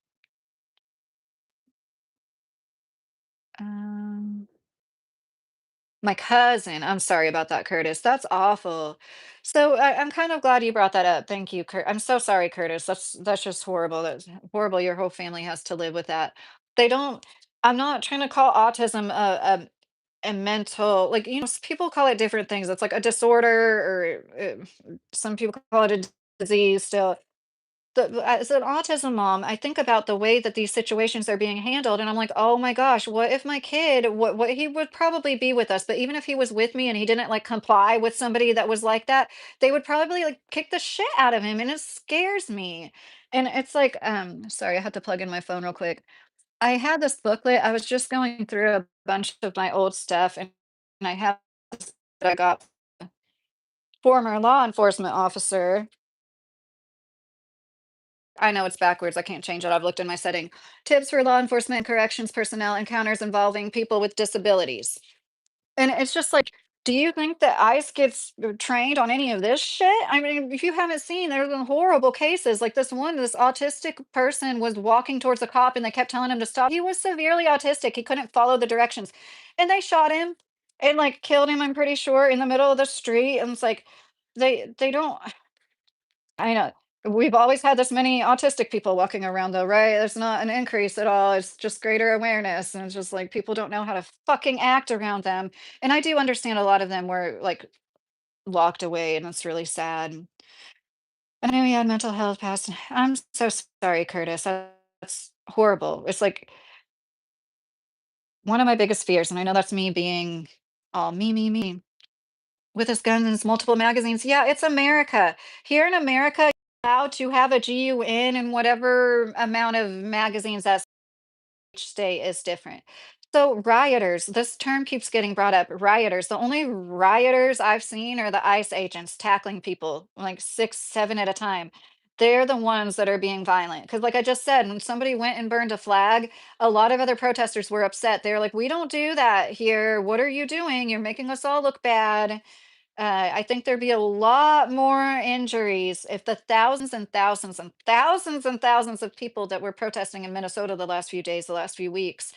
Um My cousin. I'm sorry about that, Curtis. That's awful. So I'm kind of glad you brought that up. Thank you, Kurt. I'm so sorry, Curtis. That's just horrible. That's horrible. Your whole family has to live with that. They don't. I'm not trying to call autism a mental like people call it different things. It's like a disorder, or some people call it a disease. Still, as an autism mom, I think about the way that these situations are being handled, and I'm like, oh my gosh, what if my kid, what he would probably be with us, but even if he was with me and he didn't like comply with somebody that was like that, they would probably like kick the shit out of him, and it scares me. And it's like, sorry, I had to plug in my phone real quick. I had this booklet. I was just going through a bunch of my old stuff, and I have this that I got former law enforcement officer. I know it's backwards. I can't change it. I've looked in my setting. Tips for law enforcement and corrections personnel encounters involving people with disabilities. And it's just like, do you think that ICE gets trained on any of this shit? I mean, if you haven't seen, there's been horrible cases. Like this autistic person was walking towards a cop and they kept telling him to stop. He was severely autistic. He couldn't follow the directions. And they shot him and like killed him, I'm pretty sure, in the middle of the street. And it's like they don't. I know. We've always had this many autistic people walking around though, right? There's not an increase at all. It's just greater awareness. And it's just like people don't know how to fucking act around them. And I do understand a lot of them were like locked away and it's really sad. I know he had mental health past. I'm so sorry, Curtis. That's horrible. It's like one of my biggest fears. And I know that's me being all me. With his guns and his multiple magazines. Yeah, it's America. Here in America, you're allowed to have a GUN and whatever amount of magazines that each state is different. So rioters, this term keeps getting brought up. Rioters. The only rioters I've seen are the ICE agents tackling people like six, seven at a time. They're the ones that are being violent. Because, like I just said, when somebody went and burned a flag, a lot of other protesters were upset. They're like, we don't do that here. What are you doing? You're making us all look bad. I think there'd be a lot more injuries if the thousands and thousands and thousands and thousands of people that were protesting in Minnesota the last few days, the last few weeks,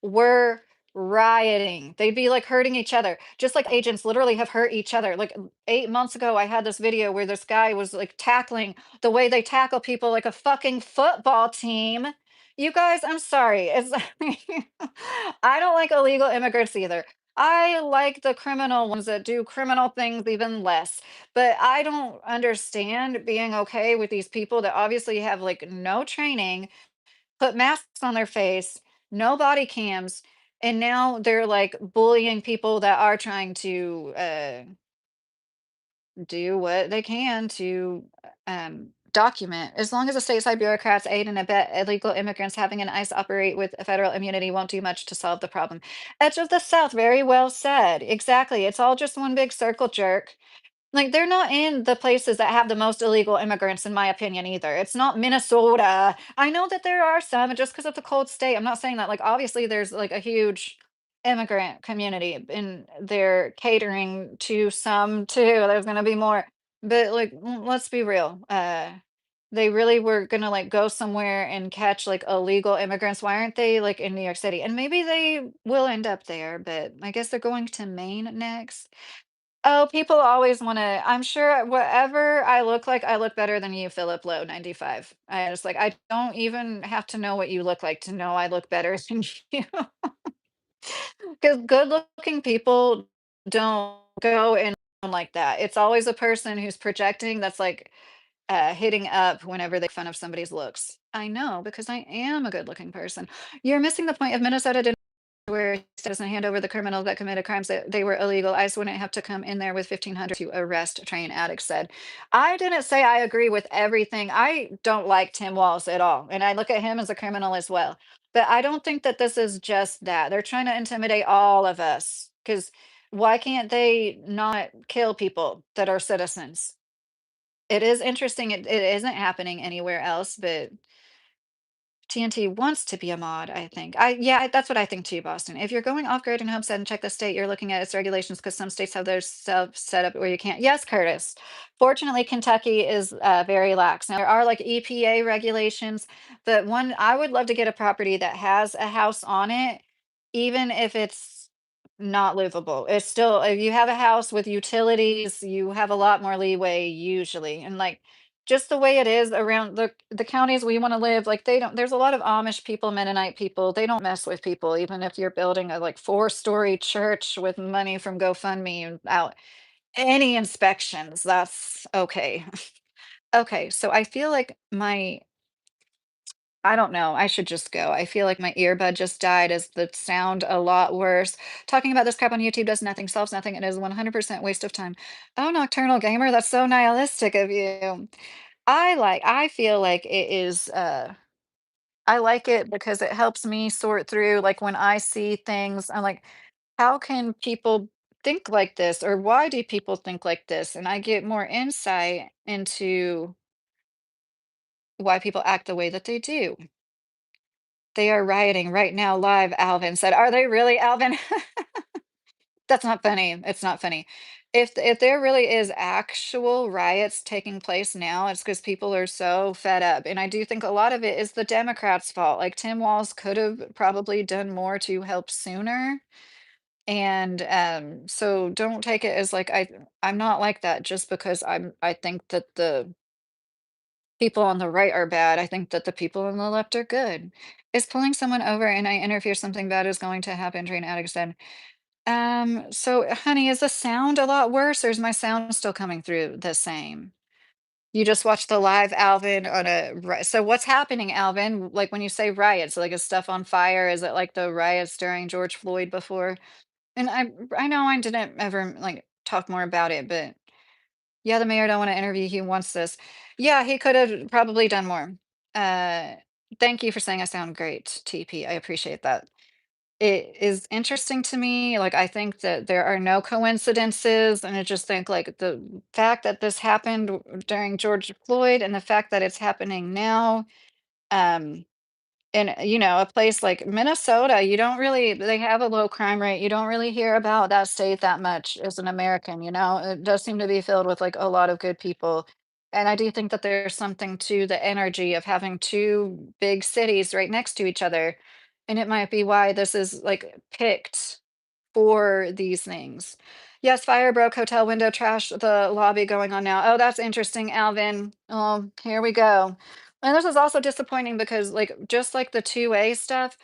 were rioting. They'd be like hurting each other, just like agents literally have hurt each other. Like 8 months ago, I had this video where this guy was like tackling the way they tackle people like a fucking football team. You guys, I'm sorry. It's I don't like illegal immigrants either. I like the criminal ones that do criminal things even less, but I don't understand being okay with these people that obviously have, like, no training, put masks on their face, no body cams, and now they're, like, bullying people that are trying to, do what they can to document. As long as the stateside bureaucrats aid and abet illegal immigrants, having an ICE operate with a federal immunity won't do much to solve the problem. Edge of the South, very well said. Exactly. It's all just one big circle jerk. Like, they're not in the places that have the most illegal immigrants, in my opinion, either. It's not Minnesota. I know that there are some, just because of the cold state. I'm not saying that. Like, obviously, there's like a huge immigrant community, and they're catering to some too. There's going to be more. But, like, let's be real. They really were going to like go somewhere and catch like illegal immigrants. Why aren't they like in New York City? And maybe they will end up there, but I guess they're going to Maine next. Oh, people always wanna I'm sure whatever I look like, I look better than you, Philip Lowe, 95. I just like, I don't even have to know what you look like to know I look better than you. 'Cause good-looking people don't go in like that. It's always a person who's projecting that's, like, hitting up whenever they make fun of somebody's looks. I know, because I am a good-looking person. You're missing the point of Minnesota didn't where he doesn't hand over the criminals that committed crimes that they were illegal. ICE wouldn't have to come in there with 1,500 to arrest, train addicts said. I didn't say I agree with everything. I don't like Tim Walz at all. And I look at him as a criminal as well. But I don't think that this is just that. They're trying to intimidate all of us. Because why can't they not kill people that are citizens? It is interesting. It isn't happening anywhere else, but TNT wants to be a mod, I think. That's what I think too, Boston. If you're going off grid and Homestead and check the state, you're looking at its regulations because some states have their self set up where you can't. Yes, Curtis. Fortunately, Kentucky is very lax. Now there are like EPA regulations, but one I would love to get a property that has a house on it, even if it's not livable. It's still if you have a house with utilities, you have a lot more leeway usually. And like just the way it is around the counties we wanna live, like, they don't there's a lot of Amish people, Mennonite people, they don't mess with people, even if you're building a, like, four-story church with money from GoFundMe and out any inspections, that's okay. Okay, so I feel like I don't know, I should just go. I feel like my earbud just died. Is the sound a lot worse? Talking about this crap on YouTube does nothing, solves nothing, and is 100% waste of time. Oh, Nocturnal Gamer, that's so nihilistic of you. I feel like it is, I like it because it helps me sort through, like, when I see things, I'm like, "How can people think like this?" Or, "Why do people think like this?" And I get more insight into why people act the way that they do. "They are rioting right now live," Alvin said. "Are they really, Alvin?" That's not funny. It's not funny. If there really is actual riots taking place now, it's because people are so fed up. And I do think a lot of it is the Democrats' fault. Like Tim Walz could have probably done more to help sooner. And so don't take it as like I'm not like that just because I think that the people on the right are bad. I think that the people on the left are good. Is pulling someone over and I interfere something bad is going to happen, Train Addict said. So honey, is the sound a lot worse or is my sound still coming through the same? You just watched the live Alvin on so what's happening, Alvin? Like when you say riots, like is stuff on fire? Is it like the riots during George Floyd before? And I know I didn't ever like talk more about it, but yeah, the mayor don't want to interview. He wants this. Yeah, he could have probably done more. Uh, thank you for saying I sound great, TP. I appreciate that. It is interesting to me, like, I think that there are no coincidences, and I just think, like, the fact that this happened during George Floyd and the fact that it's happening now, um in, a place like Minnesota, you don't really they have a low crime rate. You don't really hear about that state that much as an American, you know? It does seem to be filled with, like, a lot of good people. And I do think that there's something to the energy of having 2 big cities right next to each other. And it might be why this is, like, picked for these things. Yes, fire broke hotel window, trash the lobby going on now. Oh, that's interesting, Alvin. Oh, here we go. And this is also disappointing because, like, just like the 2A stuff,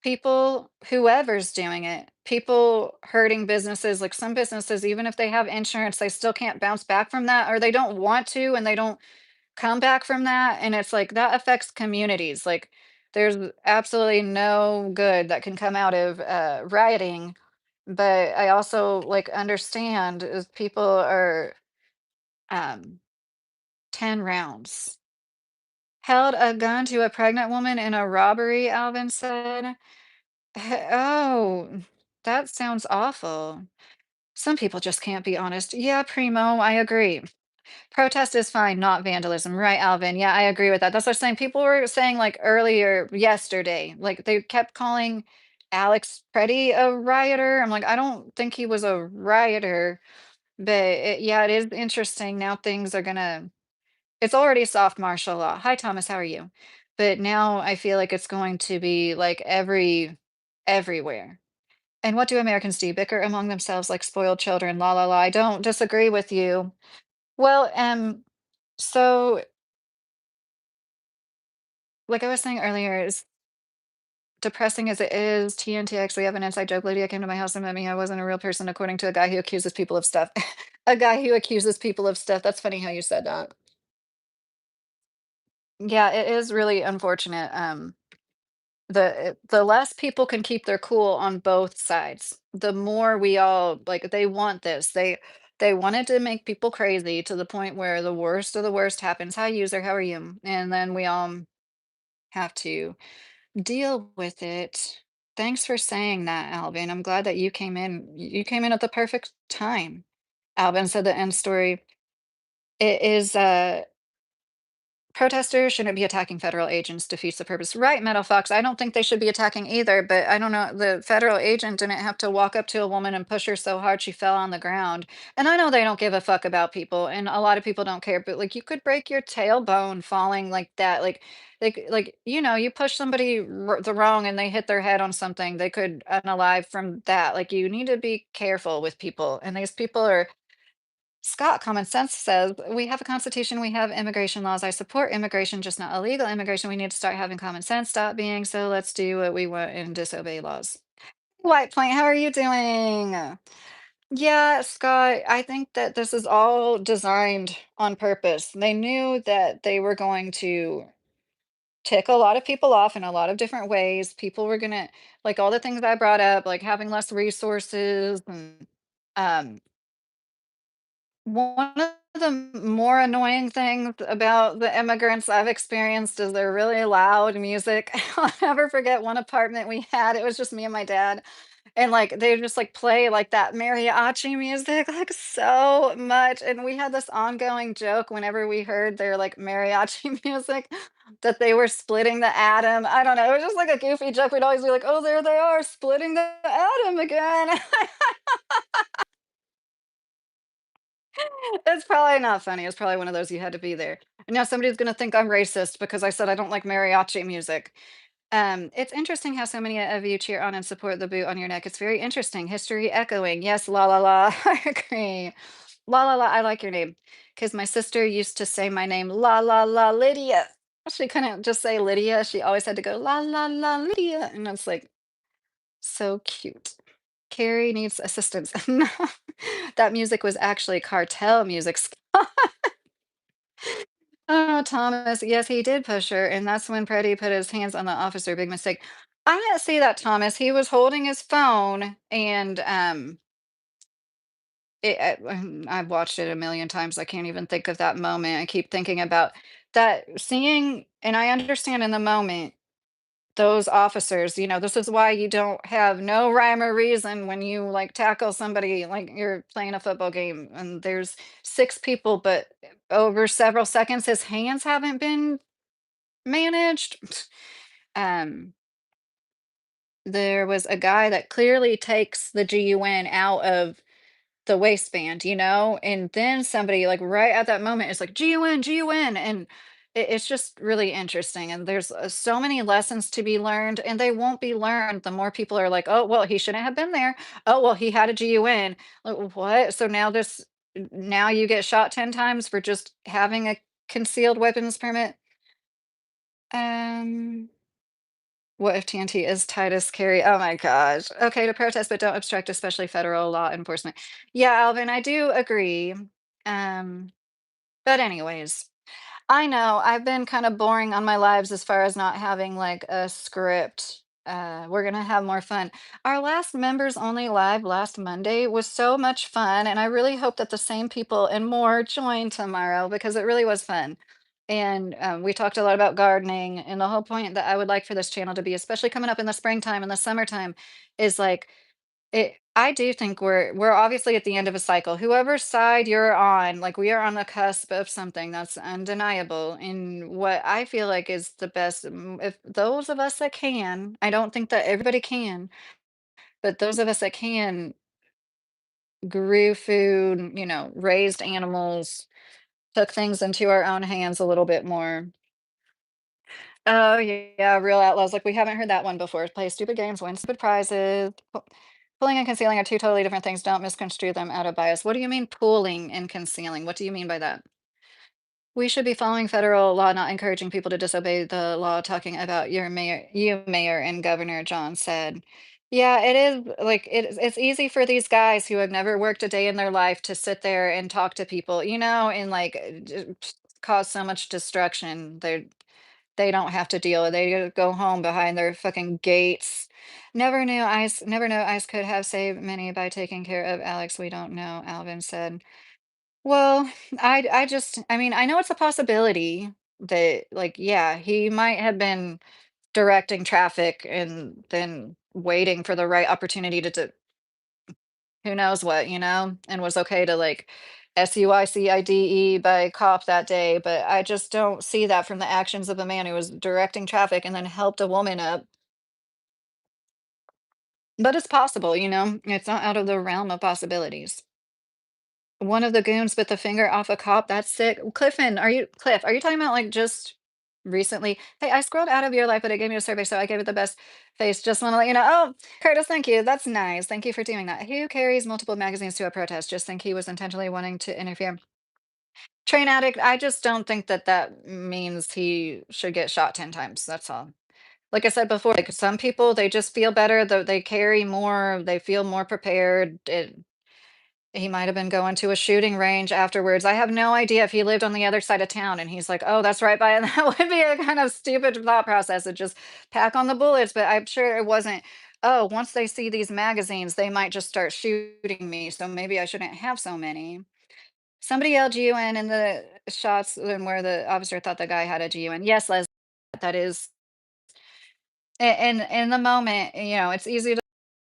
people, whoever's doing it, people hurting businesses, like some businesses, even if they have insurance, they still can't bounce back from that, or they don't want to, and they don't come back from that. And it's like that affects communities. Like there's absolutely no good that can come out of rioting. But I also like understand is people are um 10 rounds. Held a gun to a pregnant woman in a robbery, Alvin said. Oh, that sounds awful. Some people just can't be honest. Yeah, Primo, I agree. Protest is fine, not vandalism. Right, Alvin. Yeah, I agree with that. That's what I'm saying. People were saying like earlier yesterday, like they kept calling Alex Pretti a rioter. I'm like, I don't think he was a rioter, but yeah, it is interesting. Now things are gonna, it's already soft martial law. Hi, Thomas. How are you? But now I feel like it's going to be like everywhere. And what do Americans do? Bicker among themselves like spoiled children. La la la. I don't disagree with you. Well, so like I was saying earlier, as depressing as it is, TNT actually have an inside joke. Lydia came to my house and met me. I wasn't a real person, according to a guy who accuses people of stuff. A guy who accuses people of stuff. That's funny how you said that. Yeah, it is really unfortunate. The less people can keep their cool on both sides, the more we all like they want this. They wanted to make people crazy to the point where the worst of the worst happens. Hi, user, how are you? And then we all have to deal with it. Thanks for saying that, Alvin. I'm glad that you came in. You came in at the perfect time. Alvin said the end story. It is protesters shouldn't be attacking federal agents, defeats the purpose. Right, Metal Fox. I don't think they should be attacking either, but I don't know. The federal agent didn't have to walk up to a woman and push her so hard she fell on the ground. And I know they don't give a fuck about people, and a lot of people don't care, but like you could break your tailbone falling like that. Like you push somebody the wrong and they hit their head on something, they could unalive from that. Like you need to be careful with people, and these people are Scott, common sense says we have a constitution, we have immigration laws. I support immigration, just not illegal immigration. We need to start having common sense, stop being so let's do what we want and disobey laws. White Point, how are you doing? Yeah, Scott, I think that this is all designed on purpose. They knew that they were going to tick a lot of people off in a lot of different ways. People were gonna like all the things I brought up, like having less resources and um one of the more annoying things about the immigrants I've experienced is their really loud music. I'll never forget one apartment we had. It was just me and my dad. And like they just like play like that mariachi music like so much. And we had this ongoing joke whenever we heard their like mariachi music that they were splitting the atom. I don't know. It was just like a goofy joke. We'd always be like, oh, there they are splitting the atom again. It's probably not funny. It's probably one of those you had to be there. And now somebody's gonna think I'm racist because I said I don't like mariachi music. It's interesting how so many of you cheer on and support the boot on your neck. It's very interesting. History echoing. Yes, la la la. I agree. La la la. I like your name because my sister used to say my name la la la Lydia. She couldn't just say Lydia. She always had to go la la la Lydia, and it's like so cute. Carrie needs assistance. No, that music was actually cartel music. Oh, Thomas. Yes, he did push her, and that's when Freddie put his hands on the officer. Big mistake. I didn't see that, Thomas. He was holding his phone, and I've watched it a million times. I can't even think of that moment. I keep thinking about that, seeing, and I understand in the moment those officers, this is why you don't have no rhyme or reason when you like tackle somebody like you're playing a football game and there's six people, but over several seconds his hands haven't been managed. Um, there was a guy that clearly takes the GUN out of the waistband, and then somebody like right at that moment is like GUN, GUN, and it's just really interesting. And there's so many lessons to be learned, and they won't be learned. The more people are like, oh, well, he shouldn't have been there. Oh, well, he had a GUN. Like, what? So now you get shot 10 times for just having a concealed weapons permit. Um, What if TNT is Titus Carey? Oh my gosh. Okay, to protest, but don't obstruct, especially federal law enforcement. Yeah, Alvin, I do agree. Um, but anyways, I know I've been kind of boring on my lives as far as not having like a script. We're gonna have more fun. Our last members only live last Monday was so much fun, and I really hope that the same people and more join tomorrow because it really was fun. And we talked a lot about gardening, and the whole point that I would like for this channel to be, especially coming up in the springtime and the summertime, is like I do think we're obviously at the end of a cycle. Whoever side you're on, like we are on the cusp of something that's undeniable. And what I feel like is the best, if those of us that can, I don't think that everybody can, but those of us that can grew food, raised animals, took things into our own hands a little bit more. Oh yeah, real outlaws. Like we haven't heard that one before. Play stupid games, win stupid prizes. Pulling and concealing are two totally different things. Don't misconstrue them out of bias. What do you mean pooling and concealing? What do you mean by that? We should be following federal law, not encouraging people to disobey the law, talking about mayor and governor, John said. Yeah, it is like it's easy for these guys who have never worked a day in their life to sit there and talk to people, and like cause so much destruction. They don't have to deal. They go home behind their fucking gates. Never knew Ice could have saved many by taking care of Alex. We don't know, Alvin said. Well, I mean, I know it's a possibility that, like, yeah, he might have been directing traffic and then waiting for the right opportunity to who knows what, and was okay to like SUICIDE by cop that day. But I just don't see that from the actions of a man who was directing traffic and then helped a woman up. But it's possible, it's not out of the realm of possibilities. One of the goons bit the finger off a cop. That's sick. Cliff, are you talking about like just recently? Hey, I scrolled out of your life, but it gave me a survey, so I gave it the best face. Just want to let you know. Oh, Curtis, thank you. That's nice. Thank you for doing that. Who carries multiple magazines to a protest? Just think he was intentionally wanting to interfere. Train addict. I just don't think that that means he should get shot 10 times. That's all. Like I said before, like some people, they just feel better, they carry more, they feel more prepared. He might have been going to a shooting range afterwards. I have no idea if he lived on the other side of town and he's like, "Oh, that's right by," that would be a kind of stupid thought process to just pack on the bullets, but I'm sure it wasn't, "Oh, once they see these magazines, they might just start shooting me, so maybe I shouldn't have so many." Somebody yelled GUN in the shots and where the officer thought the guy had a GUN. Yes, Les, that is in the moment, it's easy to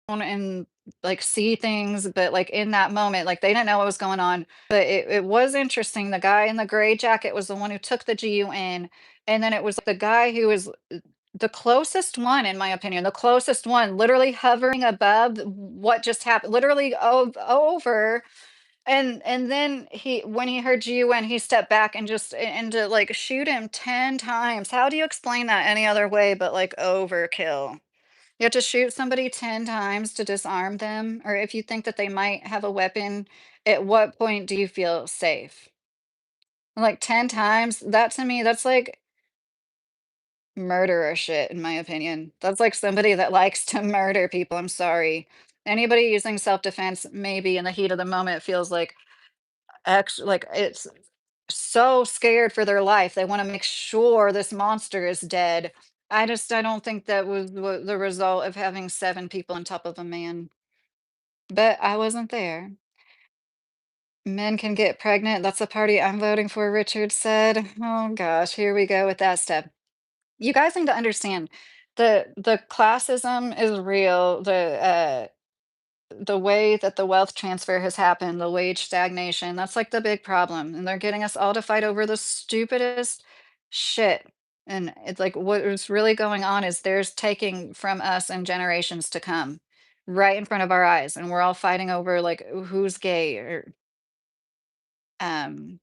and like see things, but like in that moment, like they didn't know what was going on. But it was interesting. The guy in the gray jacket was the one who took the GUN, and then it was the guy who was the closest one, in my opinion, the closest one, literally hovering above what just happened, literally over. And then when he heard GUN, he stepped back and just and to like shoot him 10 times. How do you explain that any other way but like overkill? You have to shoot somebody 10 times to disarm them, or if you think that they might have a weapon, at what point do you feel safe? Like 10 times? That to me, that's like murderer shit, in my opinion. That's like somebody that likes to murder people. I'm sorry. Anybody using self-defense, maybe in the heat of the moment, feels like like it's so scared for their life. They want to make sure this monster is dead. I don't think that was the result of having 7 people on top of a man. But I wasn't there. Men can get pregnant. That's the party I'm voting for, Richard said. Oh gosh, here we go with that stuff. You guys need to understand the classism is real. The way that the wealth transfer has happened, the wage stagnation, that's like the big problem. And they're getting us all to fight over the stupidest shit. And it's like what is really going on is there's taking from us and generations to come right in front of our eyes. And we're all fighting over like who's gay or um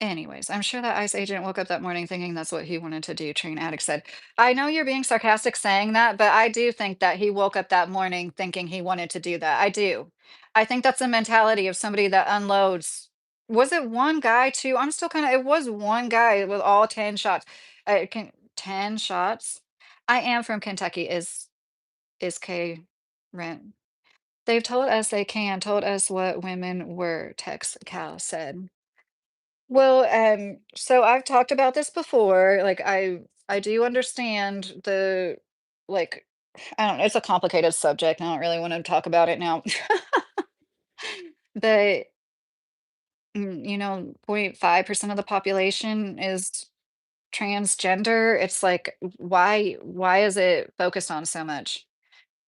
anyways, I'm sure that ICE agent woke up that morning thinking that's what he wanted to do, Train Addict said. I know you're being sarcastic saying that, but I do think that he woke up that morning thinking he wanted to do that. I do. I think that's a mentality of somebody that unloads. Was it one guy too? I'm still kind of, it was one guy with all 10 shots. 10 shots. I am from Kentucky. Is K rent? They've told us they can, told us what women were, Tex Cal said. Well, so I've talked about this before. Like I do understand the like I don't know, it's a complicated subject. I don't really want to talk about it now. But 0.5% of the population is transgender. It's like why is it focused on so much?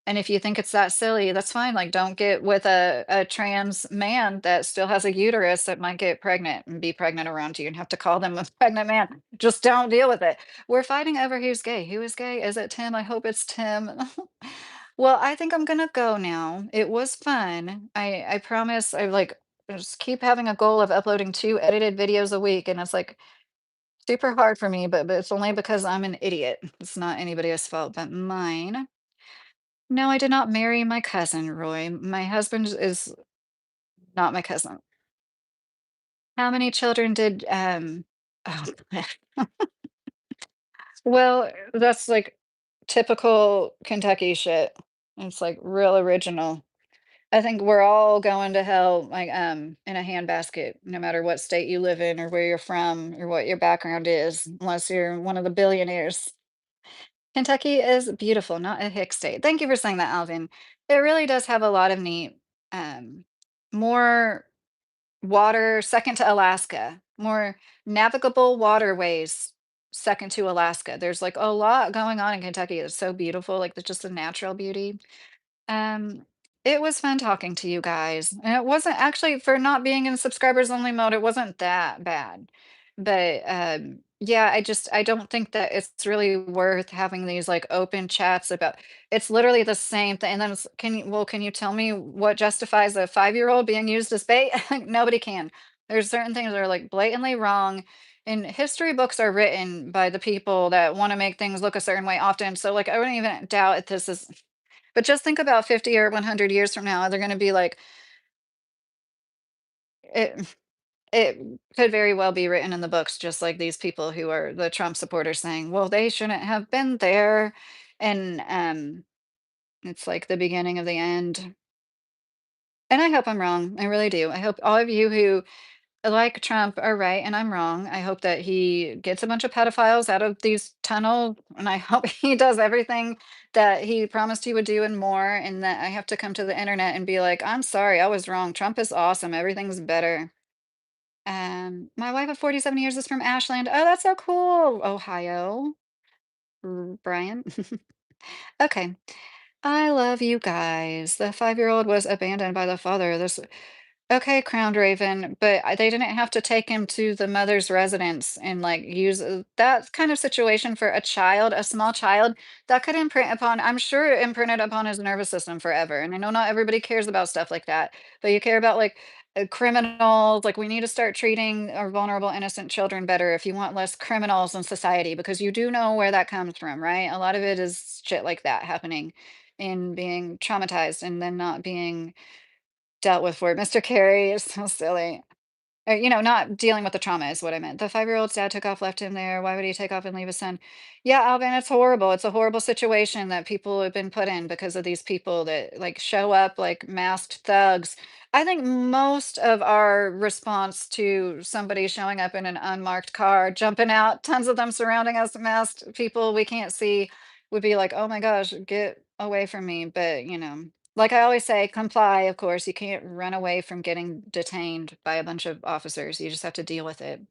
And if you think it's that silly, that's fine. Like, don't get with a trans man that still has a uterus that might get pregnant and be pregnant around you and have to call them a pregnant man. Just don't deal with it. We're fighting over who's gay. Who is gay? Is it Tim? I hope it's Tim. Well, I think I'm gonna go now. It was fun. I promise I like just keep having a goal of uploading 2 edited videos a week, and it's like super hard for me, but it's only because I'm an idiot. It's not anybody else's fault but mine. No, I did not marry my cousin, Roy. My husband is not my cousin. How many children did, oh, well, that's like typical Kentucky shit. It's like real original. I think we're all going to hell, like, in a handbasket, no matter what state you live in or where you're from or what your background is, unless you're one of the billionaires. Kentucky is beautiful, not a hick state. Thank you for saying that, Alvin. It really does have a lot of neat, more water, second to Alaska, more navigable waterways, second to Alaska. There's like a lot going on in Kentucky. It's so beautiful, like the just the natural beauty. Um, it was fun talking to you guys. And it wasn't actually for not being in subscribers only mode, it wasn't that bad. But yeah, I don't think that it's really worth having these like open chats about it's literally the same thing. And then can you tell me what justifies a 5-year-old being used as bait? Nobody can. There's certain things that are like blatantly wrong. And history books are written by the people that want to make things look a certain way often. So like I wouldn't even doubt if this is but just think about 50 or 100 years from now, they're gonna be like, it it could very well be written in the books, just like these people who are the Trump supporters saying, "Well, they shouldn't have been there," and, it's like the beginning of the end, and I hope I'm wrong, I really do. I hope all of you who like Trump are right and I'm wrong. I hope that he gets a bunch of pedophiles out of these tunnels, and I hope he does everything that he promised he would do and more, and that I have to come to the internet and be like, "I'm sorry, I was wrong. Trump is awesome. Everything's better." My wife of 47 years is from Ashland. Oh, that's so cool. Ohio. Brian. Okay. I love you guys. The 5-year-old was abandoned by the father. This Okay, Crowned Raven, but they didn't have to take him to the mother's residence and like use that kind of situation for a child, a small child that could imprint upon, I'm sure it imprinted upon his nervous system forever. And I know not everybody cares about stuff like that, but you care about like criminals. Like we need to start treating our vulnerable, innocent children better if you want less criminals in society, because you do know where that comes from, right? A lot of it is shit like that happening in being traumatized and then not being dealt with for it. Mr. Carey is so silly. Not dealing with the trauma is what I meant. The 5-year-old's dad took off, left him there. Why would he take off and leave his son? Yeah, Alvin, it's horrible. It's a horrible situation that people have been put in because of these people that like show up like masked thugs. I think most of our response to somebody showing up in an unmarked car, jumping out, tons of them surrounding us, masked people we can't see, would be like, oh my gosh, get away from me. But like I always say, comply, of course. You can't run away from getting detained by a bunch of officers. You just have to deal with it.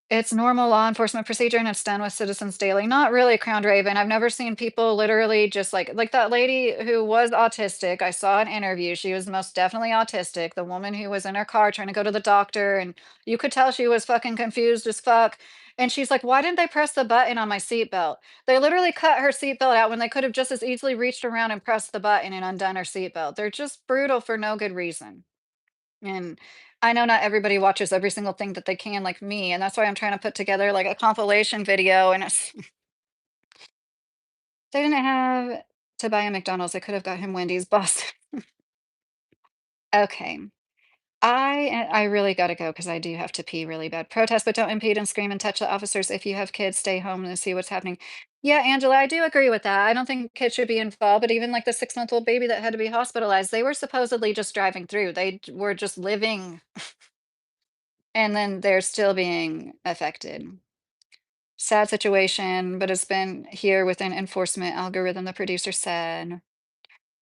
It's normal law enforcement procedure, and it's done with citizens daily. Not really, Crowned Raven. I've never seen people literally just like that lady who was autistic. I saw an interview. She was most definitely autistic. The woman who was in her car trying to go to the doctor, and you could tell she was fucking confused as fuck. And she's like, "Why didn't they press the button on my seatbelt?" They literally cut her seatbelt out when they could have just as easily reached around and pressed the button and undone her seatbelt. They're just brutal for no good reason. And I know not everybody watches every single thing that they can like me, and that's why I'm trying to put together like a compilation video, and it's they didn't have to buy a McDonald's, they could have got him Wendy's boss. Okay. I really gotta go because I do have to pee really bad. Protest, but don't impede and scream and touch the officers. If you have kids, stay home and see what's happening. Yeah, Angela, I do agree with that. I don't think kids should be involved, but even like the 6-month-old baby that had to be hospitalized, they were supposedly just driving through. Were just living, and then they're still being affected. Sad situation, but it's been here with an enforcement algorithm, the producer said.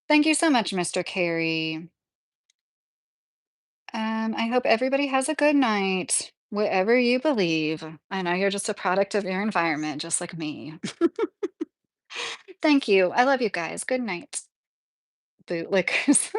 Thank you so much, Mr. Carey. I hope everybody has a good night, whatever you believe. I know you're just a product of your environment, just like me. Thank you. I love you guys. Good night, bootlickers.